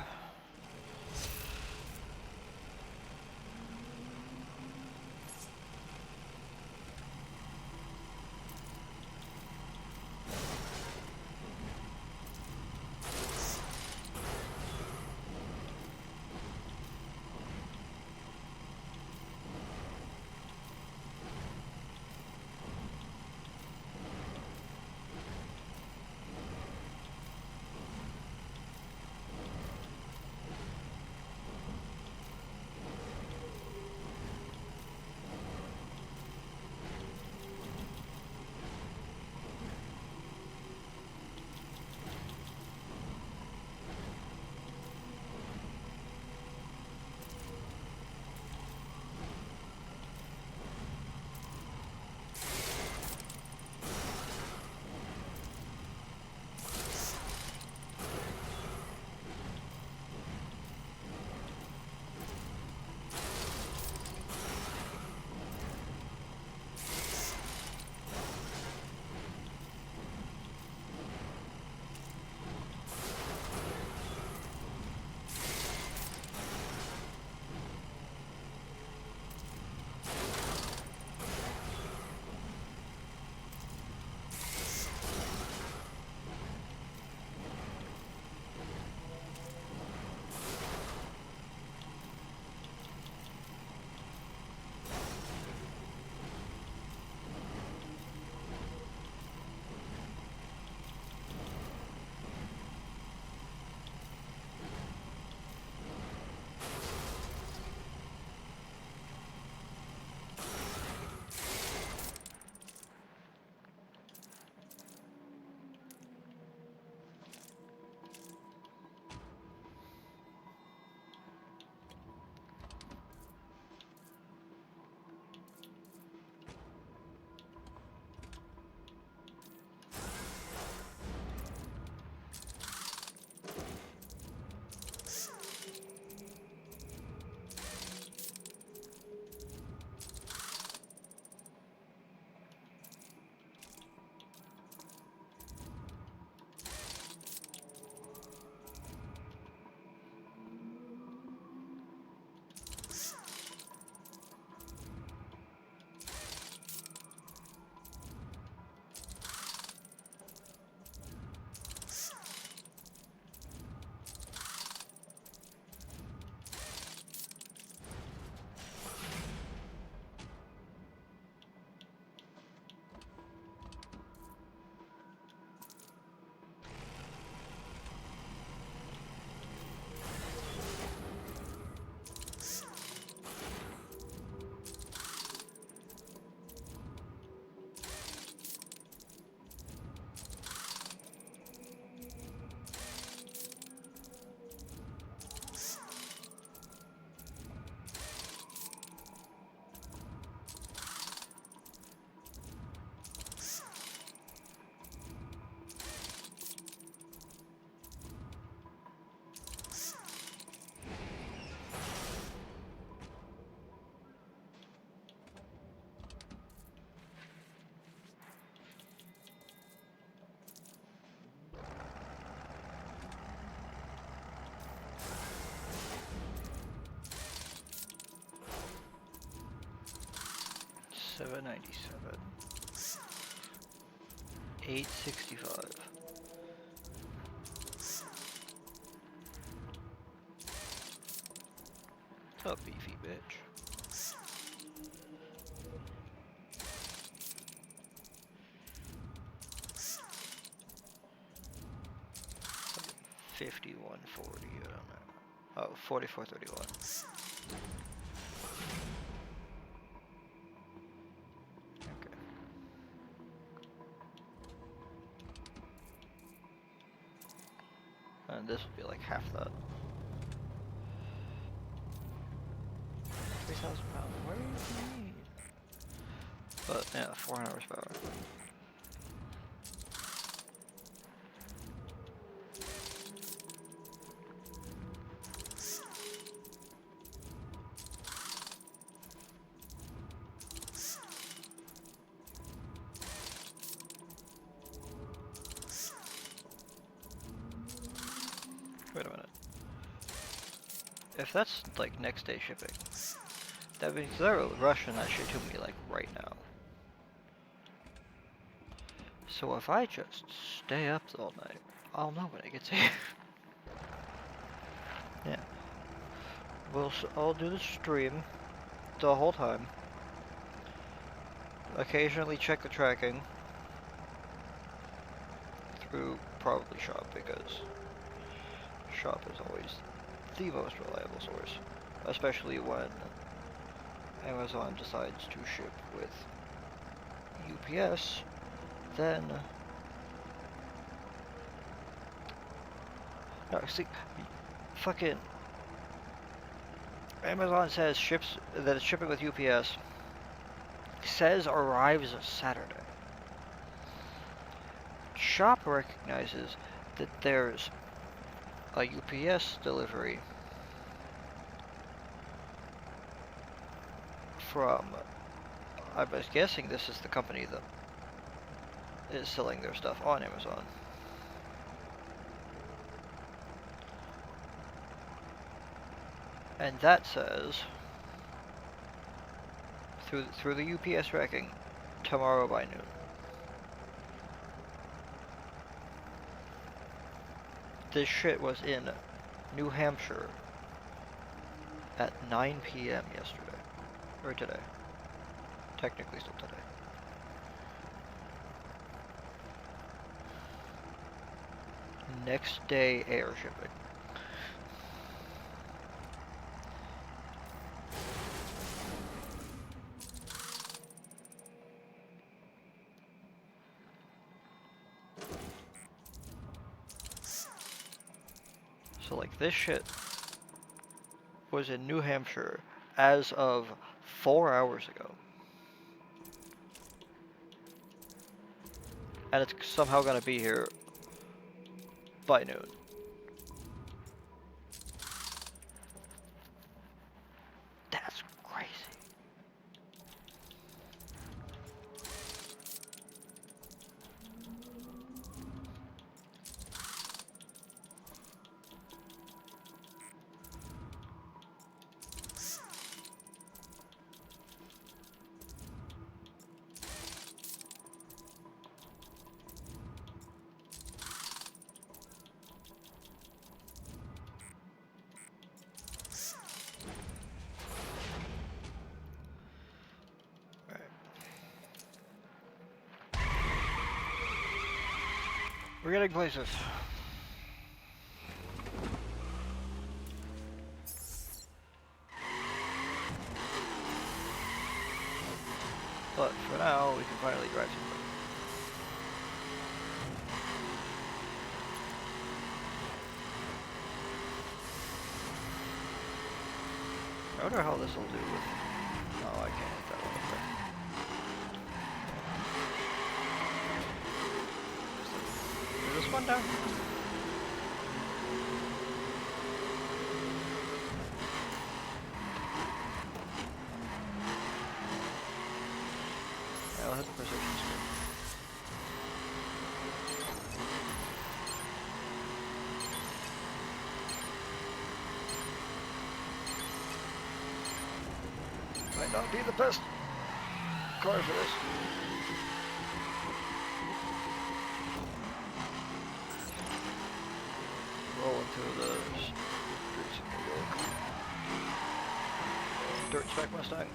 $7.97. $8.65. A beefy bitch. $51.40. I don't know. Oh, $44.31. Okay. And this would be like half that. 3,000 pounds. What do you need? But yeah, 400 horsepower. if that's like next day shipping, that means they're rushing that shit to me like right now. So if I just stay up all night, I'll know when it gets here. Yeah. I'll do the stream the whole time. Occasionally check the tracking through probably shop because shop is always the most reliable source, especially when Amazon decides to ship with UPS. Then no, see, fucking Amazon says ships that it's shipping with UPS. Says arrives Saturday. Shop recognizes that there's a UPS delivery from, I was guessing this is the company that is selling their stuff on Amazon. And that says, through the UPS tracking, tomorrow by noon. This shit was in New Hampshire at 9 p.m. yesterday. Or today. Technically still today. Next day air shipping. So like this shit was in New Hampshire as of 4 hours ago. And it's somehow gonna be here by noon. That's crazy. We're getting places. But for now, we can finally drive somewhere. I wonder how this will do with... Oh, I can't hit that one up there. Is this one down? Yeah, I'll hit the precision screen. Might not be the best car for this. Rolling through the streets of New York. Dirt spec Mustang.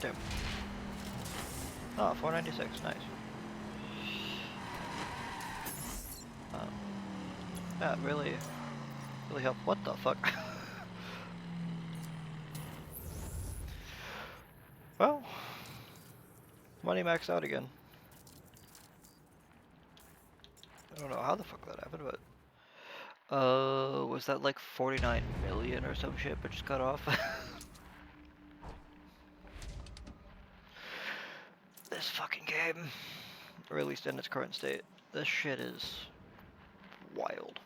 Damn. Oh, 496, nice. That really helped. What the fuck? Well, money maxed out again. I don't know how the fuck that happened, but was that like 49 million or some shit, but just cut off? This fucking game, or at least in its current state, this shit is wild.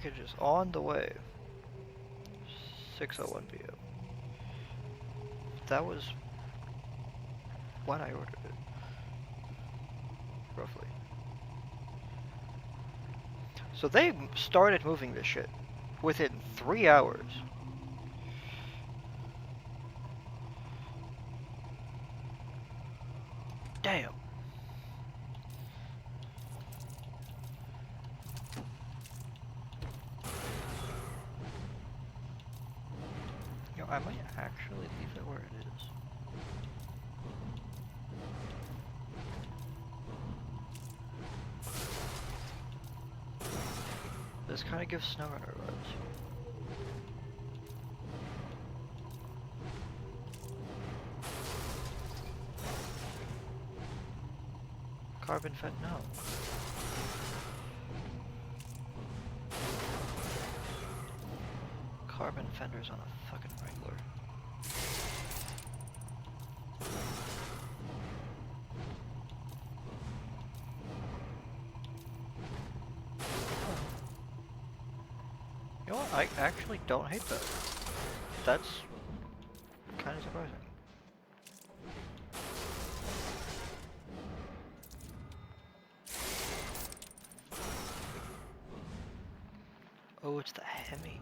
Package is on the way. 6:01 p.m. That was when I ordered it, roughly. So they started moving this shit within 3 hours. Damn. Yo, I might actually leave it where it is. This kind of gives SnowRunner vibes. Carbon fed, no. Carbon fenders on a fucking Wrangler. You know what? I actually don't hate that. That's kind of surprising. Oh, it's the Hemi.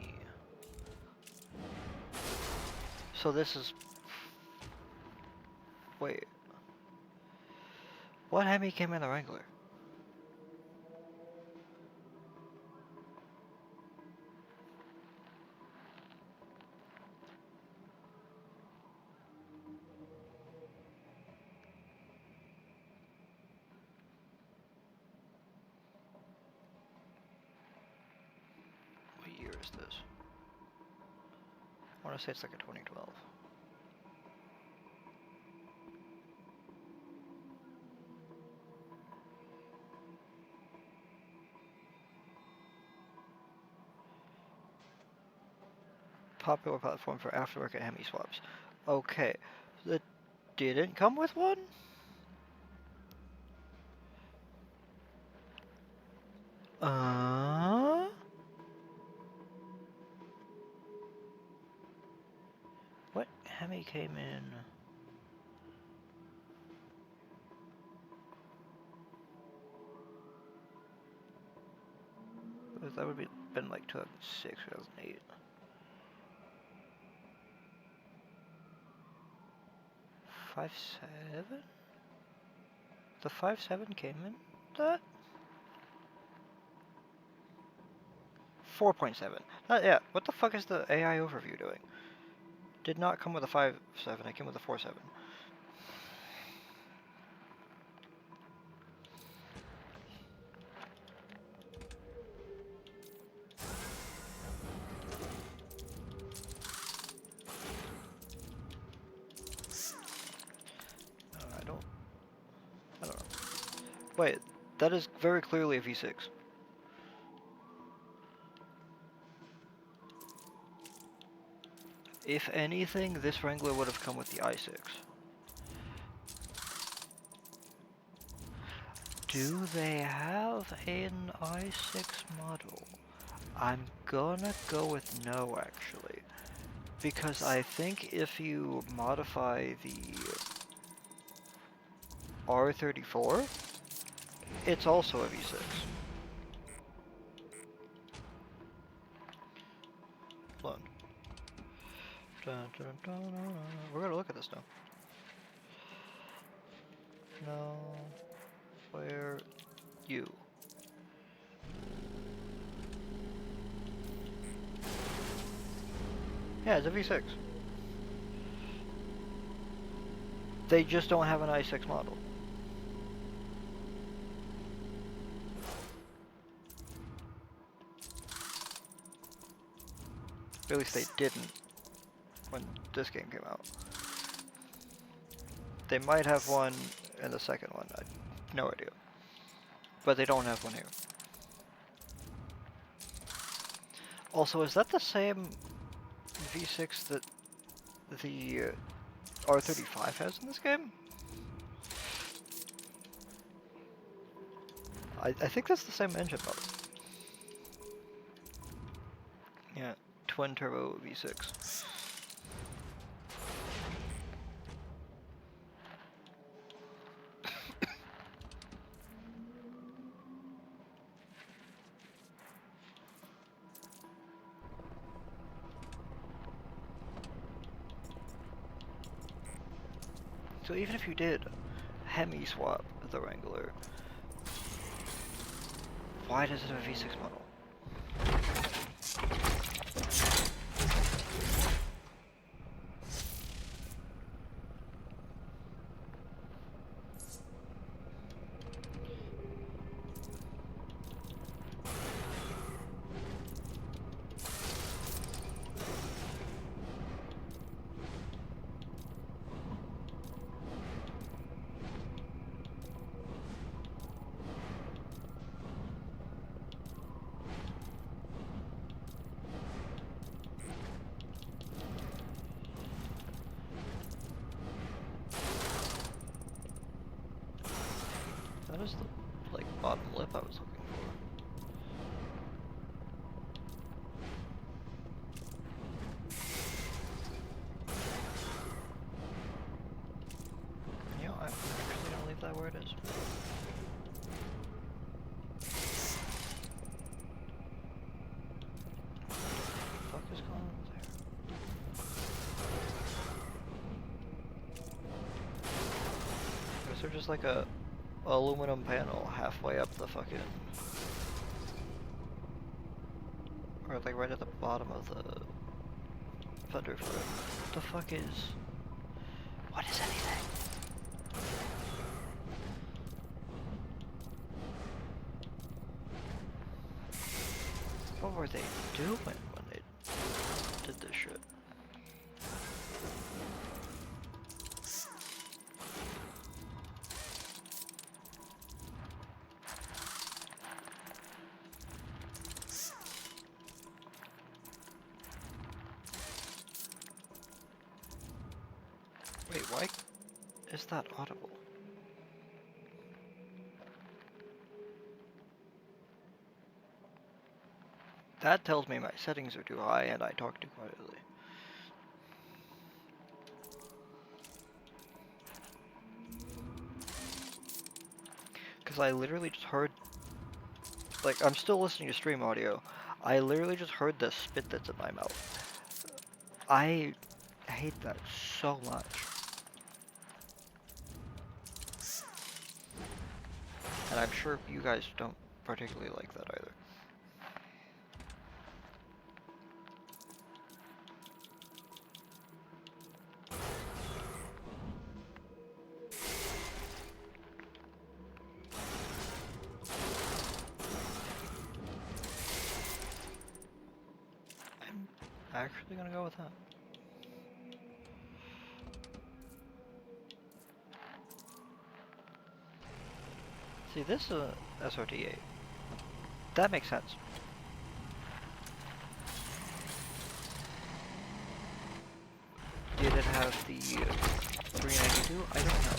So this is... Wait. What Hemi came in the Wrangler? What year is this? I want to say it's like a 2012. Popular platform for aftermarket Hemi swaps. Okay, that didn't come with one? What Hemi came in? That would be been like 2006, 2008. Five seven? The 5.7 came in that? 4.7. Yeah, what the fuck is the AI overview doing? Did not come with a 5.7, it came with a 4.7. I don't know. Wait, that is very clearly a V6. If anything, this Wrangler would have come with the i6. Do they have an i6 model? I'm gonna go with no, actually. Because I think if you modify the R34, it's also a V6. Hold on. Dun, dun, dun, dun, dun. We're gonna look at this now. No. Where you? Yeah, it's a V6. They just don't have an i6 model. At least they didn't when this game came out. They might have one in the second one, I have no idea. But they don't have one here. Also, is that the same V6 that the R35 has in this game? I think that's the same engine model. twin turbo V6. So even if you did Hemi swap the Wrangler, why does it have a V6 model? That is the, like, bottom lip I was looking for. You know, I'm actually gonna leave that where it is. What the fuck is going on there? Is there just like a aluminum panel halfway up the fucking, or like right at the bottom of the fender flare? What the fuck is, what is anything? What were they doing when they did this shit? Wait, why is that audible? That tells me my settings are too high and I talk too quietly. Because I literally just heard, like, I'm still listening to stream audio. I literally just heard the spit that's in my mouth. I hate that so much. And I'm sure you guys don't particularly like that either. I'm actually gonna go with that. See, this is a SRT8. That makes sense. Did it have the 392? I don't know.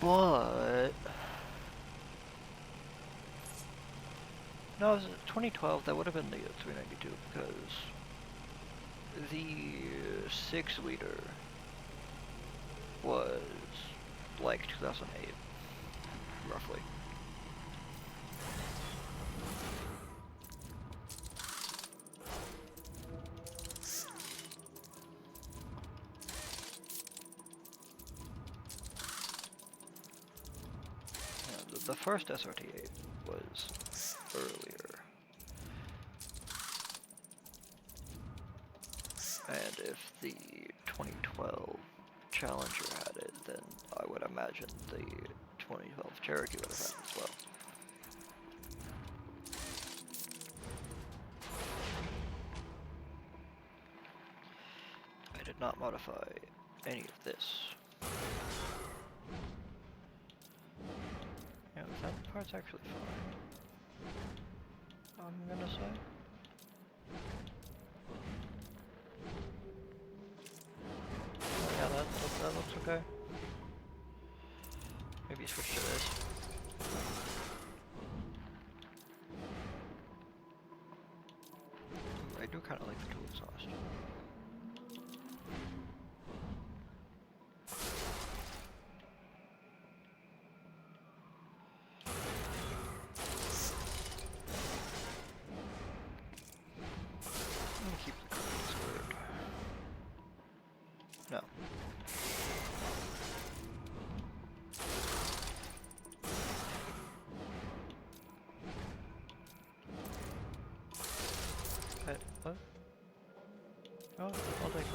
But no, it was 2012. That would have been the 392 because the 6-liter was like 2008, roughly. Yeah, the first SRT8 was earlier. And if the 2012 Challenger had it, then I would imagine the 2012 Cherokee would have had it as well. I did not modify any of this. Yeah, that part's actually fine, I'm gonna say. Yeah, that looks okay. Maybe switch to this. do kind of like the tool exhaust. I'm gonna keep the carpet squared. No. What? Oh, I'll take it.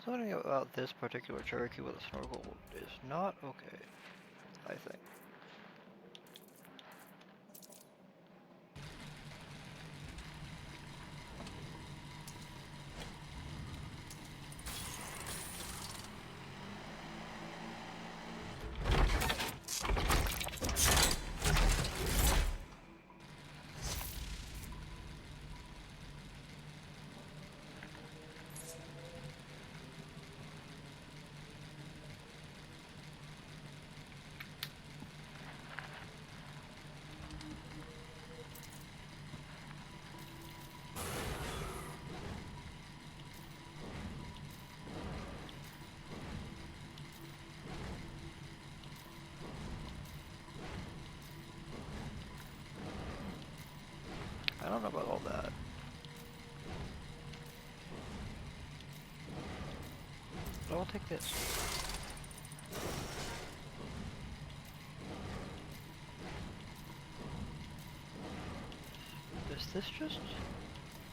Something about this particular Cherokee with a snorkel is not okay, I think. I don't know about all that. But I'll take this. Is this just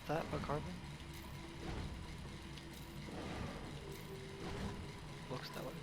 that but carbon? Looks that way.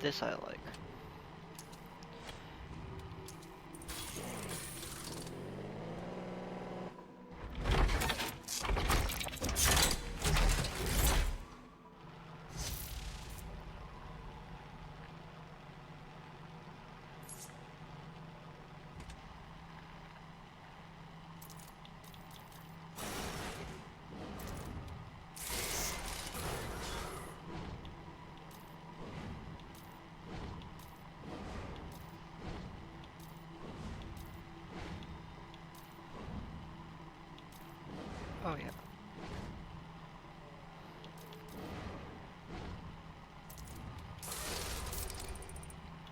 This I like. Oh yeah.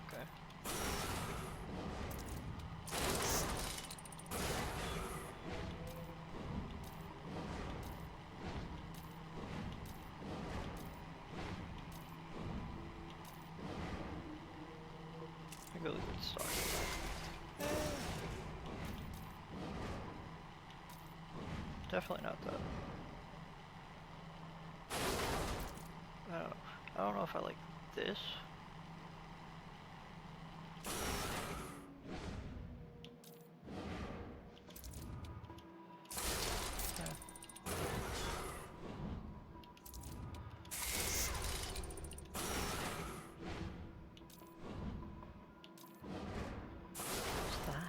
Okay. I really good start. Definitely not that. I don't know if I like this. Yeah. What's that?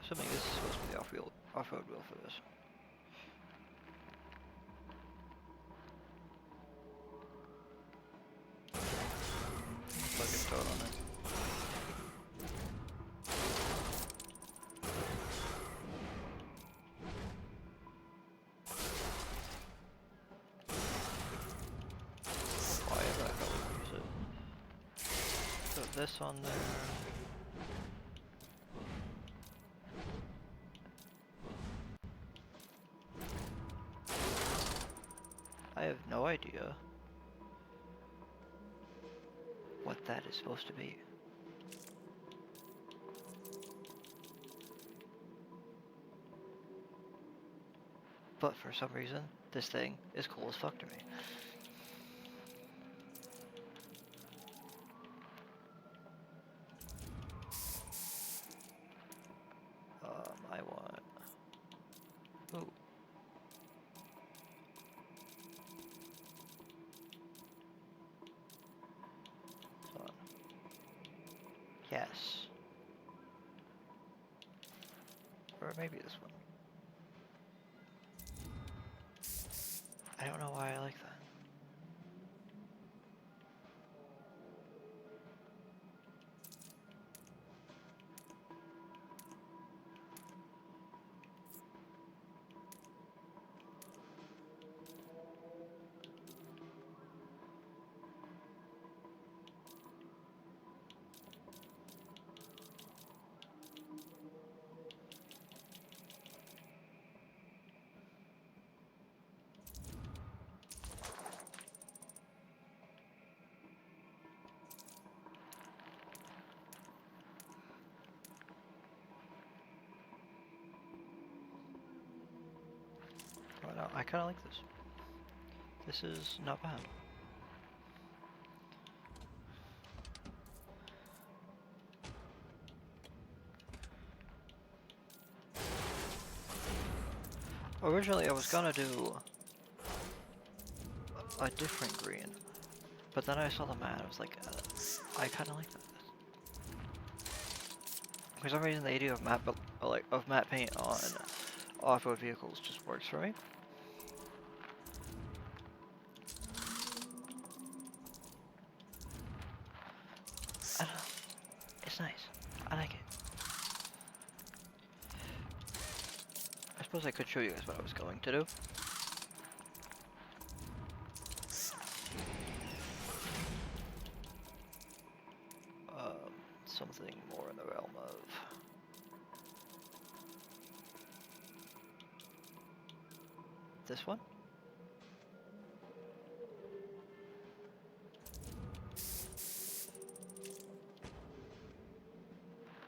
Assuming this is supposed to be the off-road wheel for this. Plug a toad on it. this on there. I have no idea what that is supposed to be. But for some reason, this thing is cool as fuck to me. I want... Ooh. Hold on. Yes. Or maybe this one. I don't know why I like that. Oh, no, I kind of like this. This is not bad. Originally, I was gonna do a different green, but then I saw the matte. I was like, I kind of like that. For some reason, the idea of matte, of matte paint on off-road vehicles just works for me. I don't know. It's nice. I like it. I suppose I could show you guys what I was going to do. Something more in the realm of... this one?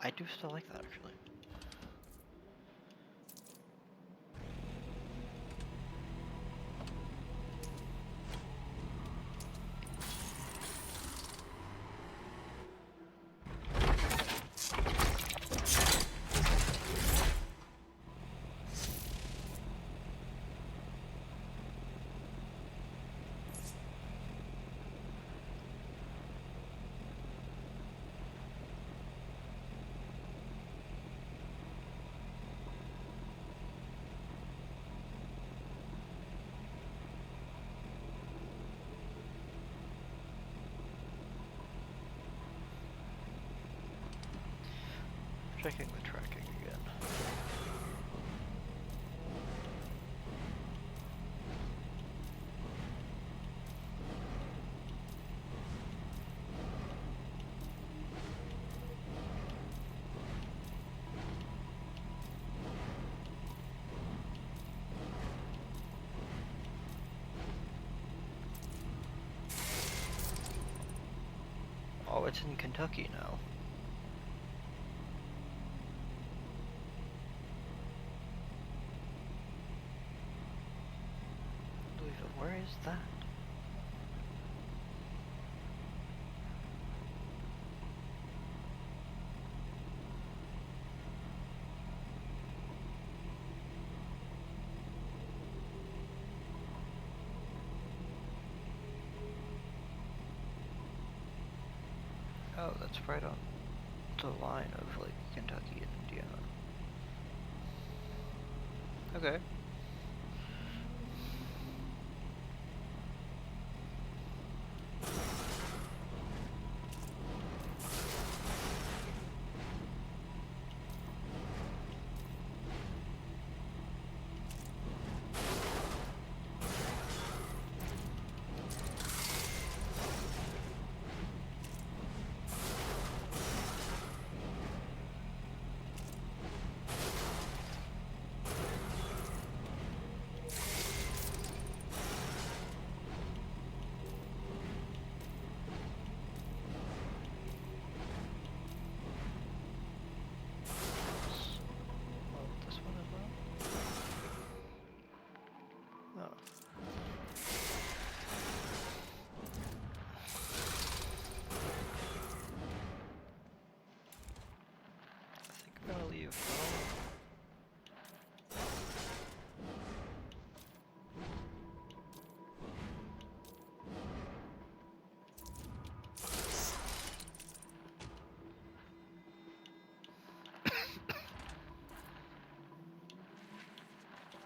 I do still like that, actually. Checking the tracking again. Oh, it's in Kentucky now. Where is that? Oh, that's right on the line of like Kentucky and Indiana. Okay.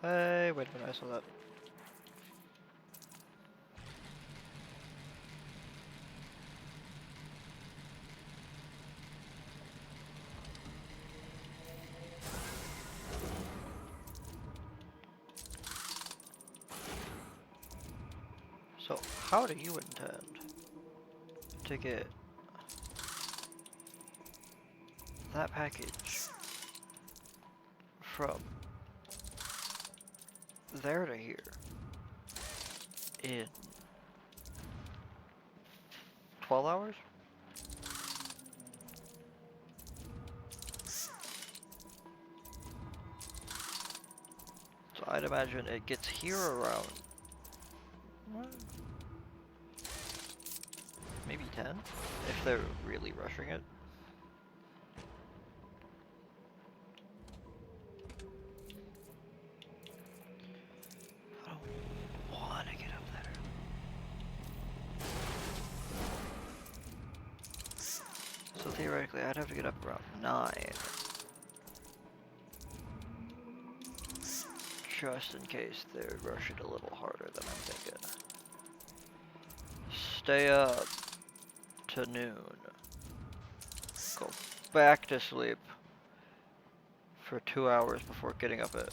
Hey, wait a minute, I saw that. So, how do you intend to get that package from there to here in 12 hours? So I'd imagine it gets here around maybe 10, if they're really rushing it. I don't want to get up there. So theoretically, I'd have to get up around 9. Just in case they rush it a little harder than I'm thinking. Stay up to noon. Go back to sleep for 2 hours before getting up at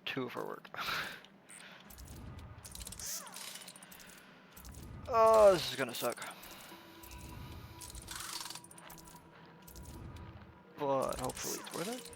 2 for work. Oh, this is gonna suck. But hopefully it's worth it.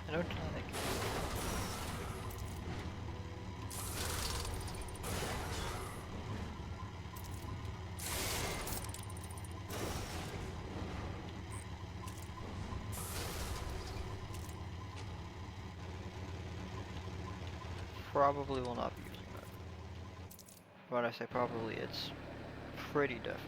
I don't think. Probably will not be using that. When I say probably, it's pretty definite.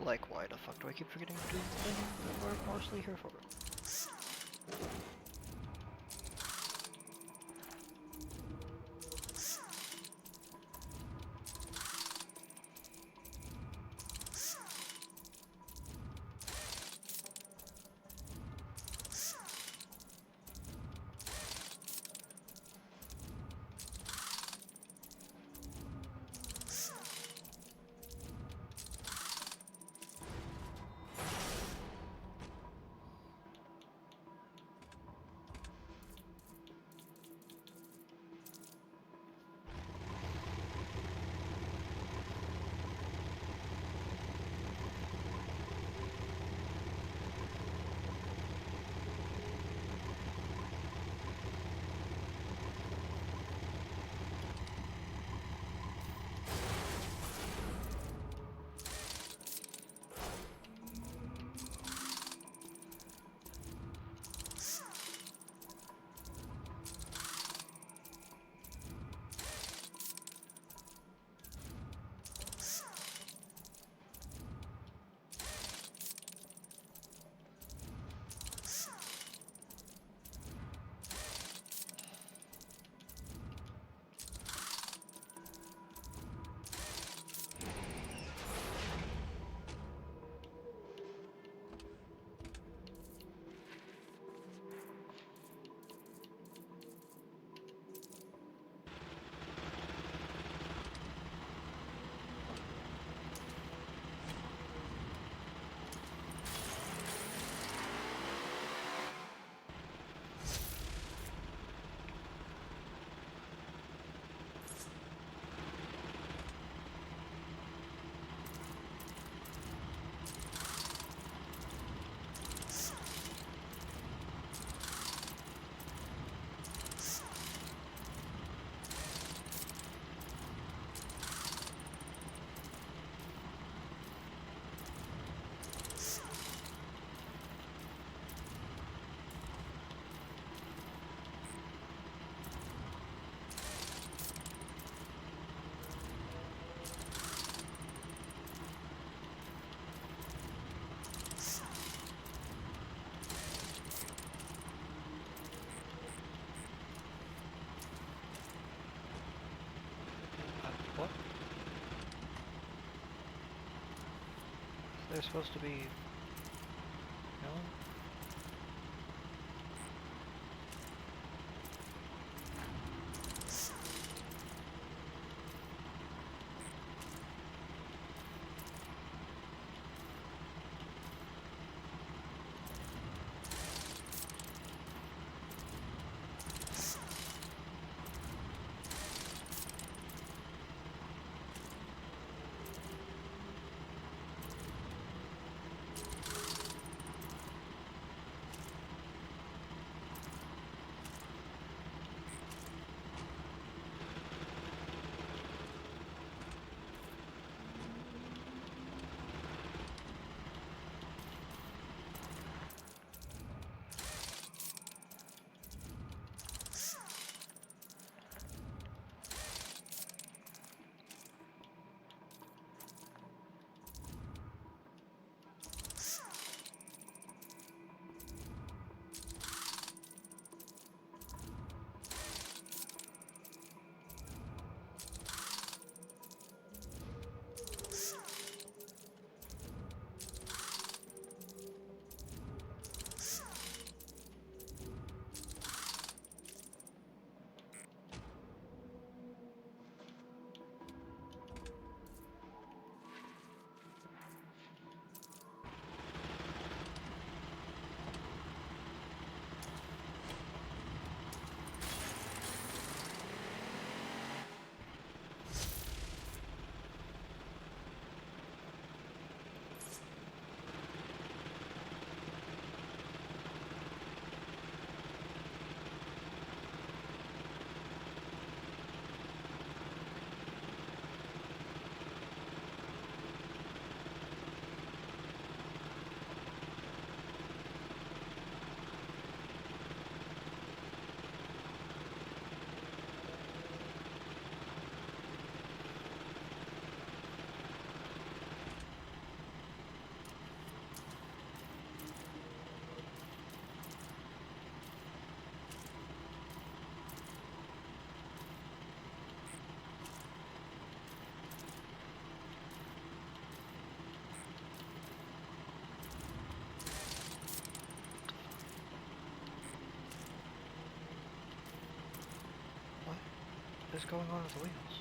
Like, why the fuck do I keep forgetting to do the thing that we're mostly here for? What? They're supposed to be... No? is going on with the wheels?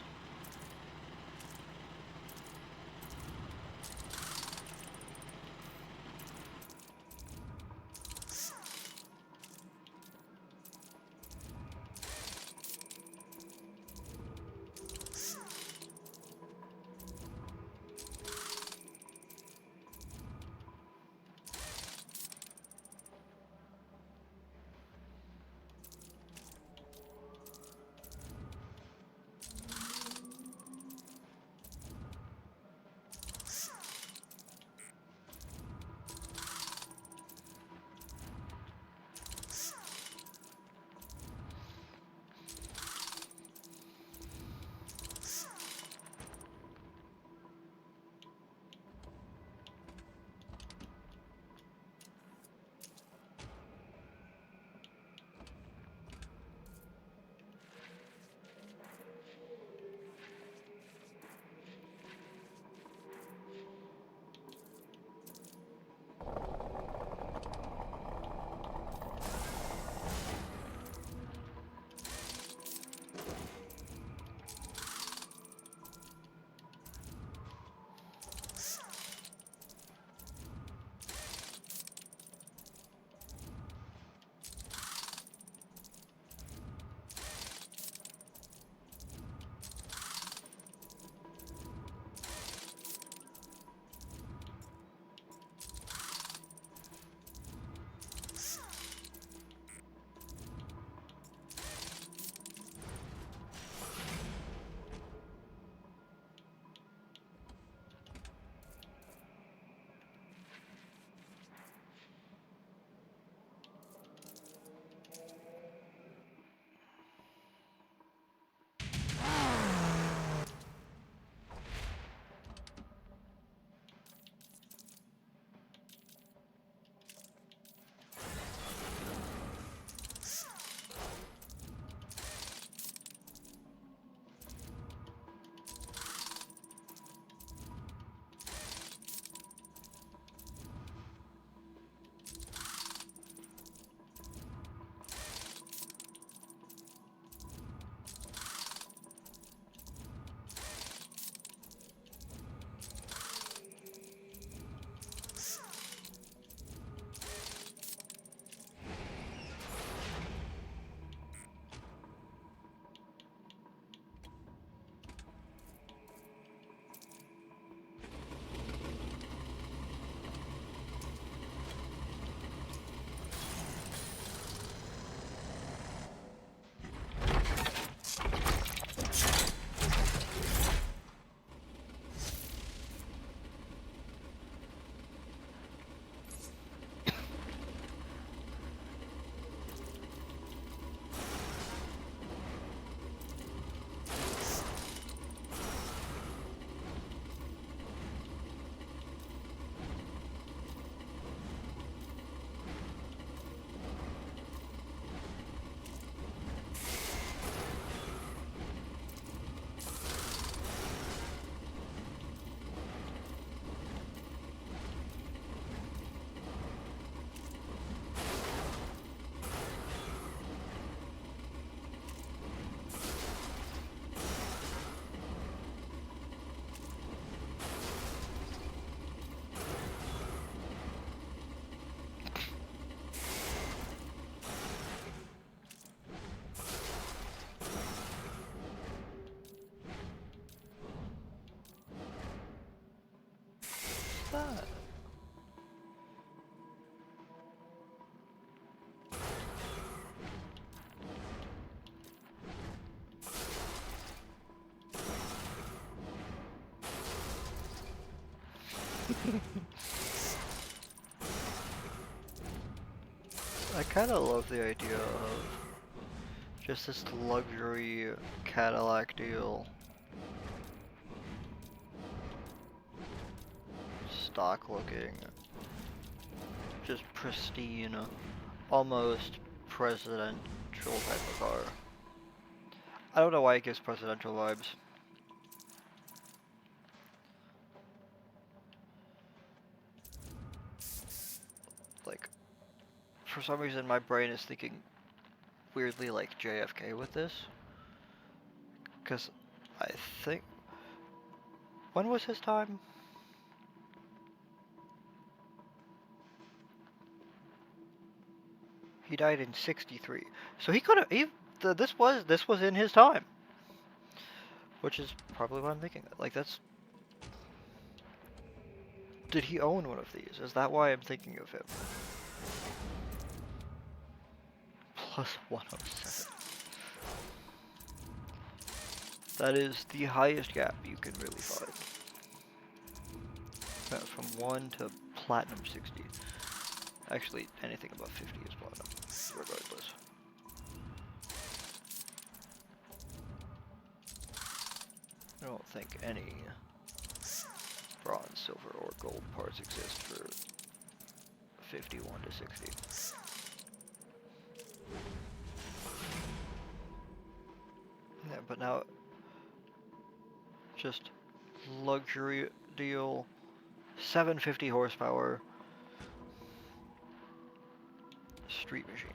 That. I kind of love the idea of just this luxury Cadillac deal. Stock looking, just pristine, almost presidential type of car. I don't know why it gives presidential vibes. Like, for some reason my brain is thinking weirdly like JFK with this. Because I think... When was his time? He died in 63. So he could have... This was in his time. Which is probably what I'm thinking. Like, that's... Did he own one of these? Is that why I'm thinking of him? Plus 107. That is the highest gap you can really find. From 1 to platinum 60. Actually, anything above 50 is platinum, regardless. I don't think any bronze, silver, or gold parts exist for 51 to 60. Yeah, but now, just luxury deal, 750 horsepower, street machine.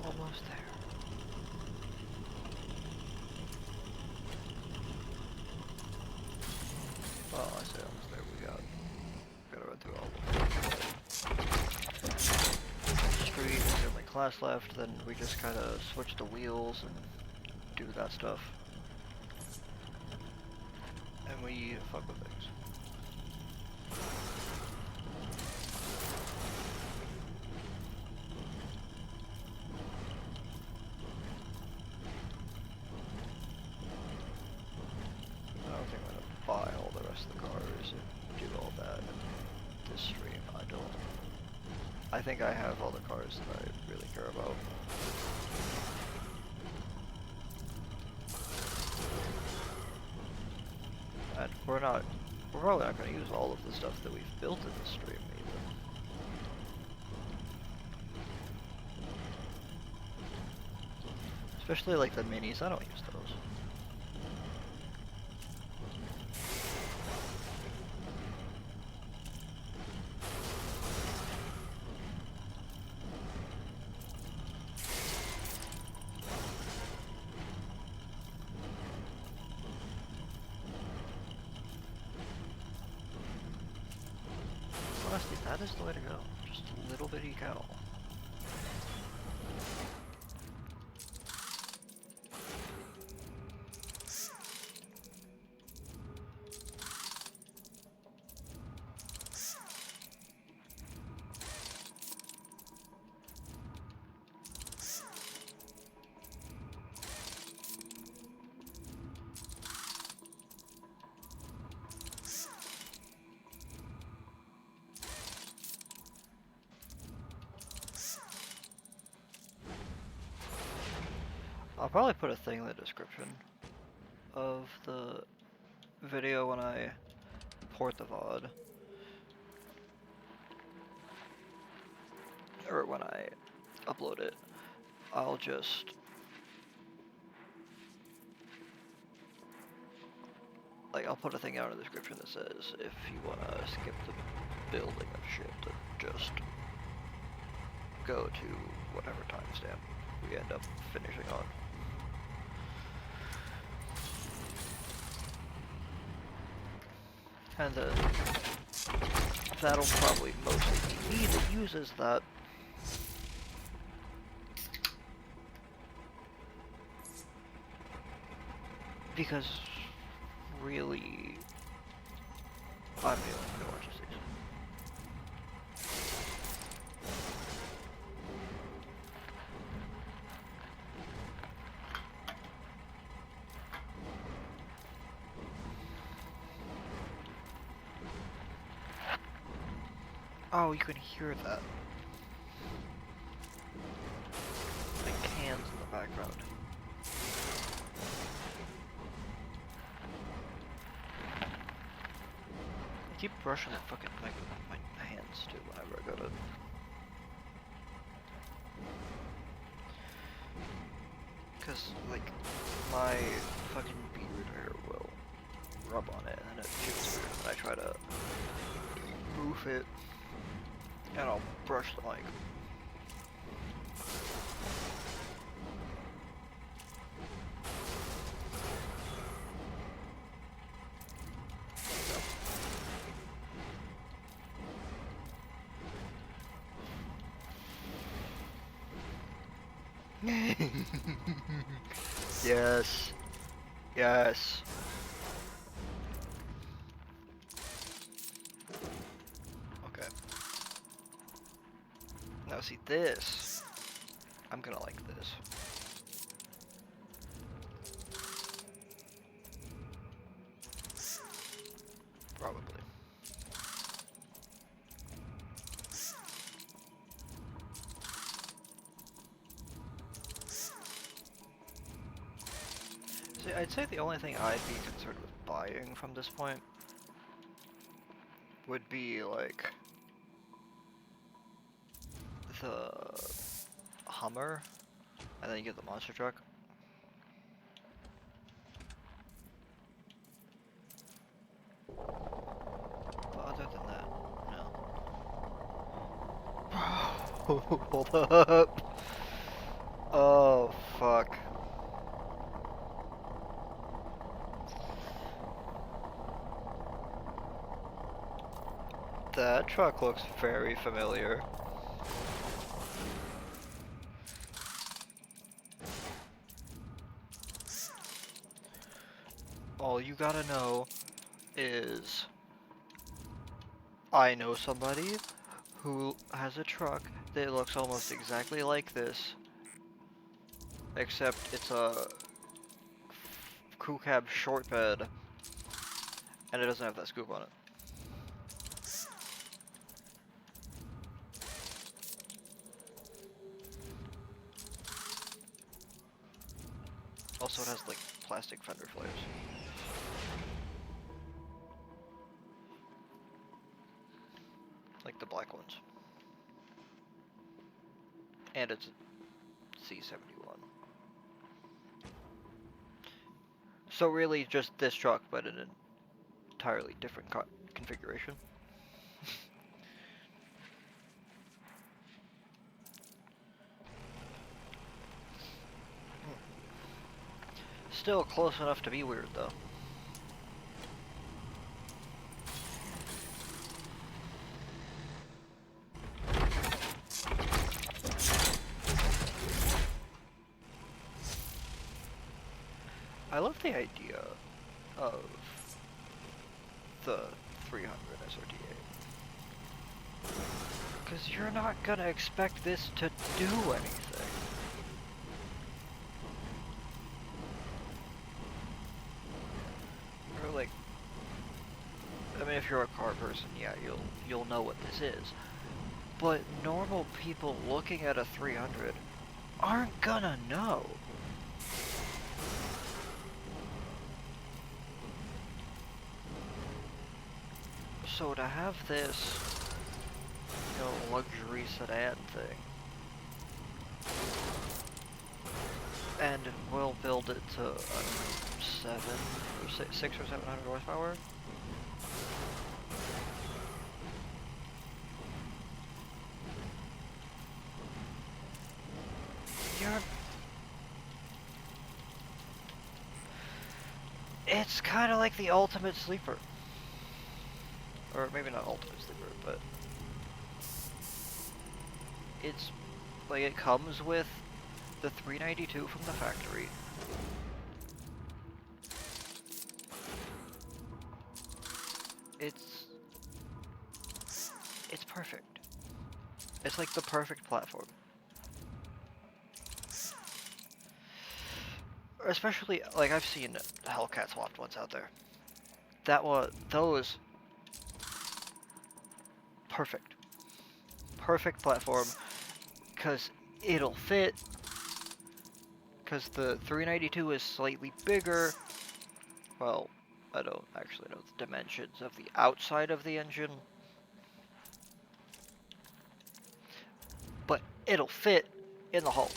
Almost there. Well, I say almost there. Gotta run through all of them. Street is the only class left. Then we just kind of switch the wheels and do that stuff, and we fuck with things. Buy all the rest of the cars and do all that in this stream. I think I have all the cars that I really care about. And we're probably not going to use all of the stuff that we've built in the stream either. Especially like the minis, I don't use those. Honestly, that is the way to go. Just a little bitty cow. I'll probably put a thing in the description of the video when I port the VOD. Or when I upload it. I'll just... like, I'll put a thing out in the description that says if you want to skip the building of shit, just go to whatever timestamp we end up finishing on. And then that'll probably mostly be me that uses that. Because really, I'm the only one who watches these. Oh, you can hear that. Like cans in the background. I keep brushing that fucking my hands too whenever I go to... Cause like my fucking beard hair will rub on it and it feels weird when I try to move it. And I'll brush the mic. Yes. Yes. Okay. Now see this. I'm gonna like this. Probably. See, I'd say the only thing I'd be concerned with buying from this point would be like the Hummer, and then you get the monster truck. But other than that, no. Hold up. Oh, fuck. That truck looks very familiar. All you gotta know is I know somebody who has a truck that looks almost exactly like this, except it's a crew cab short bed and it doesn't have that scoop on it. plastic fender flares. Like the black ones. And it's a C71. So really just this truck, but in an entirely different configuration. Still close enough to be weird, though. I love the idea of the 300 SRT8. Because you're not gonna expect this to do anything. Or like, I mean, if you're a car person, yeah, you'll know what this is. But normal people looking at a 300 aren't gonna know. So to have this, you know, luxury sedan thing, and we'll build it to, I don't know, 6 or 700 horsepower. It's kind of like the ultimate sleeper. Or maybe not ultimate sleeper, but it's like it comes with the 392 from the factory. It's perfect. It's like the perfect platform. Especially, like, I've seen Hellcat swapped ones out there. Those, perfect. Perfect platform, because it'll fit, because the 392 is slightly bigger. Well, I don't actually know the dimensions of the outside of the engine. But it'll fit in the hull.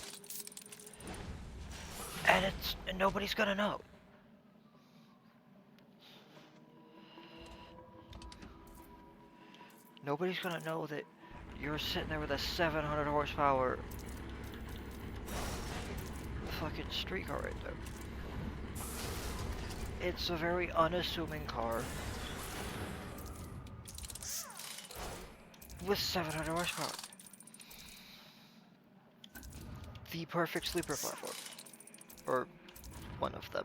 And nobody's gonna know. Nobody's gonna know that you're sitting there with a 700 horsepower fucking street car right there. It's a very unassuming car with 700 horsepower. The perfect sleeper platform. Or one of them.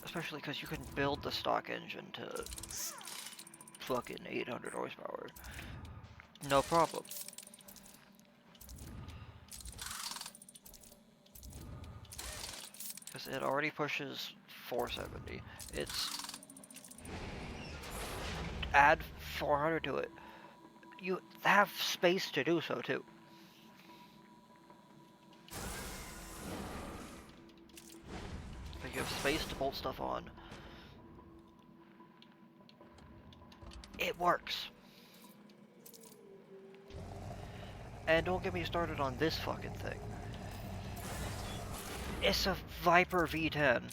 Especially because you can build the stock engine to fucking 800 horsepower. No problem. Because it already pushes 470. It's... add 400 to it. You have space to do so, too. Like, you have space to bolt stuff on. It works. And don't get me started on this fucking thing. It's a Viper V10.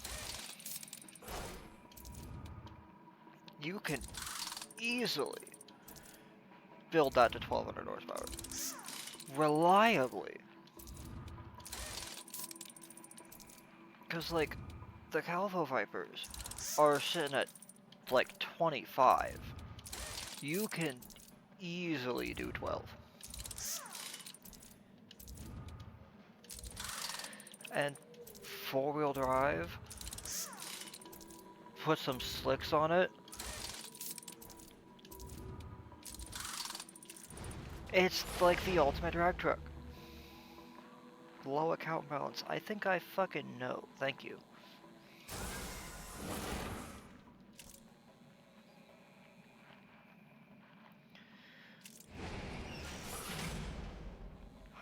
You can easily build that to 1200 horsepower. Reliably. Because, like, the Calvo Vipers are sitting at, like, 25. You can easily do 12. And four-wheel drive, put some slicks on it. It's like the ultimate drag truck. Low account balance. I think I fucking know. Thank you.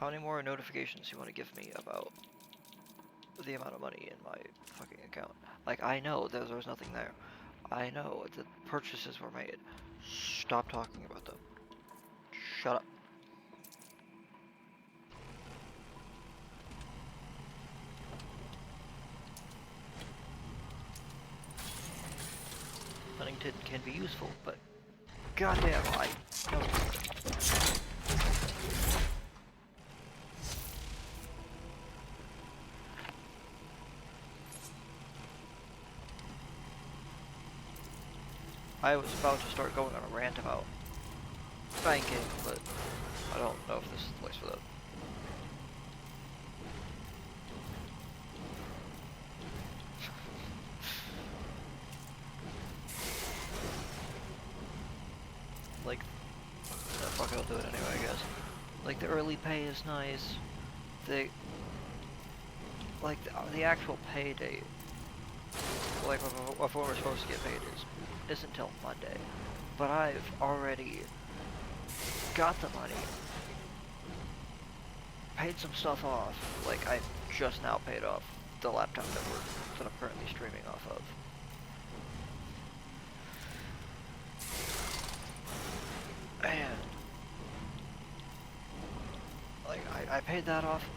How many more notifications do you want to give me about the amount of money in my fucking account? Like, I know there was nothing there. I know that purchases were made. Stop talking about them. Shut up. Huntington can be useful, but goddamn, I know. I was about to start going on a rant about banking, but I don't know if this is the place for that. Like, fuck it, I'll do it anyway, I guess. Like, the early pay is nice. Like, the actual pay date, like, of when we're supposed to get paid isn't until Monday. But I've already got the money, paid some stuff off. Like, I just now paid off the laptop that I'm currently streaming off of. And, like, I paid that off.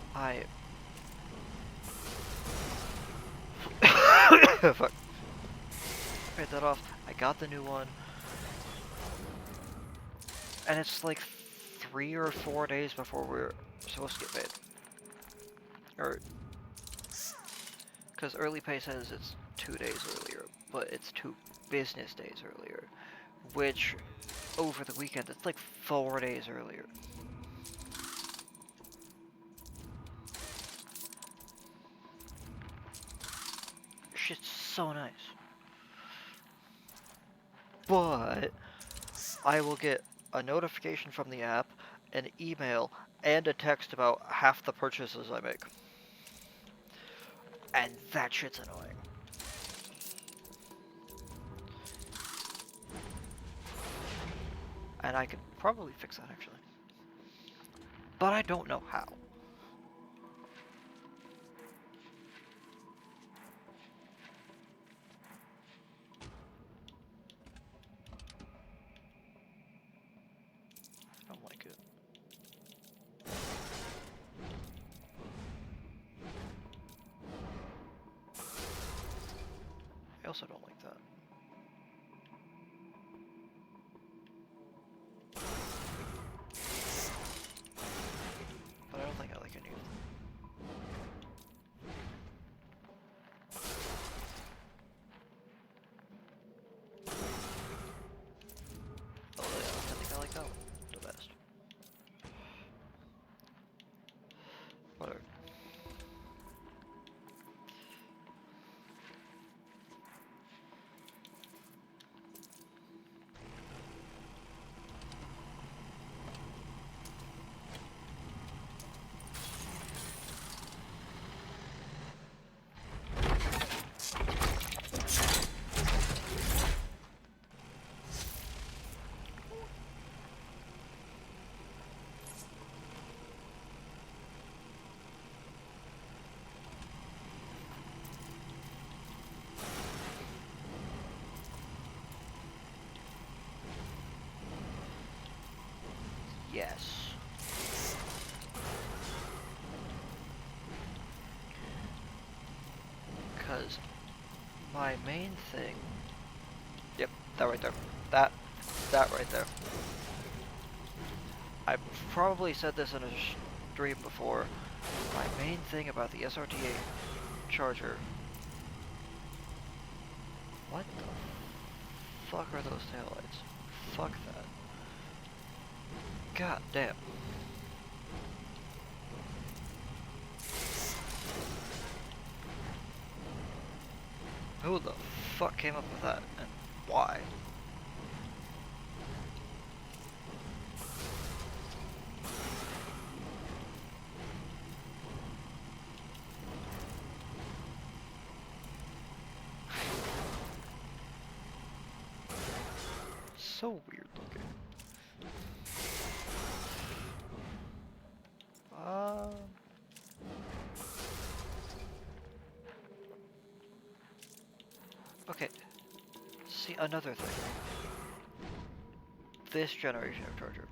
Fuck. Paid that off. I got the new one. And it's like 3 or 4 days before we're supposed to get paid. Or, because early pay says it's 2 days earlier, but it's 2 business days earlier. Which, over the weekend, it's like 4 days earlier. Shit's so nice. But I will get a notification from the app, an email, and a text about half the purchases I make. And that shit's annoying. And I could probably fix that, actually. But I don't know how. I don't like it. I also don't like that. But I don't think I like any of them. Oh yeah, I think I like that one the best. Whatever. Yes. Because my main thing... Yep, that right there. That right there. I've probably said this in a stream before. My main thing about the SRT8 charger... What the fuck are those taillights? Fuck that. God damn. Who the fuck came up with that, and why? So weird looking. See, another thing. This generation of charger.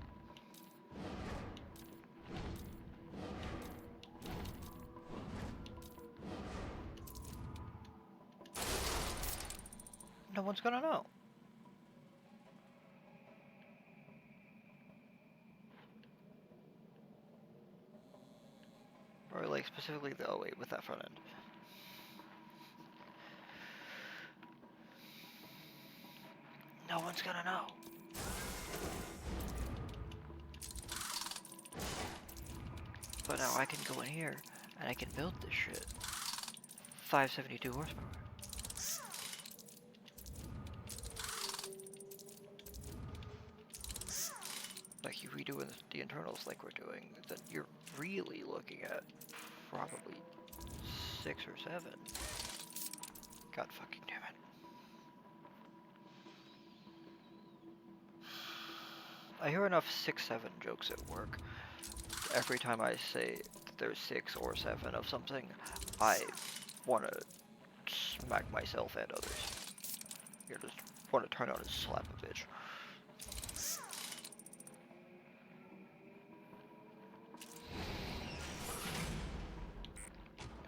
No one's gonna know. Or like specifically the 08 with that front end. No one's gonna know. But now I can go in here and I can build this shit. 572 horsepower. Like you redo the internals like we're doing, then you're really looking at probably 6 or 7. God fucking damn it. I hear enough 6-7 jokes at work. Every time I say that there's 6 or 7 of something, I want to smack myself and others. I just want to turn on and slap a bitch.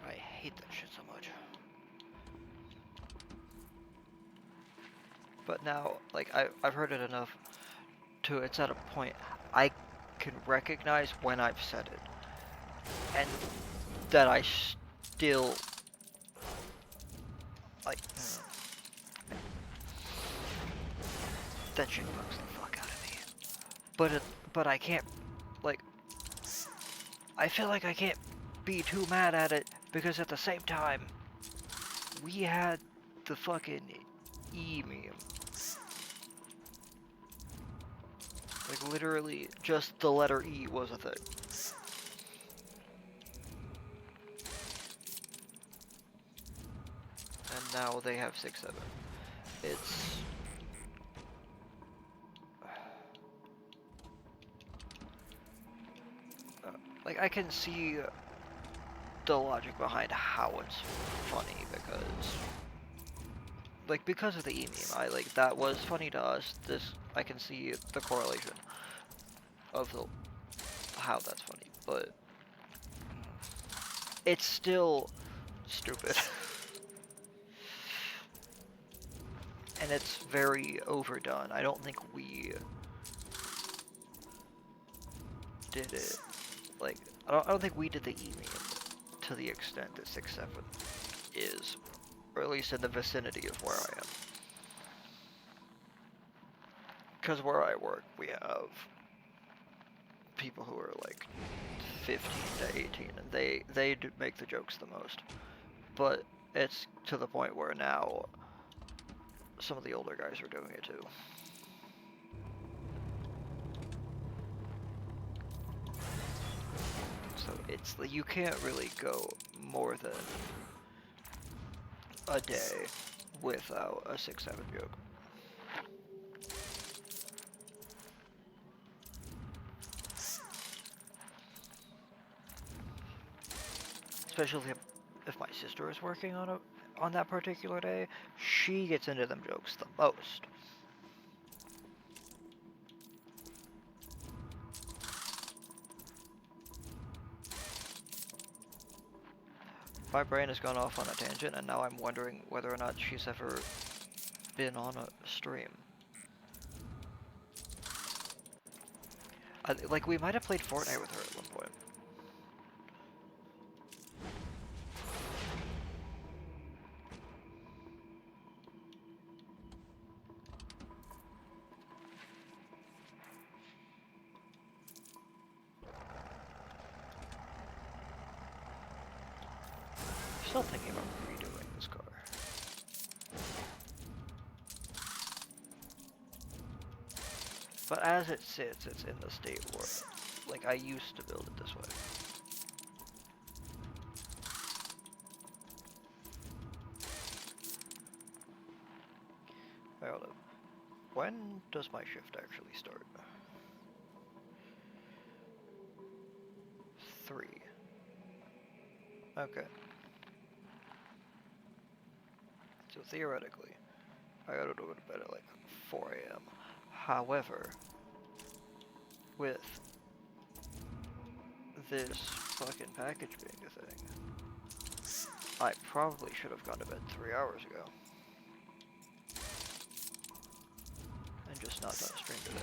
I hate that shit so much. But now, like, I've heard it enough to it's at a point I can recognize when I've said it. And that I still, like, that shit bugs the fuck out of me. But I can't, like, I feel like I can't be too mad at it because at the same time, we had the fucking E meme. Like, literally, just the letter E was a thing. And now they have 6-7. It's... like, I can see the logic behind how it's funny, because... like, because of the E-meme, that was funny to us. I can see the correlation of how that's funny, but... it's still stupid. And it's very overdone. I don't think we did it, like, I don't think we did the E-meme to the extent that 6-7 is, or at least in the vicinity of where I am. Because where I work, we have people who are like 15 to 18, and they do make the jokes the most. But it's to the point where now some of the older guys are doing it too. So it's like you can't really go more than a day without a 6-7 joke. Especially if my sister is working on that particular day, she gets into them jokes the most. My brain has gone off on a tangent, and now I'm wondering whether or not she's ever been on a stream. Like, we might have played Fortnite with her at one point. Still thinking about redoing this car. But as it sits, it's in the state where, like, I used to build it this way. Wait, hold up. When does my shift actually start? 3. Okay. So theoretically, I gotta go to bed at like 4 a.m. However, with this fucking package being a thing, I probably should have gone to bed 3 hours ago. And just not done a stream today.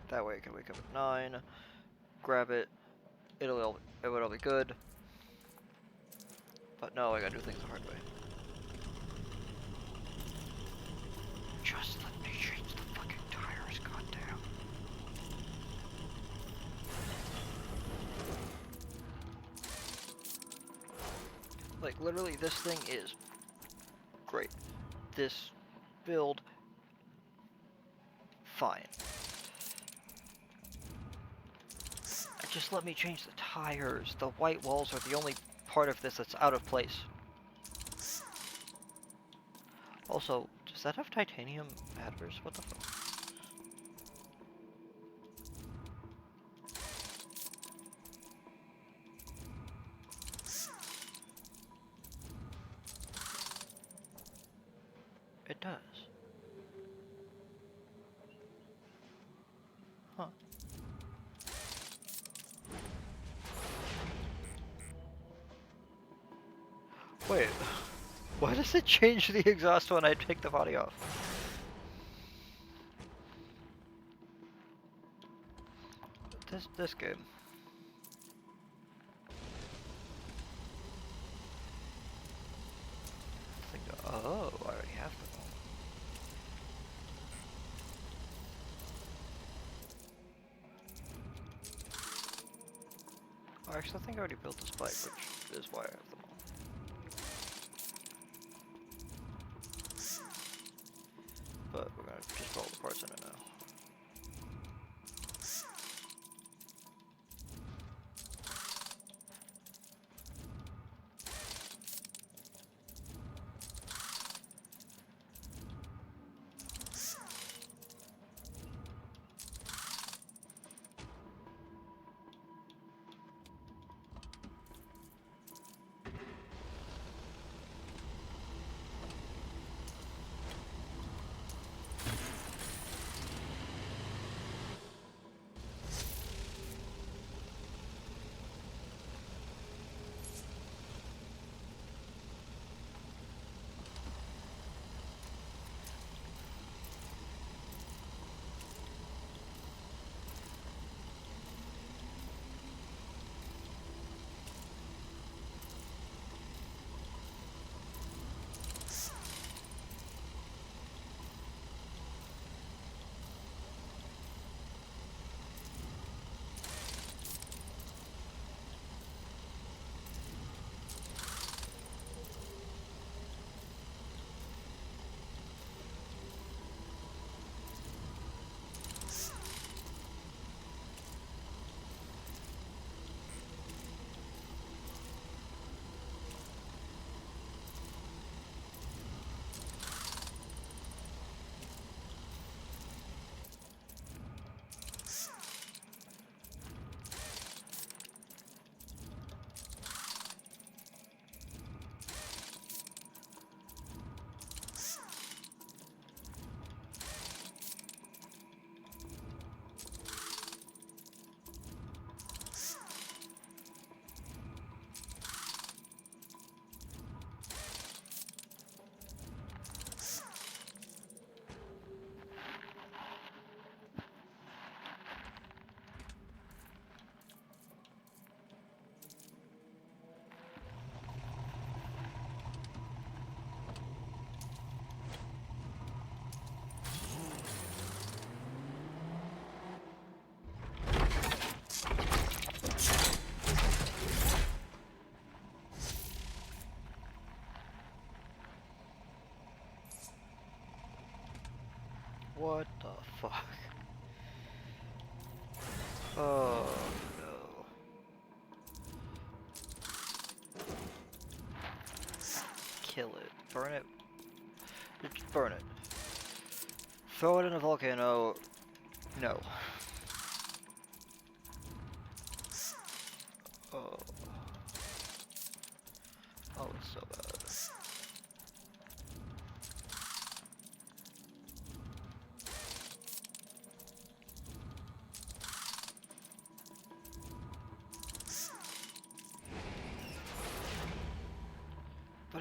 That way I can wake up at 9, grab it, it would all be good. But no, I gotta do things the hard way. Just let me change the fucking tires, goddamn. Like, literally, this thing is great. This build, fine. Just let me change the tires. The white walls are the only part of this that's out of place. Also, does that have titanium adders? What the fuck? It does. Huh. Wait, why does it change the exhaust when I take the body off? This game. Oh, I already have them all. Oh, actually, I think I already built this bike, which is why I have them all. But we're gonna just put all the parts in it now. What the fuck? Oh no. Kill it. Burn it. Just burn it. Throw it in a volcano. No. Oh. Oh, it's so bad.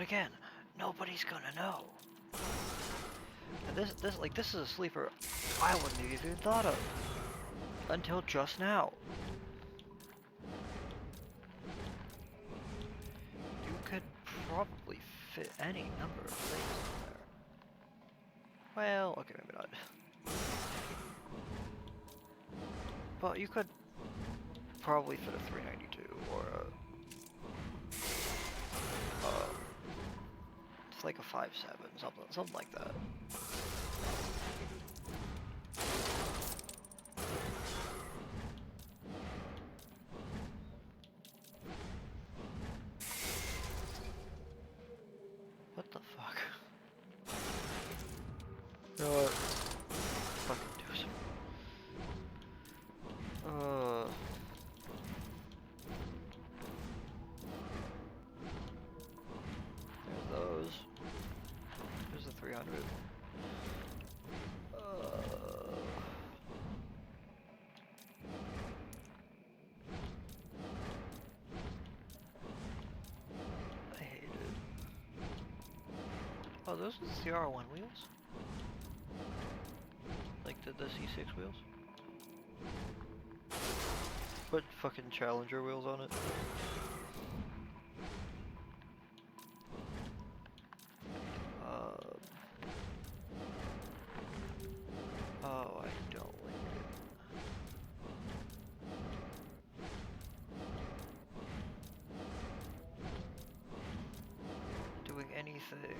again, nobody's gonna know. And this is a sleeper I wouldn't have even thought of until just now. You could probably fit any number of things in there. Well, okay, maybe not. But you could probably fit a 392 or it's like a 5.7, something like that. What the fuck? You know what? Fucking do some. There's those. There's the 300. I hate it. Oh, those are the CR1 wheels? Like the C6 wheels? Put fucking Challenger wheels on it. Oh, I don't like it. Doing anything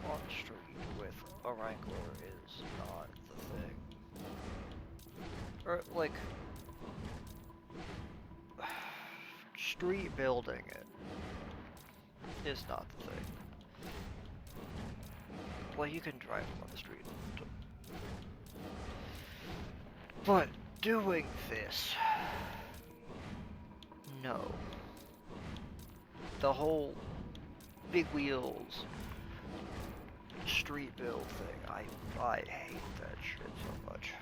on street with a Wrangler is not the thing. Or, like, street building it is not the thing. Well, you can drive them on the street. But doing this, no. The whole big wheels street build thing, I hate that shit so much.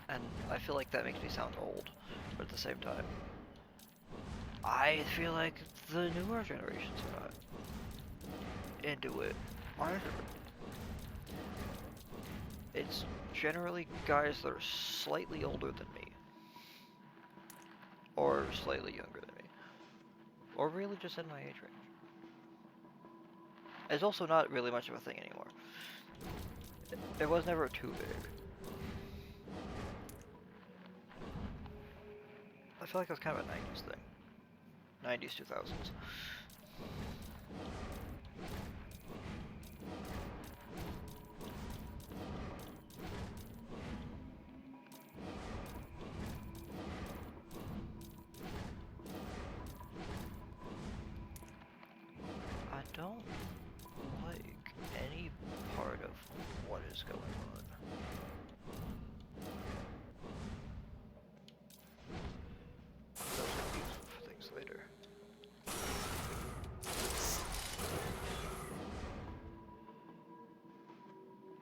And I feel like that makes me sound old, but at the same time, I feel like the newer generations are not into it either. It's generally guys that are slightly older than me, or slightly younger than me, or really just in my age range. It's also not really much of a thing anymore. It was never too big. I feel like it was kind of a 90s thing. 90s, 2000s. I don't like any part of what is going on. Those are useful for things later.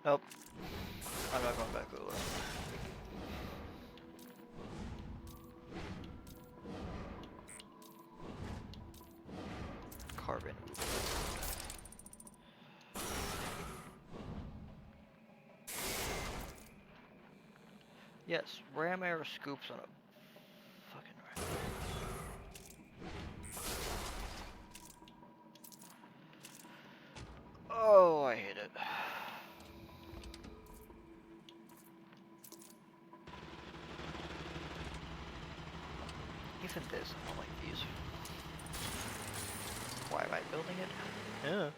Nope. I'm not going back to the list. Carbon. Yes, ram air scoops on a fucking ram. Oh, I hate it. Even this, I don't like these. Why am I building it? Yeah.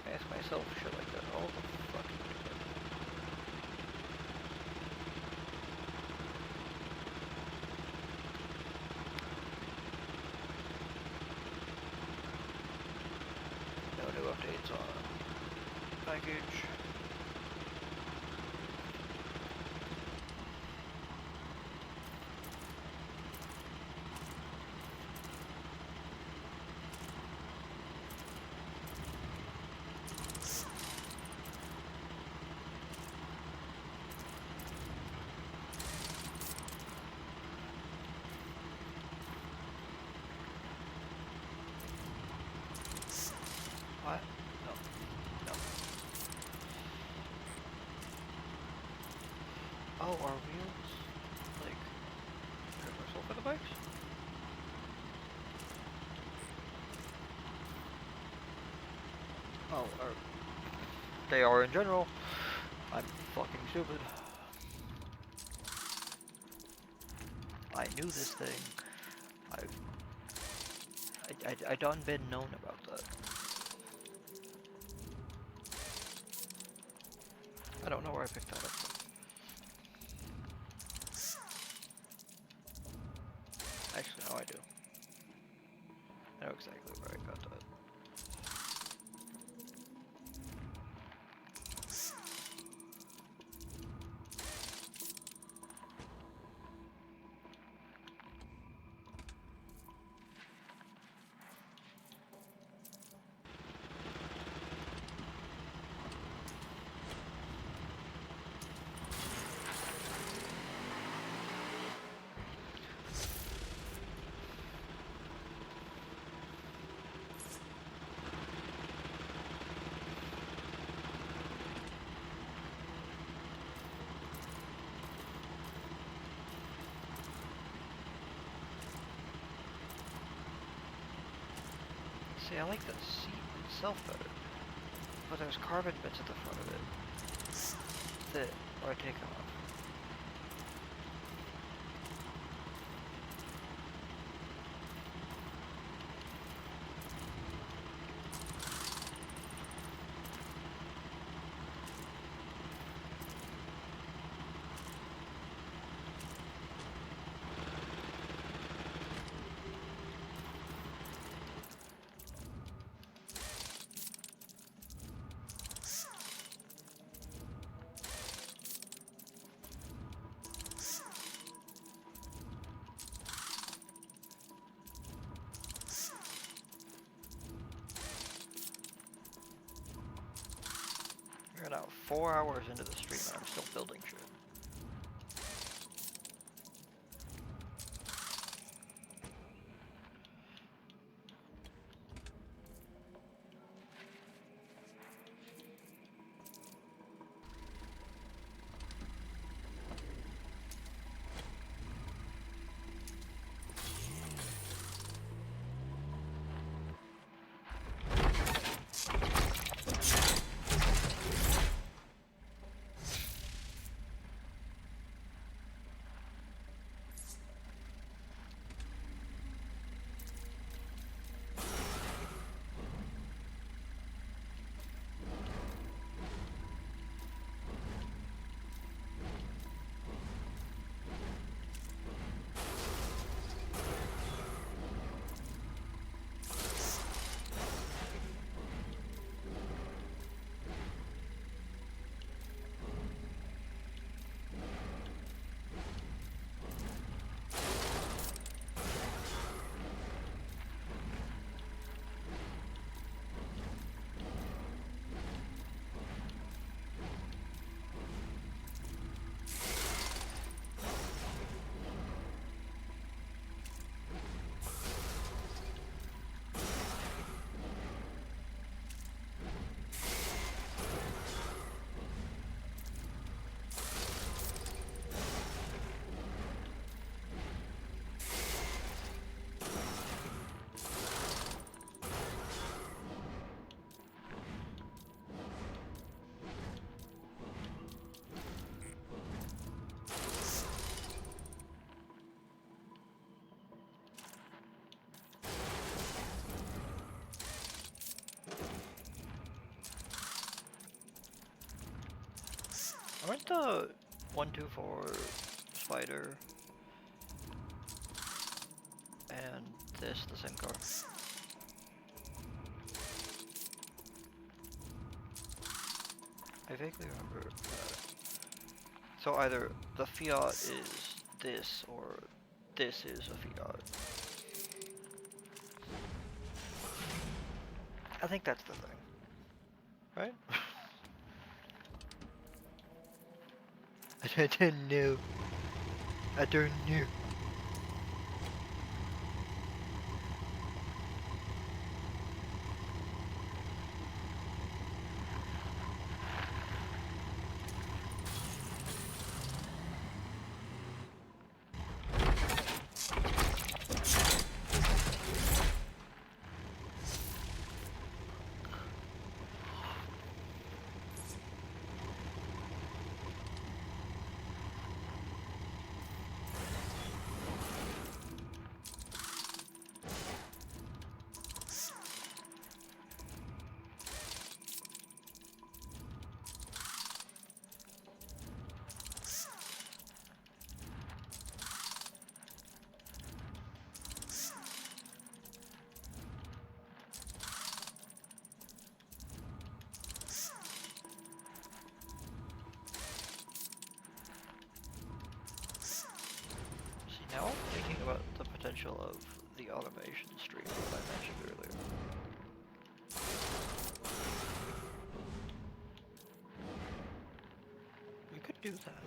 I ask myself shit like that all the fucking time. No new updates on package. What? No. No. Oh, are wheels like universal for the bikes? Oh, they are in general. I'm fucking stupid. I knew this thing. I done been known about that. I don't know where I picked that up from. Actually, no, I do. I know exactly where I got that. See, I like the seat itself better, but there's carbon bits at the front of it that are taken off. We're now 4 hours into the stream and I'm still building shit. Aren't the 124 Spider and this the same car? I vaguely remember that. So either the Fiat is this or this is a Fiat. I think that's the thing, right? I don't know. I don't know. potential of the automation stream that I mentioned earlier. We could do that.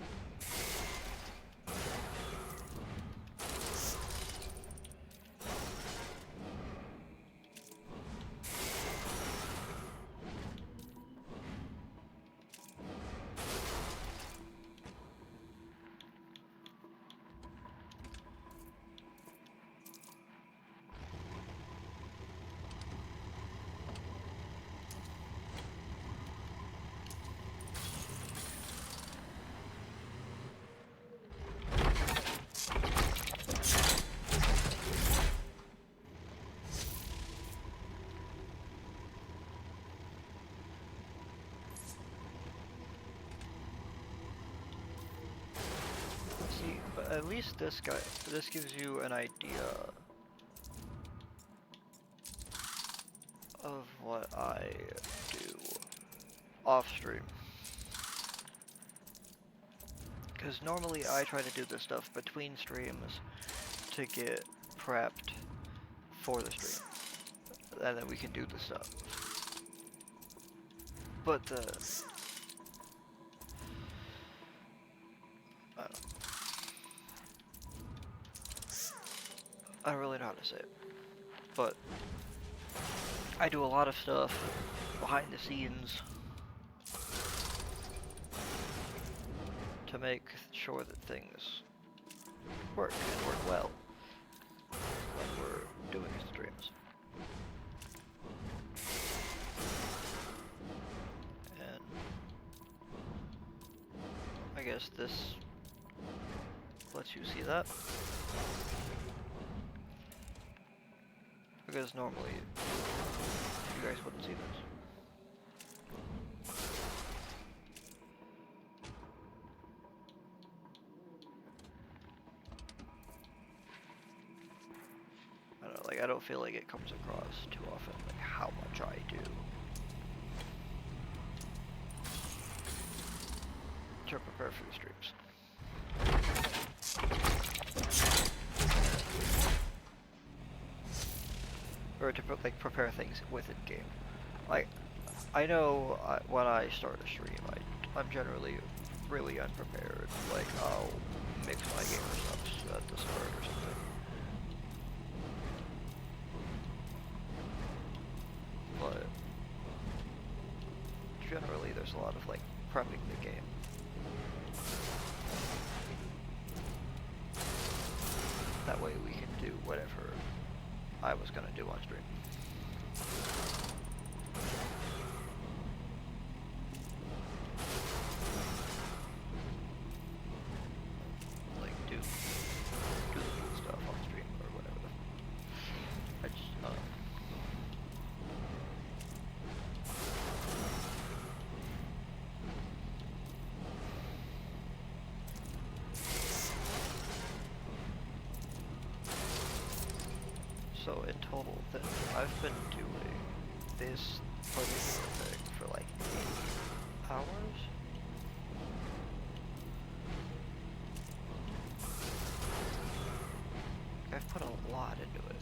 But at least this gives you an idea of what I do off stream. Because normally I try to do this stuff between streams to get prepped for the stream. And then we can do the stuff. But I don't really know how to say it, but I do a lot of stuff behind the scenes to make sure that things work and work well when we're doing streams. And I guess this lets you see that. Because normally you guys wouldn't see this. I don't know, like I don't feel like it comes across too often, like how much I do to prepare for the streams. Or to prepare things within game. Like, I know when I start a stream, I'm generally really unprepared. Like, I'll mix my gamer subs at the start or something. But generally, there's a lot of like prepping the game. That way we can do whatever I was gonna do on stream. Like do the cool stuff on stream or whatever. I just So in total, then I've been doing this particular thing for like 8 hours. I've put a lot into it.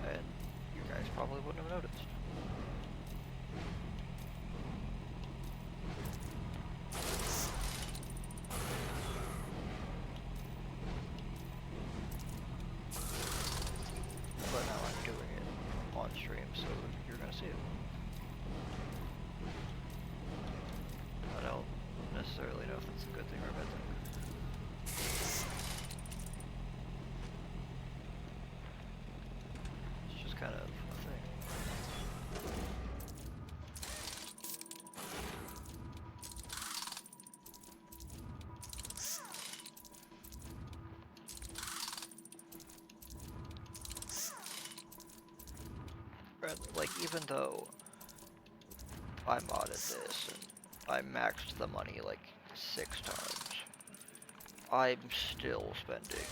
And you guys probably wouldn't have noticed. But now I'm doing it on stream, so you're gonna see it. I don't necessarily know if that's a good thing or a bad thing. It's just kind of a thing. Like, even though I modded this and I maxed the money like 6 times, I'm still spending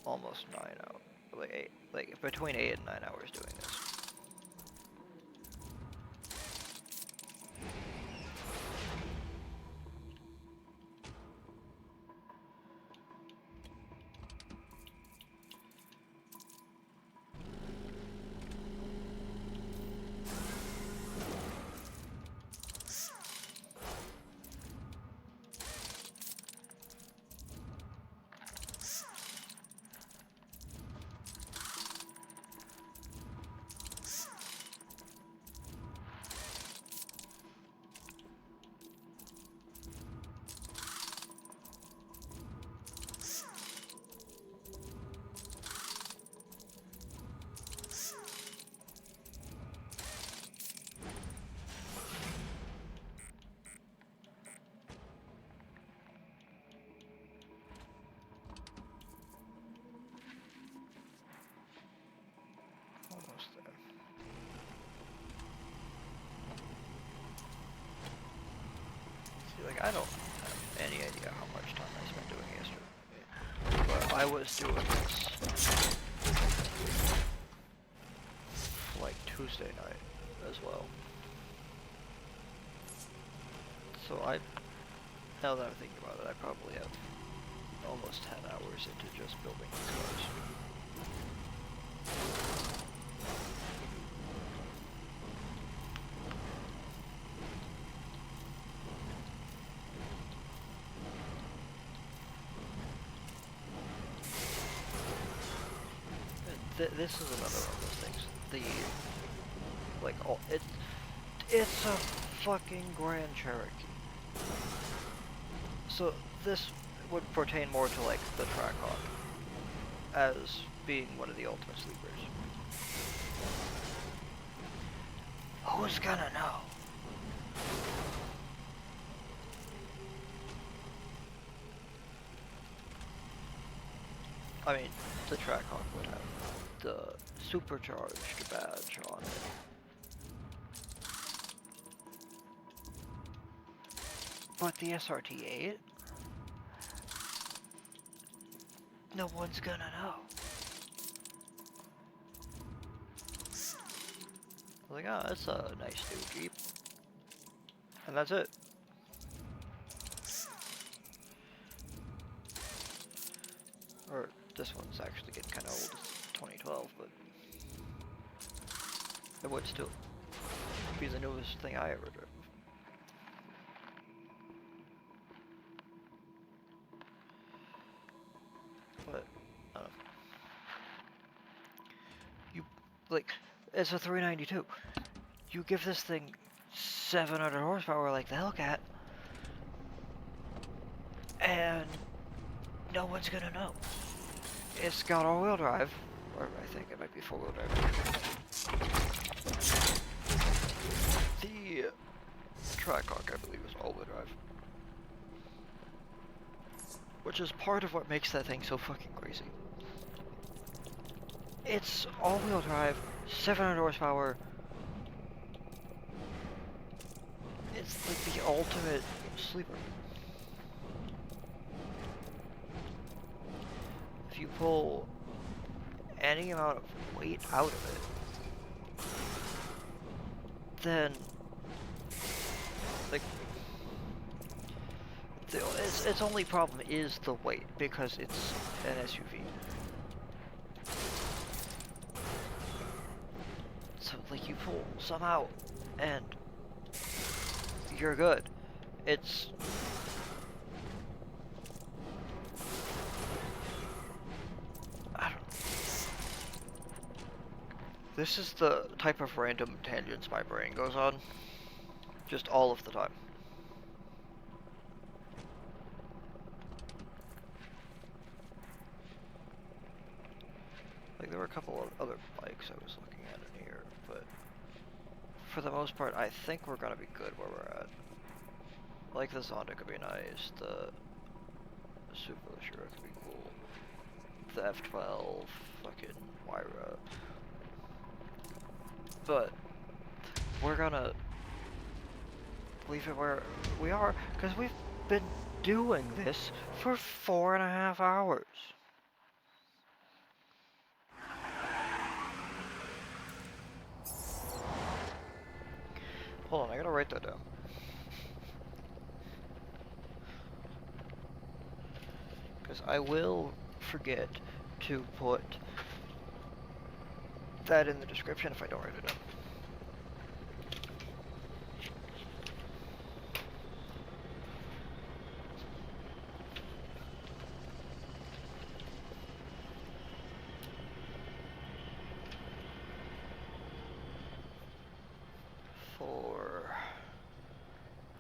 almost 9 hours, like between 8 and 9 hours doing this. Like, I don't have any idea how much time I spent doing yesterday. But I was doing this like Tuesday night as well. So now that I'm thinking about it, I probably have almost 10 hours into just building these cars. This is another one of those things. It's a fucking Grand Cherokee. So this would pertain more to like the Trackhawk as being one of the ultimate sleepers. Who's gonna know? I mean, the Trackhawk would have the supercharged badge on it. But the SRT-8? No one's gonna know. Like, oh, that's a nice new Jeep. And that's it. Or, this one's actually getting kind of old. It's 2012, but it would still be the newest thing I ever drove. But, I don't know. Like, it's a 392. You give this thing 700 horsepower like the Hellcat, and no one's gonna know. It's got all-wheel drive, or I think it might be four-wheel drive. The Trackhawk, I believe, is all-wheel drive. Which is part of what makes that thing so fucking crazy. It's all-wheel drive, 700 horsepower. It's like the ultimate sleeper. If you pull any amount of weight out of it, then like its only problem is the weight because it's an SUV. So like you pull some out and you're good. It's I don't know. This is the type of random tangents my brain goes on. Just all of the time. Like there were a couple of other bikes I was looking at in here, but for the most part I think we're gonna be good where we're at. Like the Zonda could be nice, the Super Leisure could be cool, the F12, fucking Wyra. But we're gonna leave it where we are, because we've been doing this for 4.5 hours. Hold on, I gotta write that down. Because I will forget to put that in the description if I don't write it down.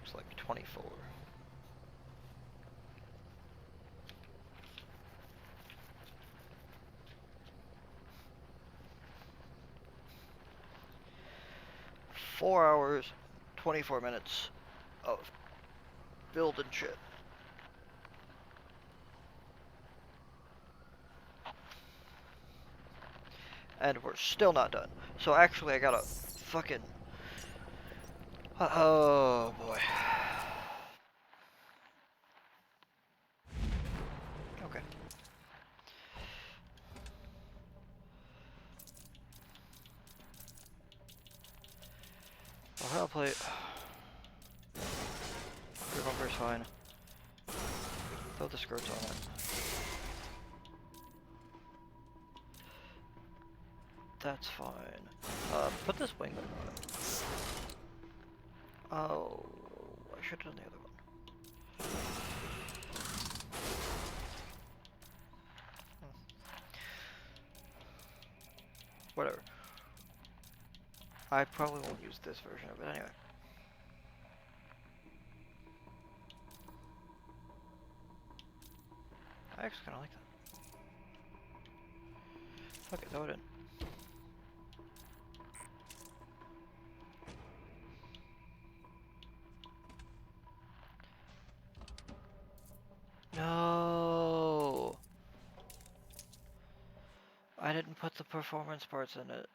It's like 24. Four hours, 24 minutes of building shit. And we're still not done. So actually I gotta fucking... Oh boy. top plate. Your bumper's fine. Throw the skirts on it. That's fine. Put this wing back on it. Oh, I should have done the other one. Whatever. I probably won't use this version of it anyway. I actually kind of like that. Okay, throw it in. No! I didn't put the performance parts in it.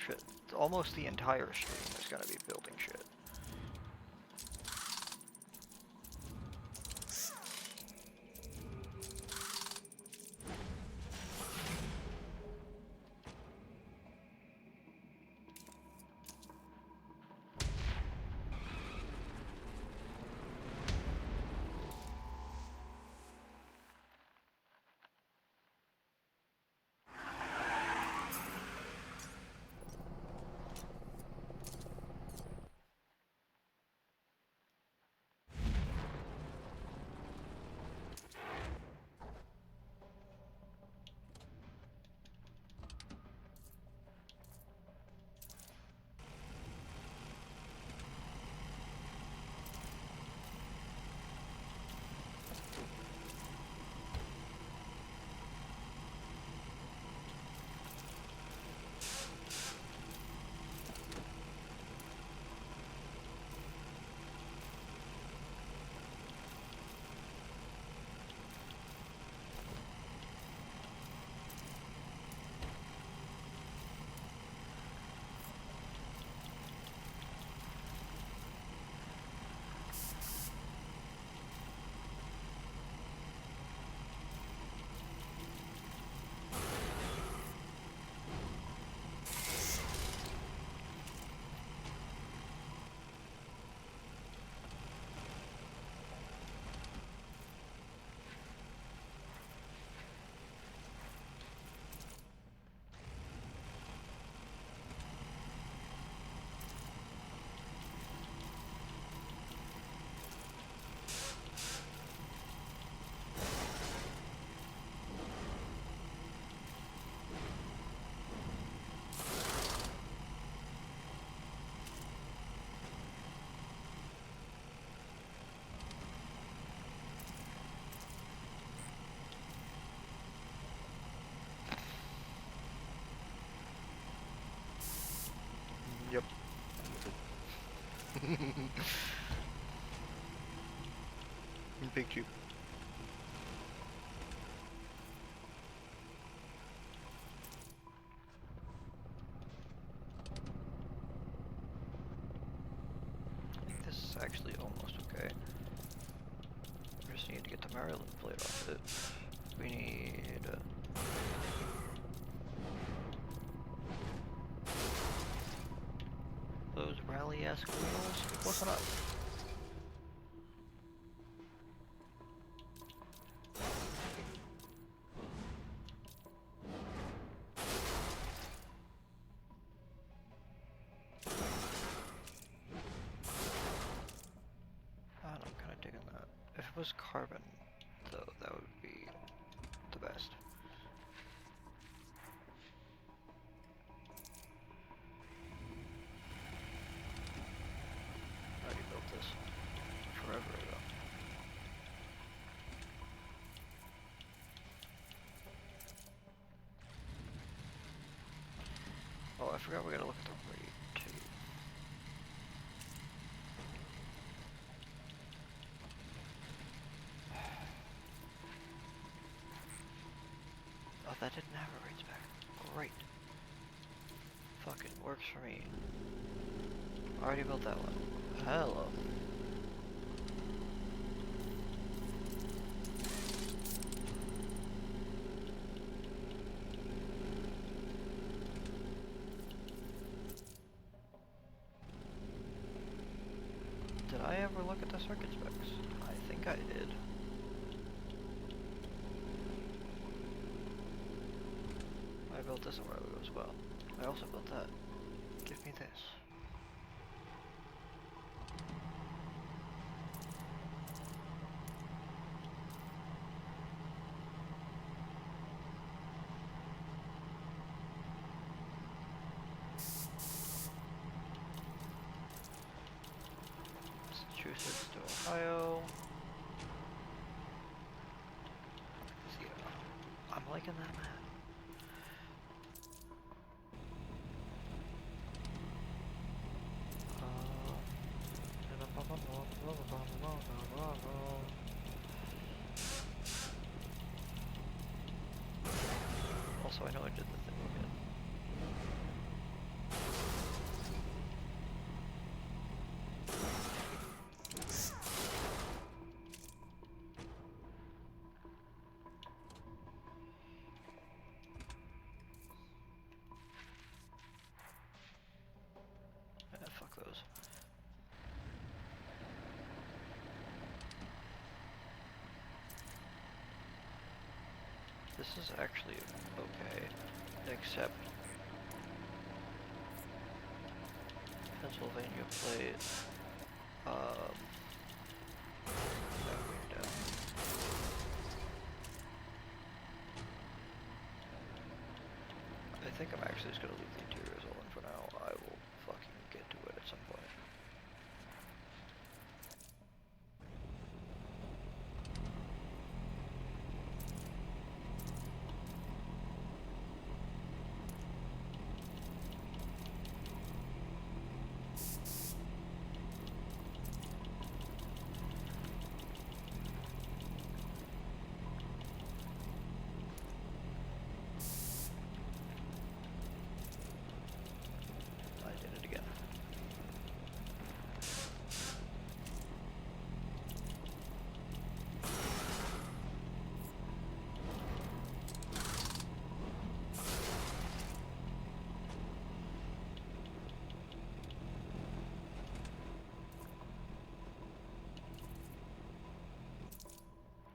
Shit. Almost the entire stream is gonna be building shit. Yep. Big tube. I think this is actually almost okay. We just need to get the Maryland plate off it. We need... those rally-esque wheels. Close enough. And I'm kind of digging that. If it was carbon, though, that would be the best. I already built this forever ago. forgot we gotta look at the rate too. Oh, that didn't have a rates back. Great. Fucking works for me. Already built that one. Hello. Did I ever look at the circuit specs? I think I did. I built this a while ago as well. I also built that. Give me this. Massachusetts to Ohio. See, I'm liking that map. Also, I know I did the thing again. Fuck those. This is actually okay, except Pennsylvania plate. That way down. I think I'm actually just gonna leave the interiors all in for now. I will fucking get to it at some point. I did it again.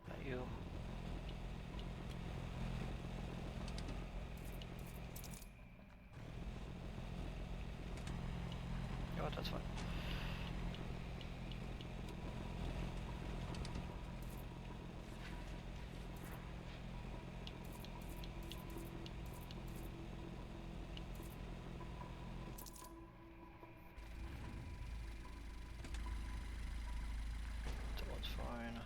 Not you. You know what, that's fine. That one's fine.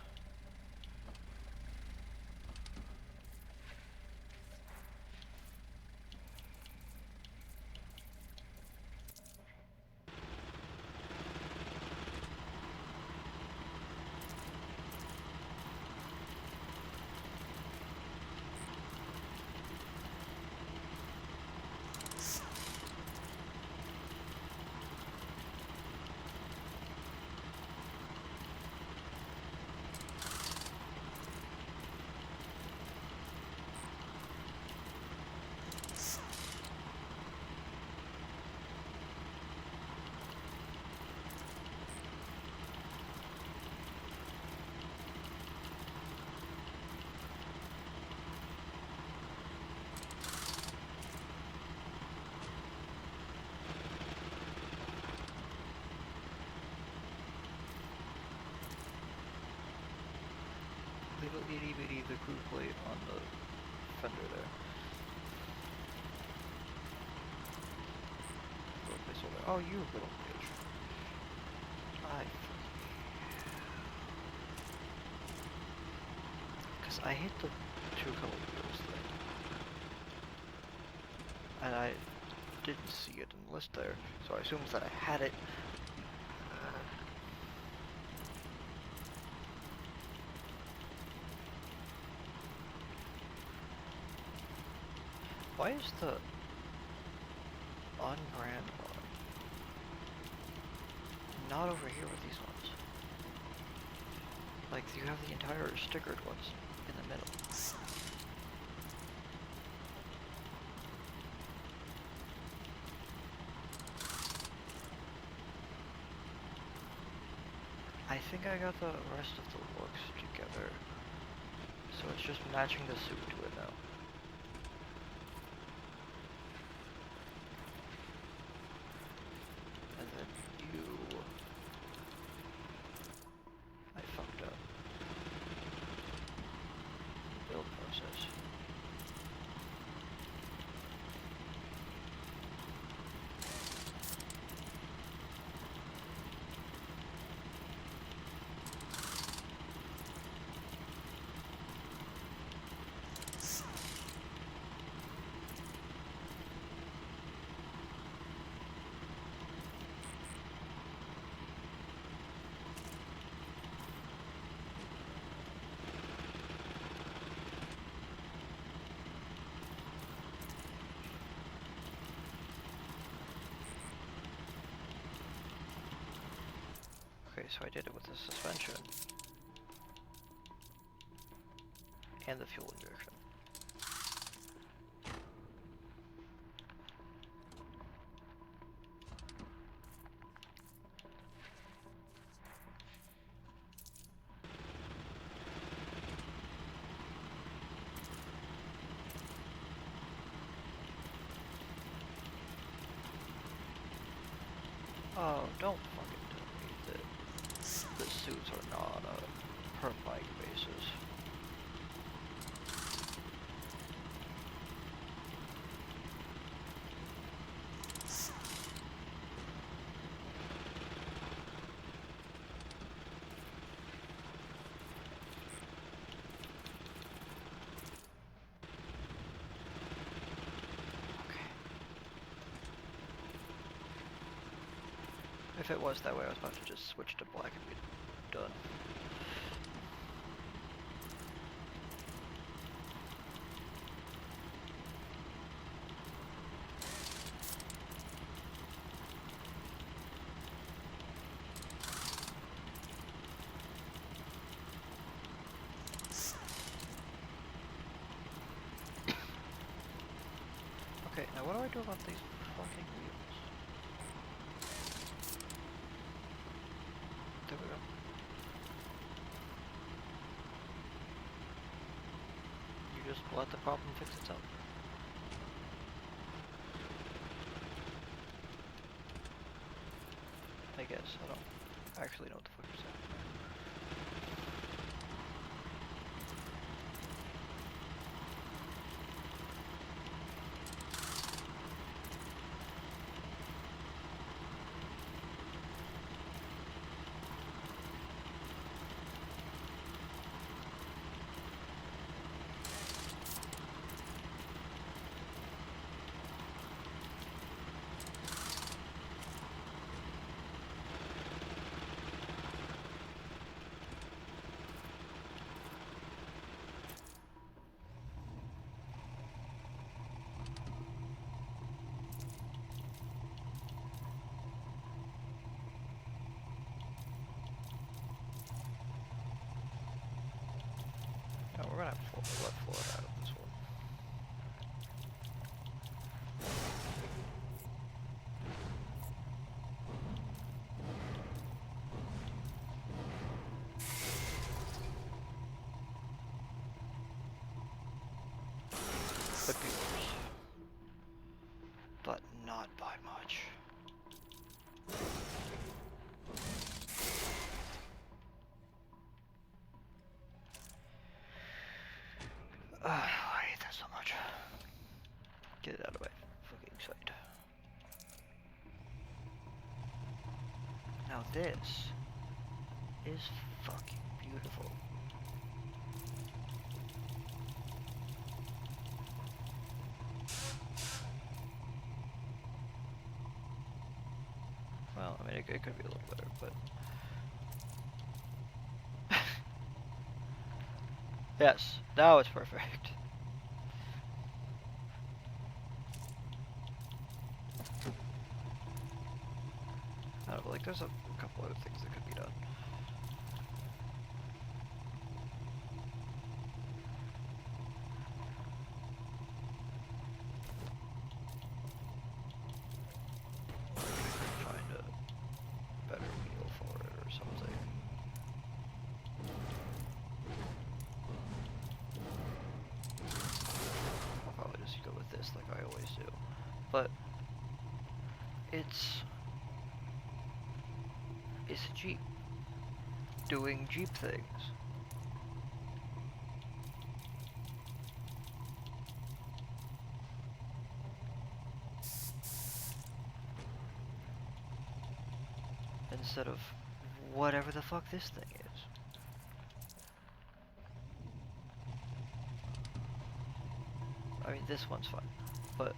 Leave a itty bitty the crew plate on the fender there. Little placeholder. Oh, you little bitch. Because I hate the two color wheels thing. And I didn't see it in the list there, so I assumed that I had it. Why is the unbrand one not over here with these ones? Like, you have the entire stickered ones in the middle. I think I got the rest of the looks together, so it's just matching the suit to it now. And then you... I fucked up. Build process. Okay, so I did it with the suspension and the fuel injection. Oh, don't fucking tell me that the suits are not on a per bike basis. Okay. If it was that way, I was about to just switch to black and be done. Okay, now what do I do about these fucking wheels? There we go. You just let the problem fix itself. I guess. I don't actually know what the fuck you're saying. No, we're gonna have to let Florida out of this one. Could be worse. But not by much. I hate that so much. Get it out of my fucking sight. Now this is fucking beautiful. Well, I mean, it could be a little better, but... Yes, now it's perfect. I don't know, like, there's a couple other things that could be done. Find a better wheel for it or something. I'll probably just go with this like I always do. But it's a Jeep doing Jeep things. Instead of whatever the fuck this thing is. I mean, this one's fun, but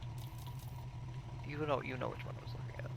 you know which one I was looking at.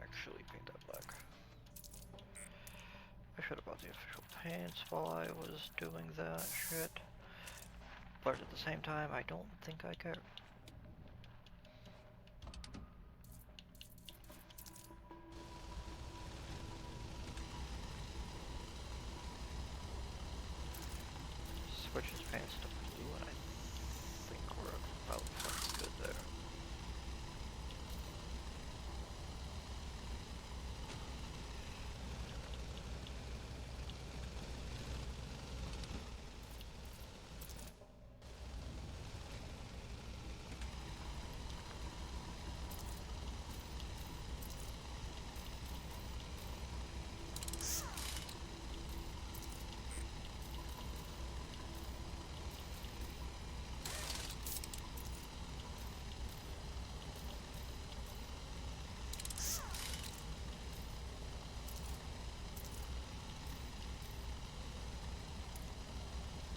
Actually paint that black. I should have bought the official paints while I was doing that shit. But at the same time, I don't think I care. Switch his pants to blue, and I think we're about fucking good there.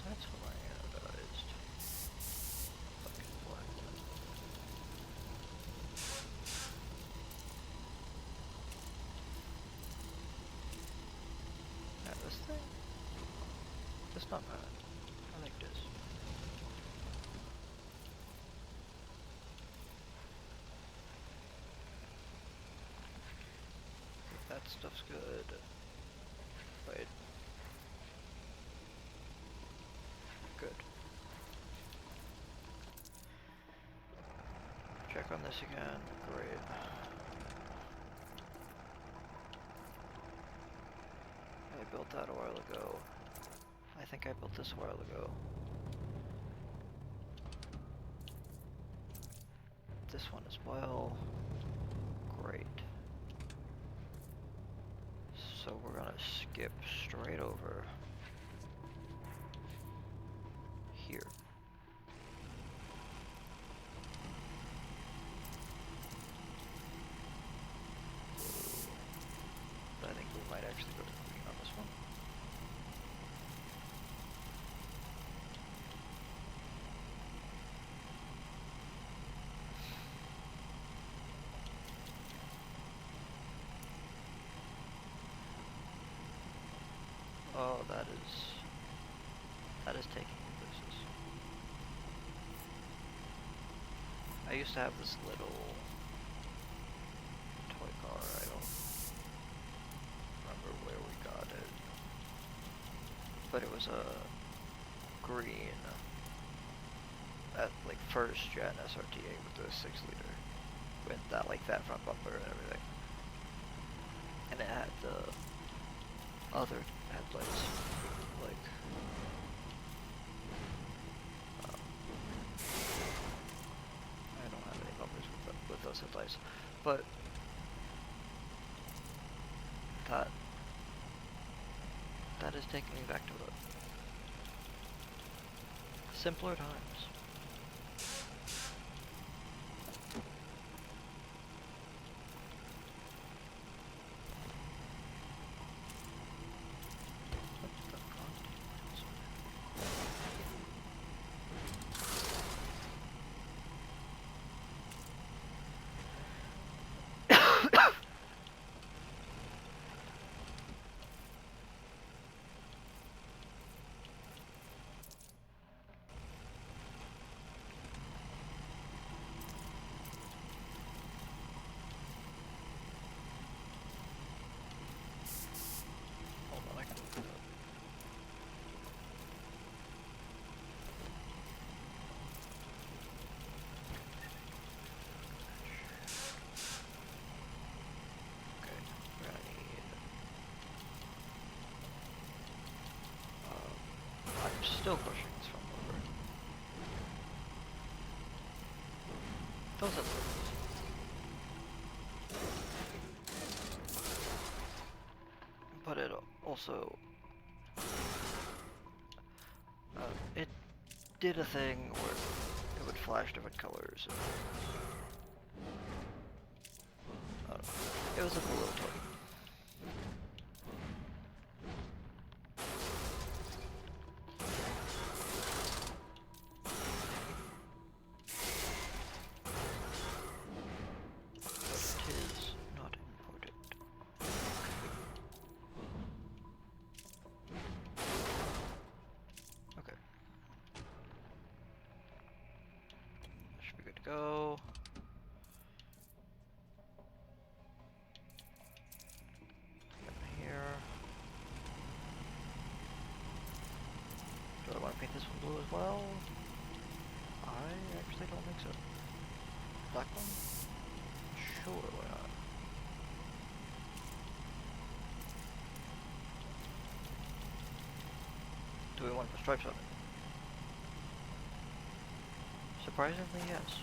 That's what I anodized. Fucking black. Yeah, this thing? It's not bad. I like this. That stuff's good. Wait. Good. Check on this again. Great. I built that a while ago. I think I built this a while ago. This one as well. Great. So we're gonna skip straight over here. But I think we might actually go to green on this one. Oh, that is taking me places. I used to have this little toy car. I don't remember where we got it, but it was a green, at like first gen SRTA with the 6-liter, with that that front bumper and everything, and it had the other headlights, like I don't this advice, but that is taking me back to the simpler times. Still pushing this from over. Those are the... But it also... it did a thing where it would flash different colors. And, I don't know. It was a little toy. Go. Here. Do I want to paint this one blue as well? I actually don't think so. Black one? Sure, why not? Do we want to put stripes on it? Surprisingly, yes.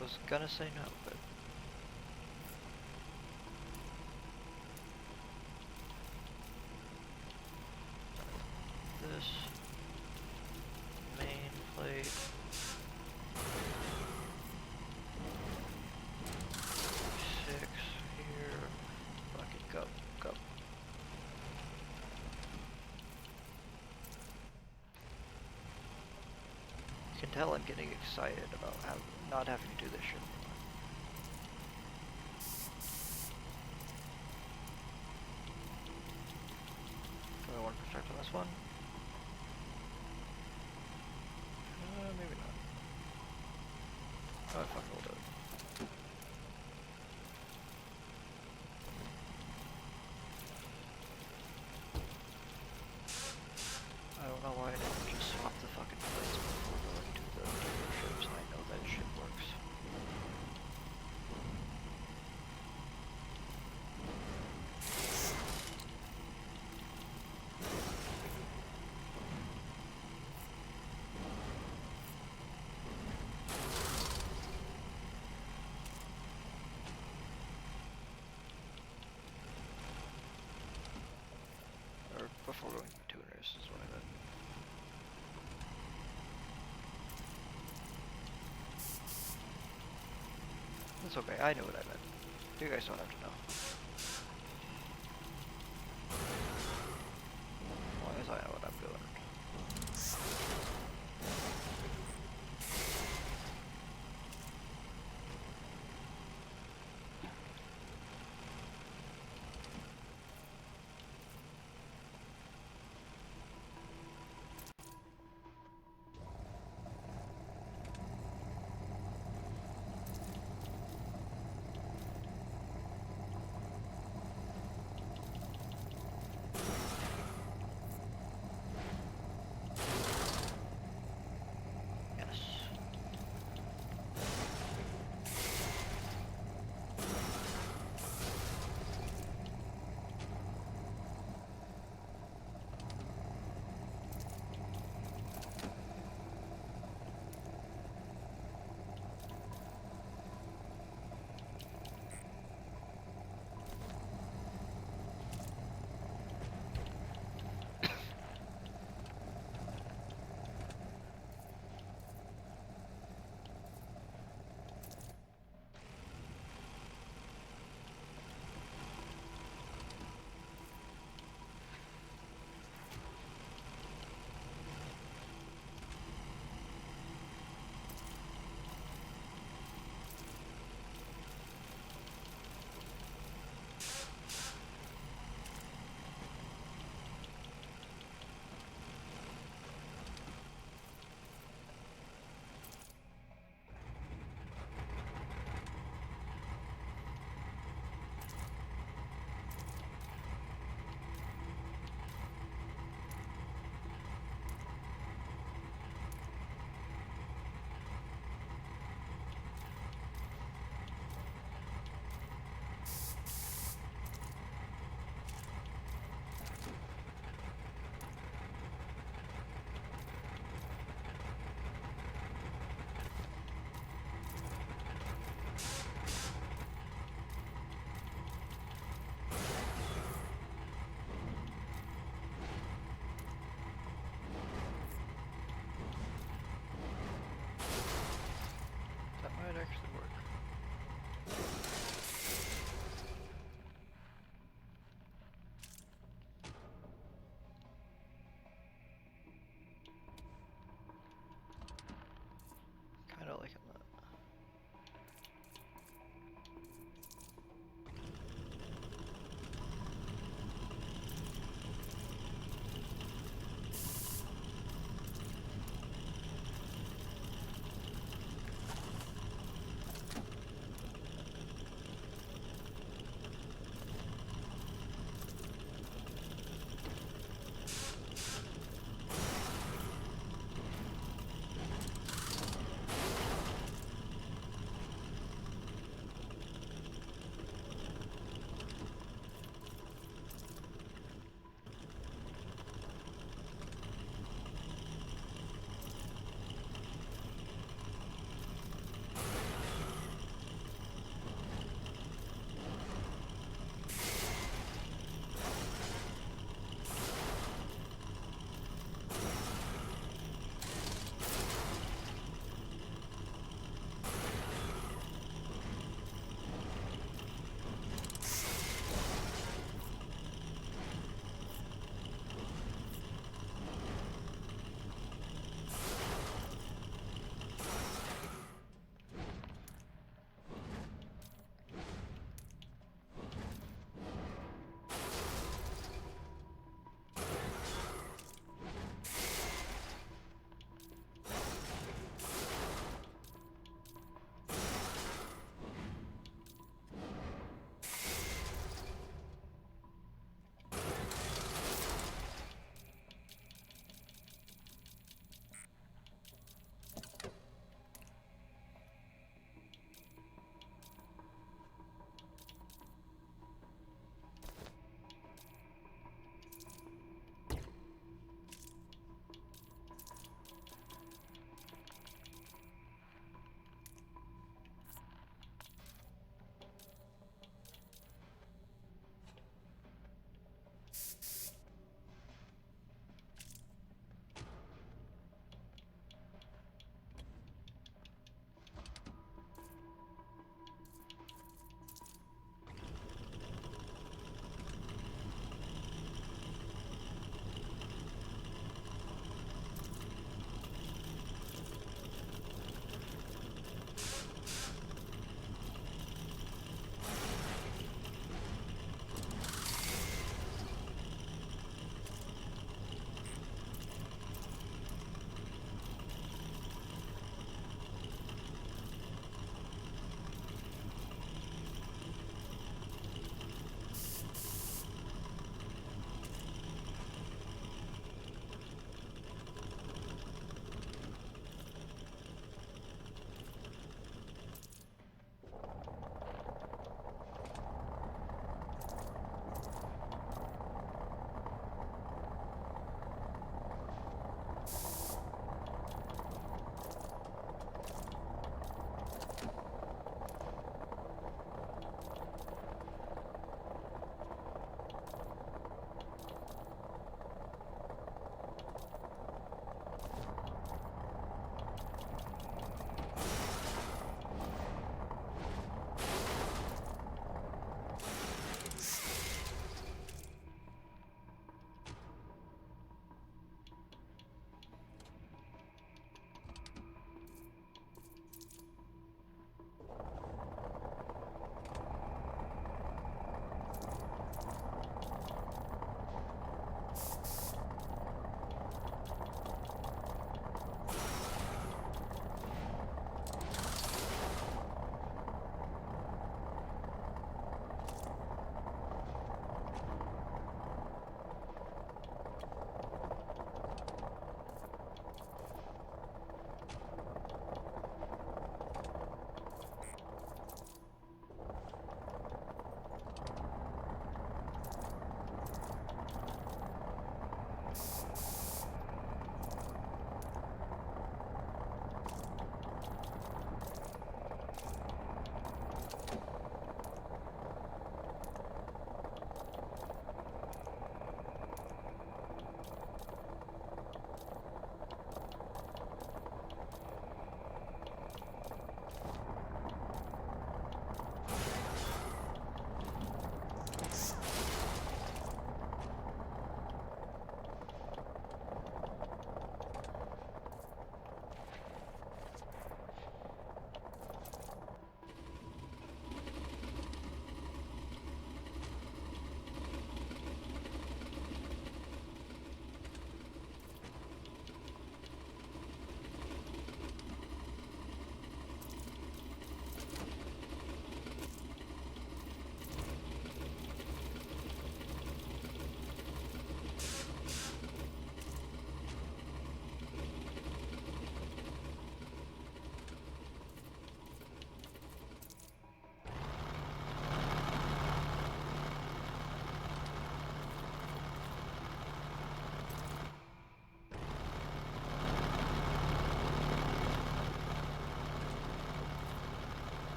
Was gonna say no, but... This... main plate... 6 here... Bucket, go, go. You can tell I'm getting excited about not having to do this shit anymore. Do I want to construct on this one? Maybe not. Oh, fuck it, we'll do it. I don't know why I didn't just swap the fucking plates before going to the ships. I know that shit works. Or before going to tuners is what I meant. It's okay, I knew what I meant. You guys don't have to know. As long as I know what I'm doing.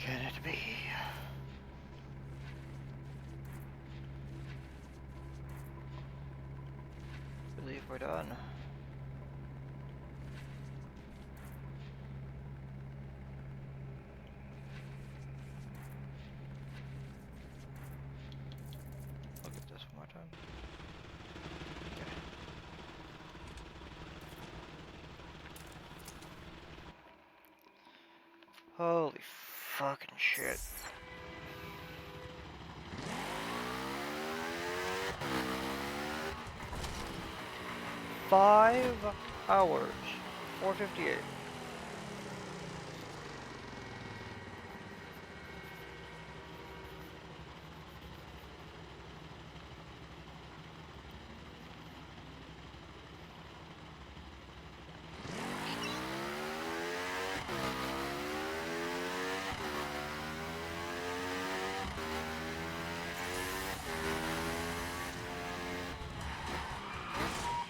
can it be? I believe we're done. Look at this one more time. Okay. Holy fucking shit. Five hours. 4:58.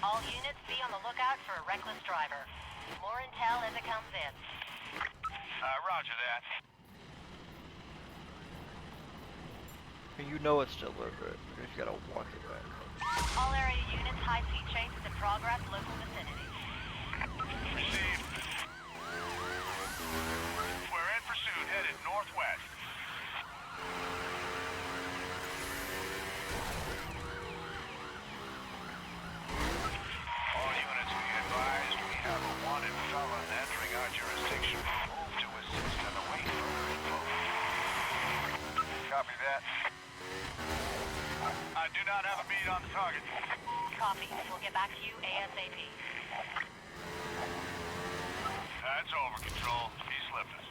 All units be on the lookout for a reckless driver. More intel as it comes in. Roger that. You know it's still over it, but you gotta walk it back. All area units, high-speed chase is in progress, local vicinity. Received. We're in pursuit, headed northwest. All units be advised, we have a wanted felon entering our jurisdiction. Move to assist and await further info. Copy that. I do not have a beat on the target. Copy. We'll get back to you ASAP. That's over, Control. He slipped us.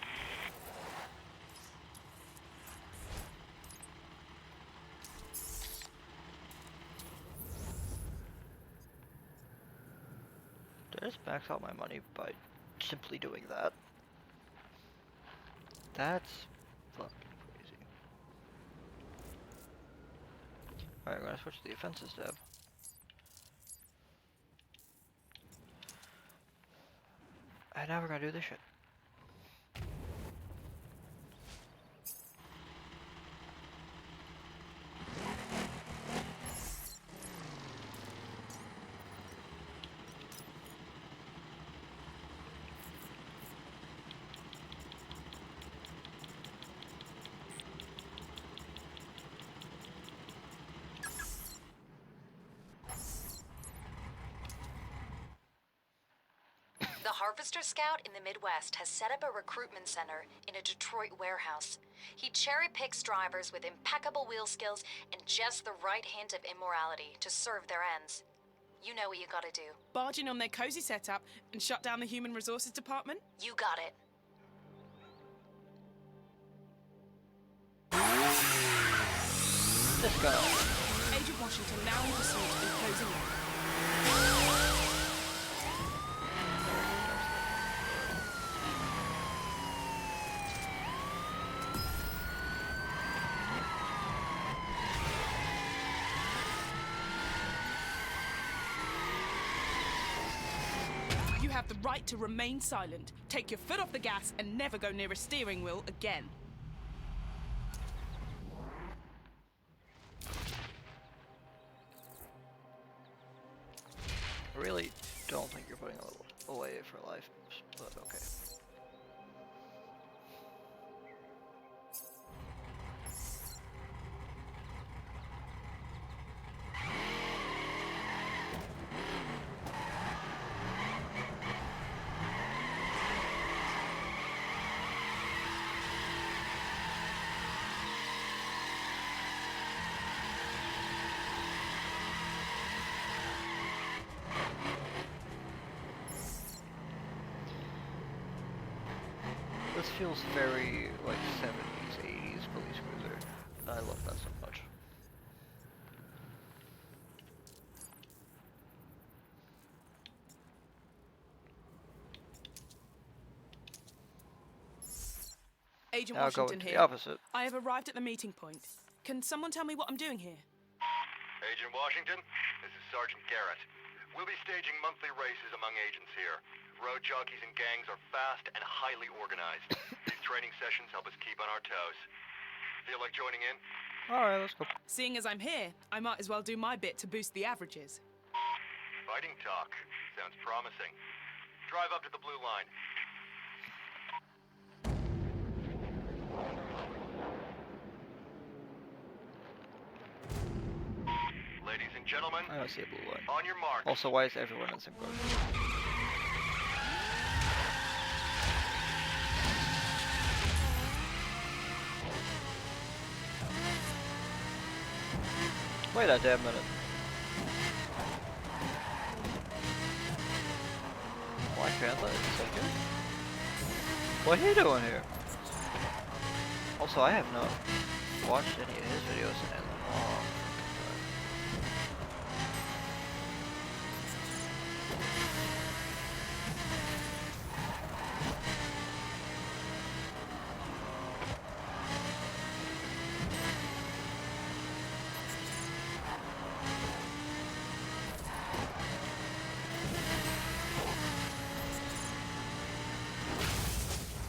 Did I just max out my money by simply doing that? That's fucking crazy. Alright, we're gonna switch to the offenses tab. And now we're gonna do this shit. The Harvester Scout in the Midwest has set up a recruitment center in a Detroit warehouse. He cherry-picks drivers with impeccable wheel skills and just the right hint of immorality to serve their ends. You know what you gotta do. Barge in on their cozy setup and shut down the human resources department? You got it. Let's go. Agent Washington now in pursuit and closing in. You have the right to remain silent. Take your foot off the gas and never go near a steering wheel again. I really don't think you're putting away for life, but okay. This feels very like 70s, 80s police cruiser. And I love that so much. Agent Now Washington going to here. the opposite. I have arrived at the meeting point. Can someone tell me what I'm doing here? Agent Washington, this is Sergeant Garrett. We'll be staging monthly races among agents here. Road jockeys and gangs are fast and highly organized. These training sessions help us keep on our toes. Feel like joining in? Alright, let's go. Seeing as I'm here, I might as well do my bit to boost the averages. Fighting talk. Sounds promising. Drive up to the blue line. Ladies and gentlemen, I don't see a blue line. on your mark. Also, why is everyone in the same car? Wait a damn minute. Black Panther? Is that good? What are you doing here? Also, I have not watched any of his videos in a long time.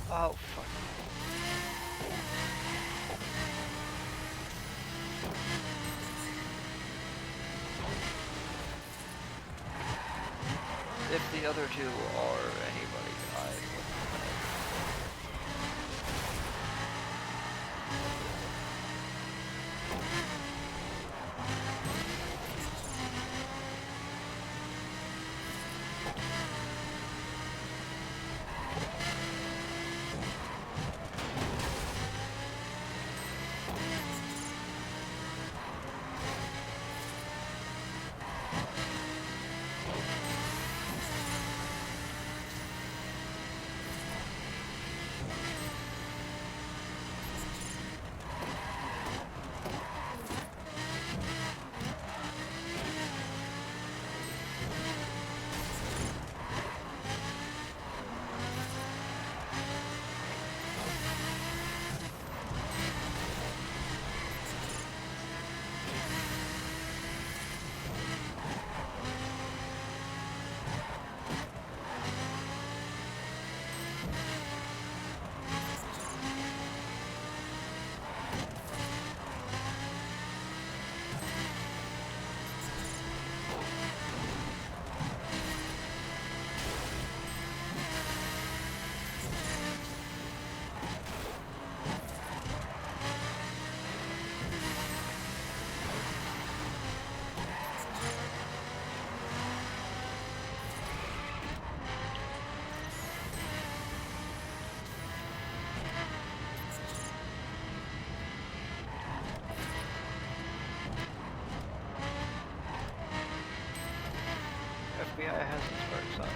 Oh, fuck. If the other two are anybody, I would eliminate. FBI has its perks on.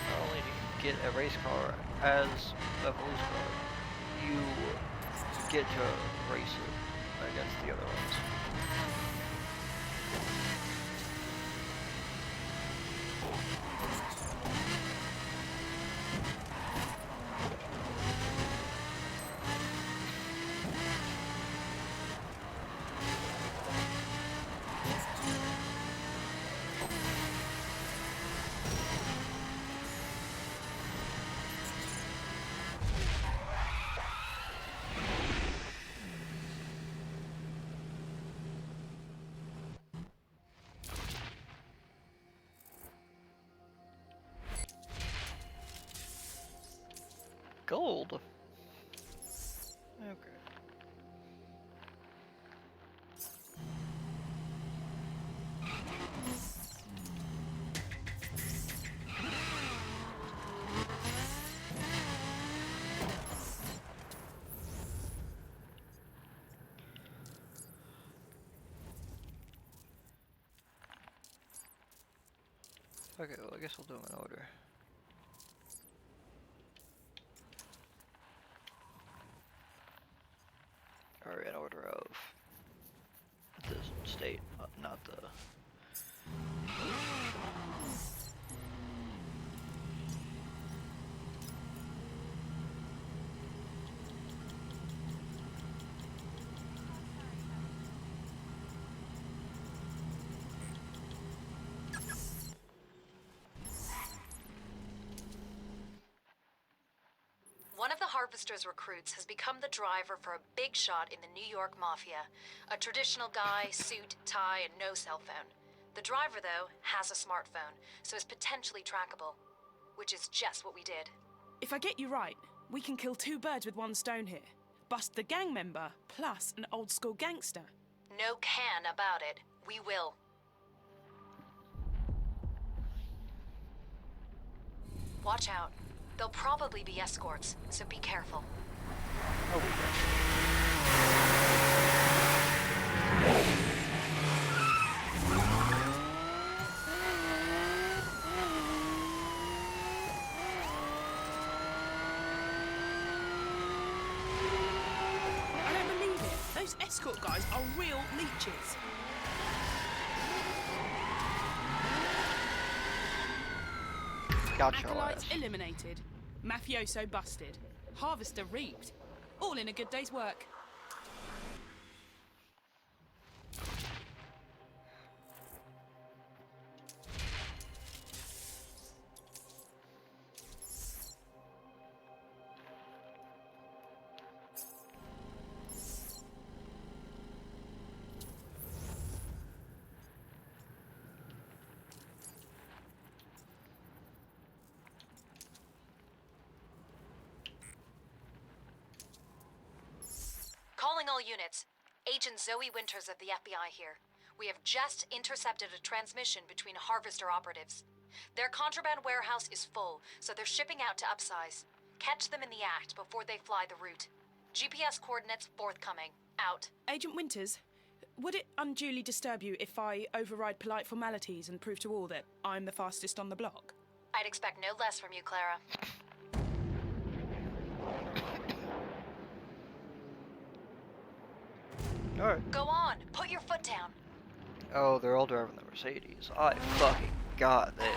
Not only do you get a race car as a police car, you get to race it against the other ones. Gold? Okay. Okay, well I guess we'll do them in order. Or in order of the state, not the... Harvester's recruits has become the driver for a big shot in the New York Mafia. A traditional guy, suit, tie, and no cell phone. The driver, though, has a smartphone, so is potentially trackable. Which is just what we did. If I get you right, we can kill 2 birds with 1 stone here. Bust the gang member, plus an old-school gangster. No can about it. We will. Watch out. There'll probably be escorts, so be careful. Oh, I don't believe it. Those escort guys are real leeches. gotcha. Acolytes eliminated. Mafioso busted. Harvester reaped. All in a good day's work. Calling all units. Agent Zoe Winters of the FBI here. We have just intercepted a transmission between Harvester operatives. Their contraband warehouse is full, so they're shipping out to upsize. Catch them in the act before they fly the route. GPS coordinates forthcoming. Out. Agent Winters, would it unduly disturb you if I override polite formalities and prove to all that I'm the fastest on the block? I'd expect no less from you, Clara. Alright. Go on, put your foot down. Oh, they're all driving the Mercedes. I fucking got this.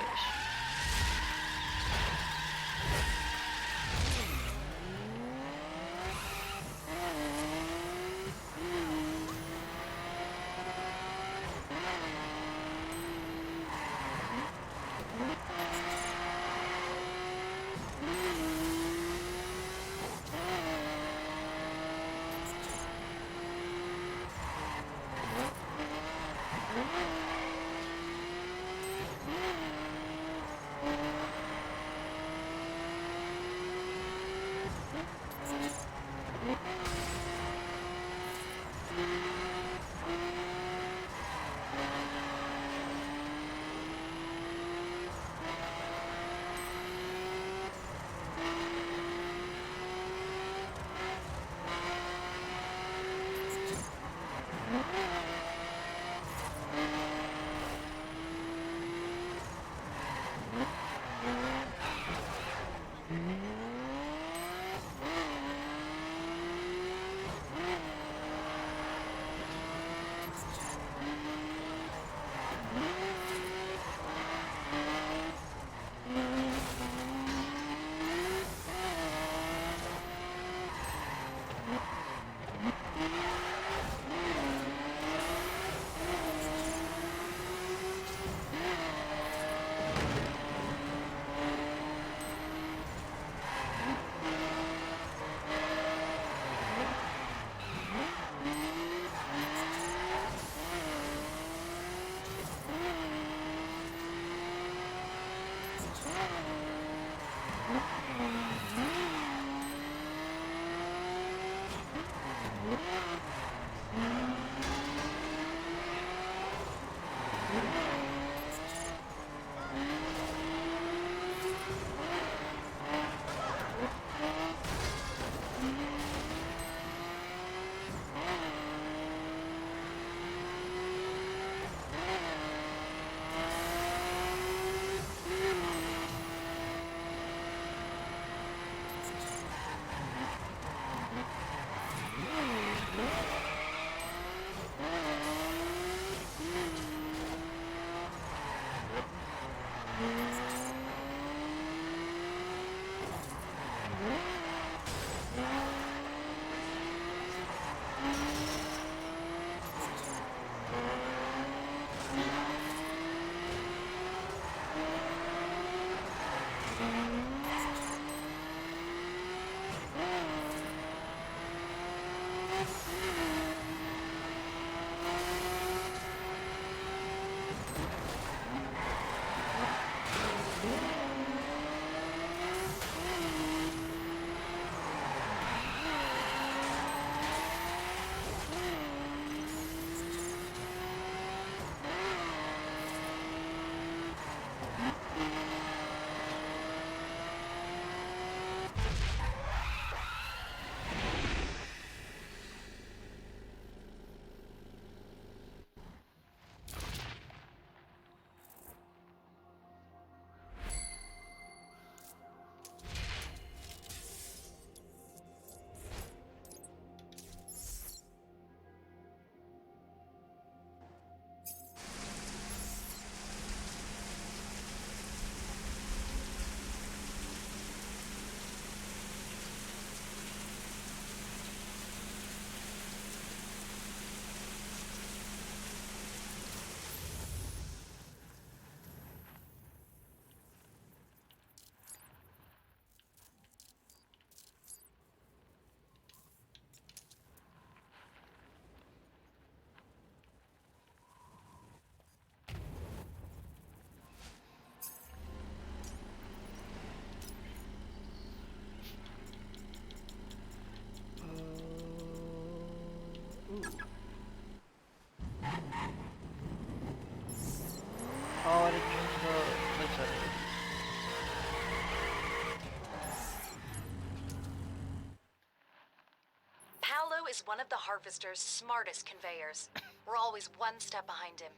is one of the Harvester's smartest conveyors. We're always one step behind him.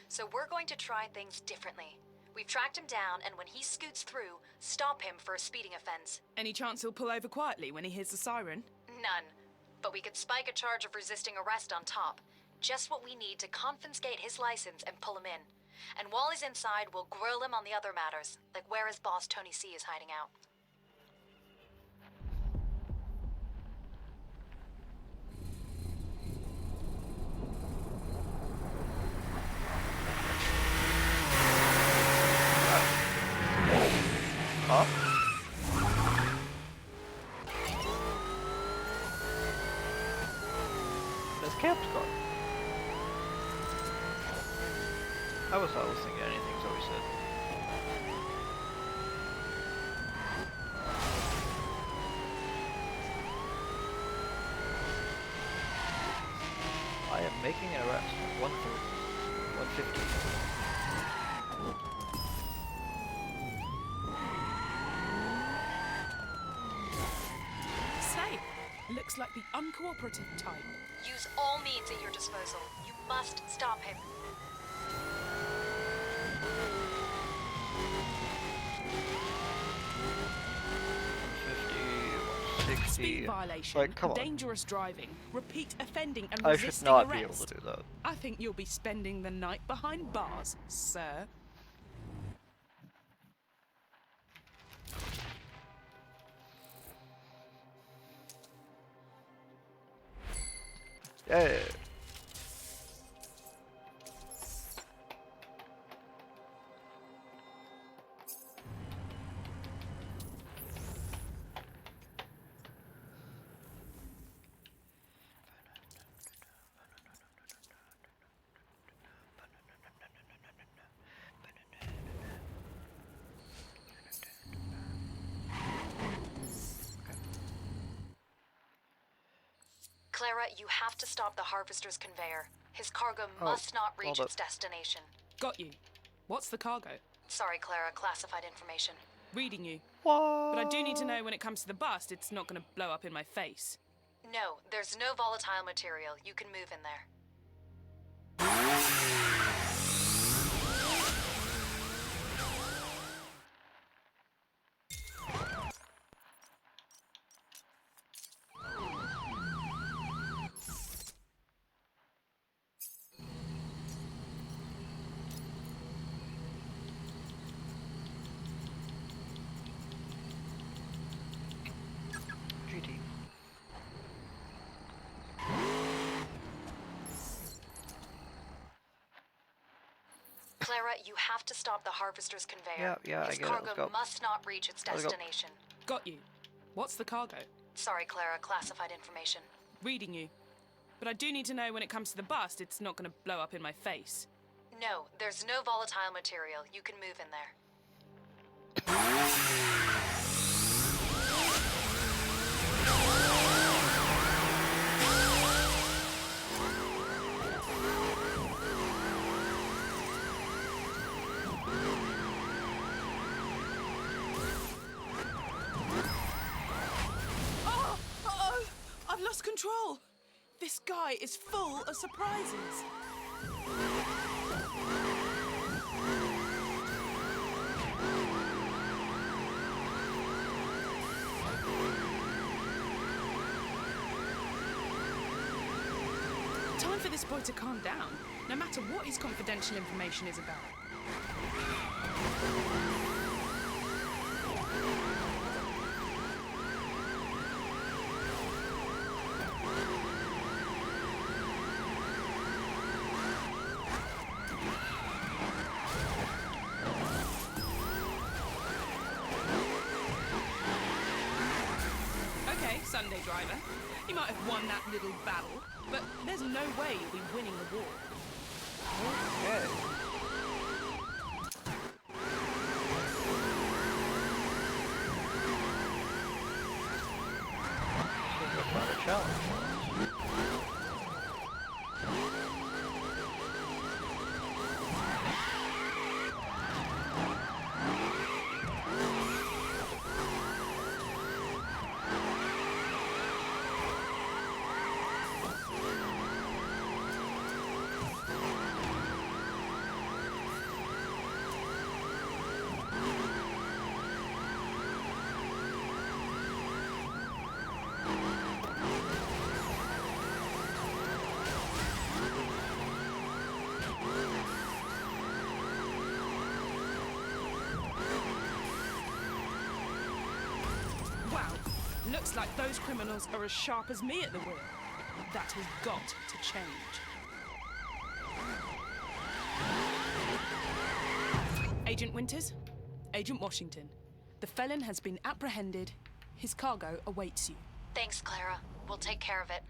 So we're going to try things differently. We've tracked him down, and when he scoots through, stop him for a speeding offense. Any chance he'll pull over quietly when he hears the siren? None. But we could spike a charge of resisting arrest on top. Just what we need to confiscate his license and pull him in. And while he's inside, we'll grill him on the other matters, like where his boss Tony C is hiding out. Huh? This camp's gone. I was not listening to anything Zoe said. I am making an arrest at 1:30, 1:50. Looks like the uncooperative type. Use all means at your disposal. You must stop him. Speed violation, Like, come on. dangerous driving, repeat offending, and I resisting should not arrest. be able to do that. I think you'll be spending the night behind bars, sir. Yeah. Clara, you have to stop the Harvester's conveyor. His cargo must not reach its destination. Got you. What's the cargo? Sorry, Clara, classified information. Reading you. What? But I do need to know when it comes to the bust, it's not going to blow up in my face. No, there's no volatile material. You can move in there. GT. Clara, you have to stop the Harvester's conveyor. Yeah, His I get it. Let's cargo go. must not reach its Let's go. destination. Got you. What's the cargo? Sorry, Clara, classified information. Reading you. But I do need to know when it comes to the bust, it's not going to blow up in my face. No, there's no volatile material. You can move in there. Oh! I've lost control! This guy is full of surprises. Time for this boy to calm down, no matter what his confidential information is about. Okay, Sunday driver. You might have won that little battle, but there's no way you'll be winning the war. Okay. Seems like quite a challenge. Looks like those criminals are as sharp as me at the wheel. That has got to change. Agent Winters, Agent Washington, the felon has been apprehended. His cargo awaits you. Thanks, Clara. We'll take care of it.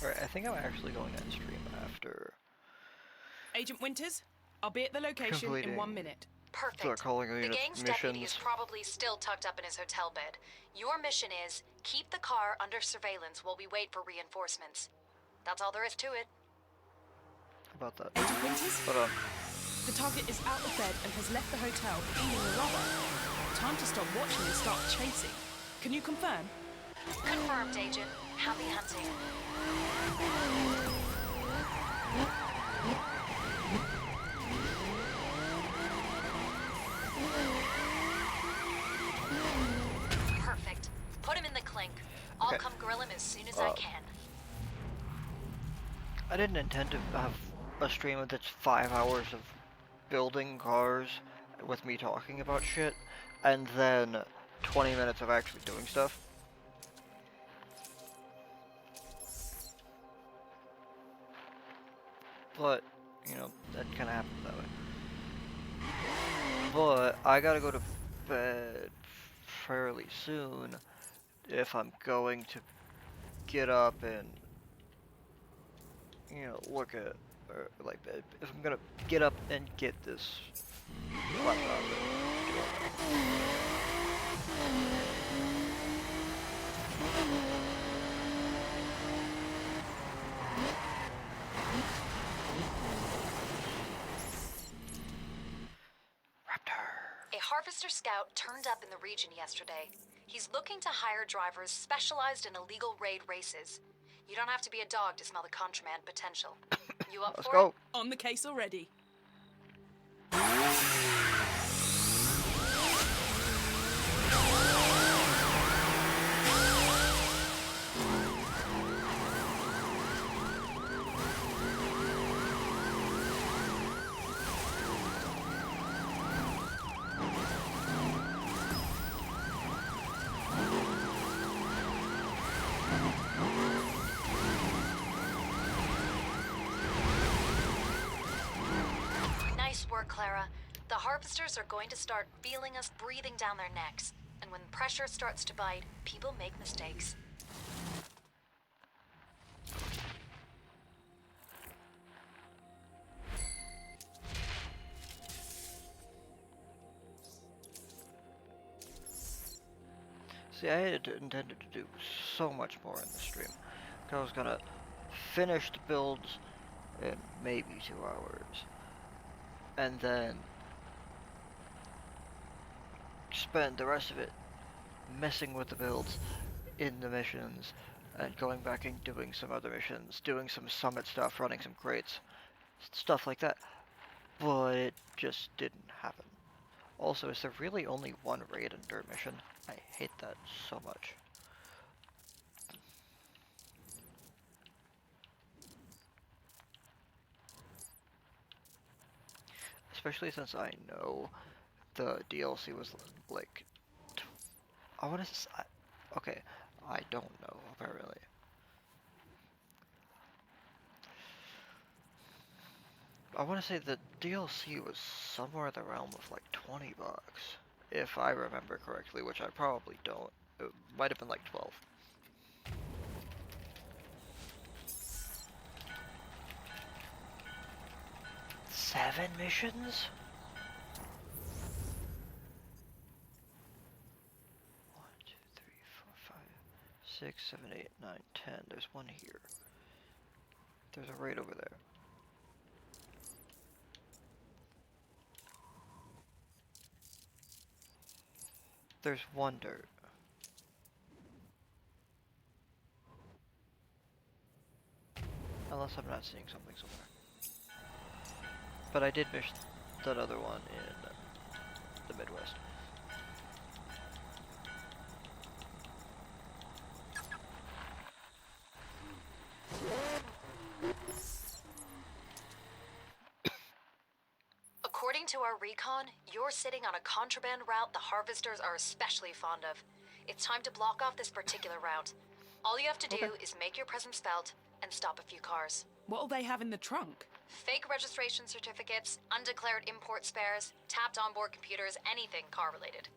Alright, I think I'm actually going to end stream after Agent Winters, I'll be at the location in completing 1 minute. start Perfect. calling The it gang's deputy is missions. probably still tucked up in his hotel bed. Your mission is keep the car under surveillance while we wait for reinforcements. That's all there is to it. How about that? Agent Winters, But the target is out of bed and has left the hotel feeling a robber. Time to stop watching and start chasing. Can you confirm? Confirmed, Agent. Happy hunting. Perfect. Put him in the clink. I'll Okay. come grill him as soon as I can. I didn't intend to have a stream that's 5 hours of building cars with me talking about shit, and then 20 minutes of actually doing stuff. But, you know, that kind of happens that way. But I gotta go to bed fairly soon if I'm going to get up and, you know, look at, or like, if I'm gonna get up and get this laptop and do all that. A Harvester Scout turned up in the region yesterday. He's looking to hire drivers specialized in illegal raid races. You don't have to be a dog to smell the contraband potential. You up Let's for go. it? On the case already. Nice work, Clara. The Harvesters are going to start feeling us breathing down their necks. And when pressure starts to bite, people make mistakes. See, I had intended to do so much more in the stream. I was gonna finish the builds in maybe 2 hours. And then spend the rest of it messing with the builds in the missions and going back and doing some other missions, doing some summit stuff, running some crates, stuff like that. But it just didn't happen. Also, is there really only one raid and dirt mission? I hate that so much. Especially since I know the DLC was like, I want to. Okay, I don't know apparently. I want to say the DLC was somewhere in the realm of like $20, if I remember correctly, which I probably don't. It might have been like 12. Seven missions? 6, 7, 8, 9, 10. There's one here. There's a right over there. There's one dirt. Unless I'm not seeing something somewhere. But I did miss that other one in the Midwest. According to our recon, you're sitting on a contraband route the Harvesters are especially fond of. It's time to block off this particular route. All you have to do is make your presence felt and stop a few cars. What'll they have in the trunk? Fake registration certificates, undeclared import spares, tapped onboard computers, anything car-related.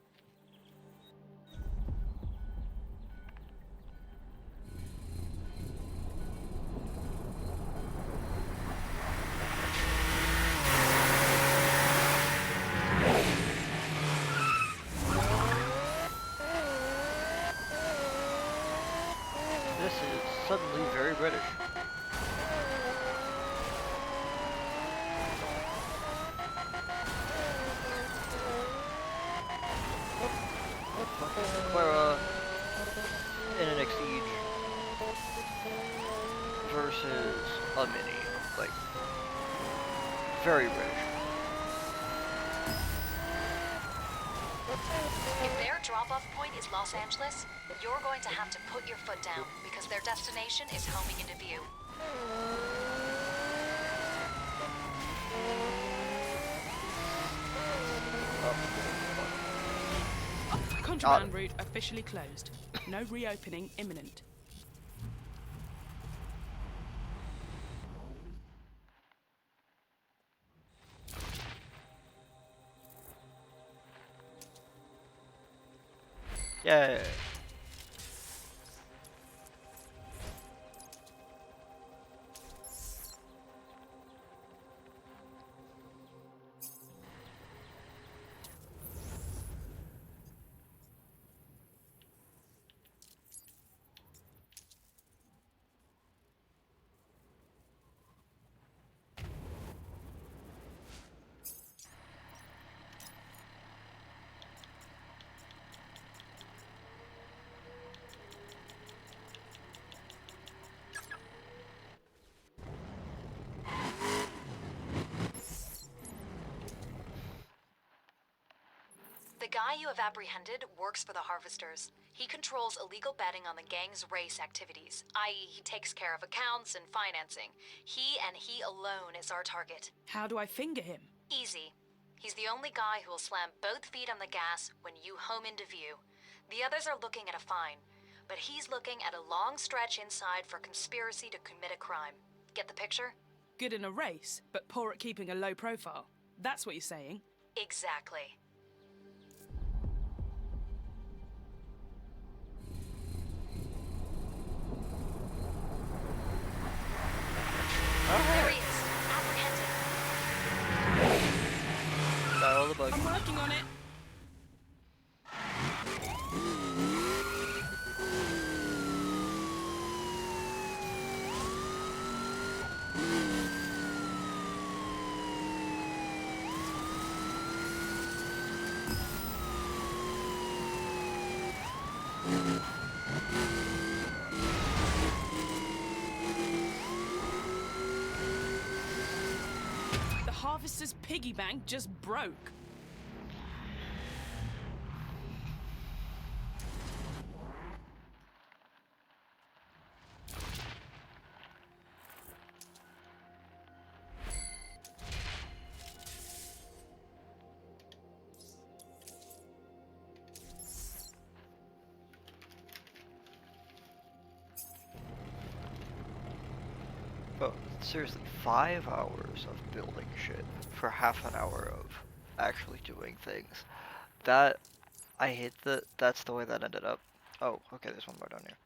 This is suddenly very British. We're in an Exceed versus a Mini. Like, very British. If their drop-off point is Los Angeles, you're going to have to put your foot down because their destination is homing into view. Contraband route officially closed. No reopening imminent. Yeah. The guy you have apprehended works for the Harvesters. He controls illegal betting on the gang's race activities, i.e. he takes care of accounts and financing. He and he alone is our target. How do I finger him? Easy. He's the only guy who will slam both feet on the gas when you home into view. The others are looking at a fine, but he's looking at a long stretch inside for conspiracy to commit a crime. Get the picture? Good in a race, but poor at keeping a low profile. That's what you're saying. Exactly. There he is. Apprehended. Battle of the Buggy. I'm working on it. The Harvester's piggy bank just broke. But seriously, 5 hours of building shit for half an hour of actually doing things. That, I hate that that's the way that ended up. Oh, okay, there's one more down here.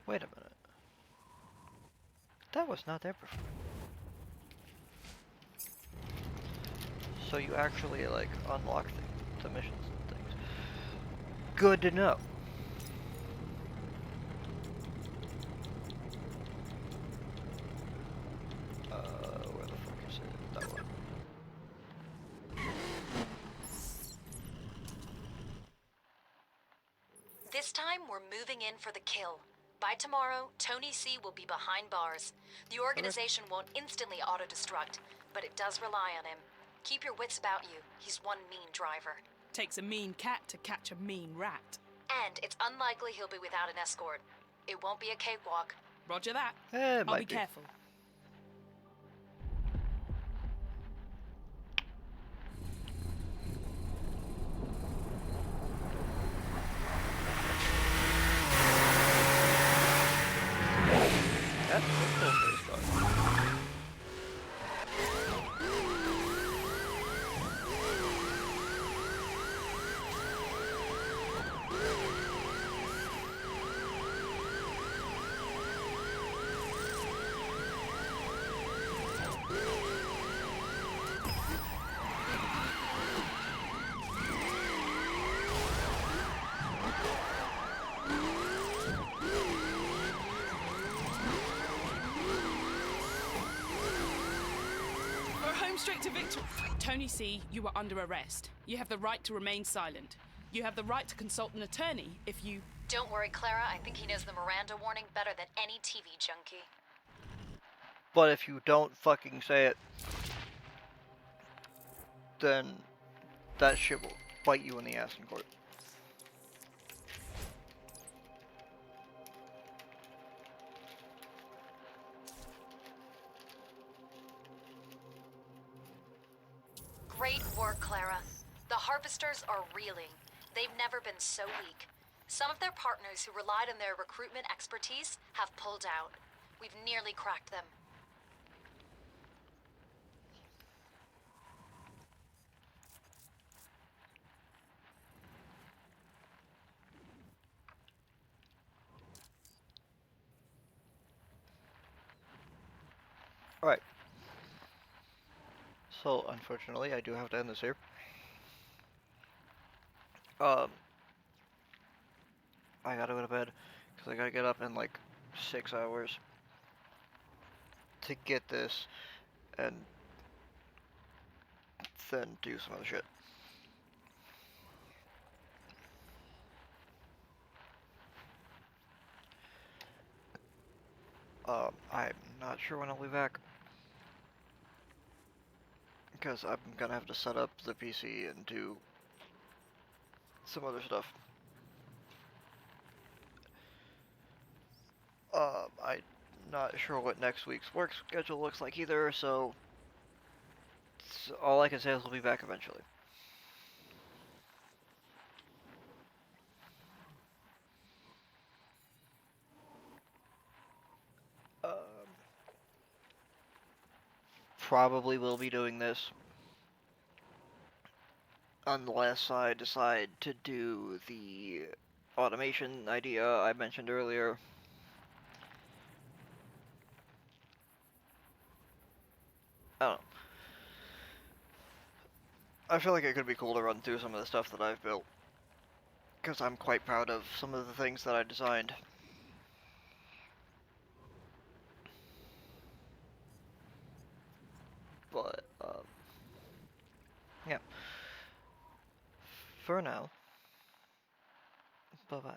Wait a minute. That was not there before. So you actually, like, unlock the missions. Good to know. Where the fuck is it? That one. This time, we're moving in for the kill. By tomorrow, Tony C will be behind bars. The organization won't instantly auto-destruct, but it does rely on him. Keep your wits about you. He's one mean driver. Takes a mean cat to catch a mean rat. And it's unlikely he'll be without an escort. It won't be a cakewalk. Roger that. It I'll might be careful. That's a cool face gun. We're home straight to victory. Tony C., you are under arrest. You have the right to remain silent. You have the right to consult an attorney if you... Don't worry, Clara. I think he knows the Miranda warning better than any TV junkie. But if you don't fucking say it, then that shit will bite you in the ass in court. Great work, Clara. The Harvesters are reeling. They've never been so weak. Some of their partners who relied on their recruitment expertise have pulled out. We've nearly cracked them. Alright. So, unfortunately, I do have to end this here. I gotta go to bed, because I gotta get up in like 6 hours to get this, and then do some other shit. I'm not sure when I'll be back, because I'm gonna have to set up the PC and do some other stuff. I'm not sure what next week's work schedule looks like either, so all I can say is we'll be back eventually. Probably will be doing this unless I decide to do the automation idea I mentioned earlier. I don't know. I feel like it could be cool to run through some of the stuff that I've built, because I'm quite proud of some of the things that I designed. But, yeah. For now, bye-bye.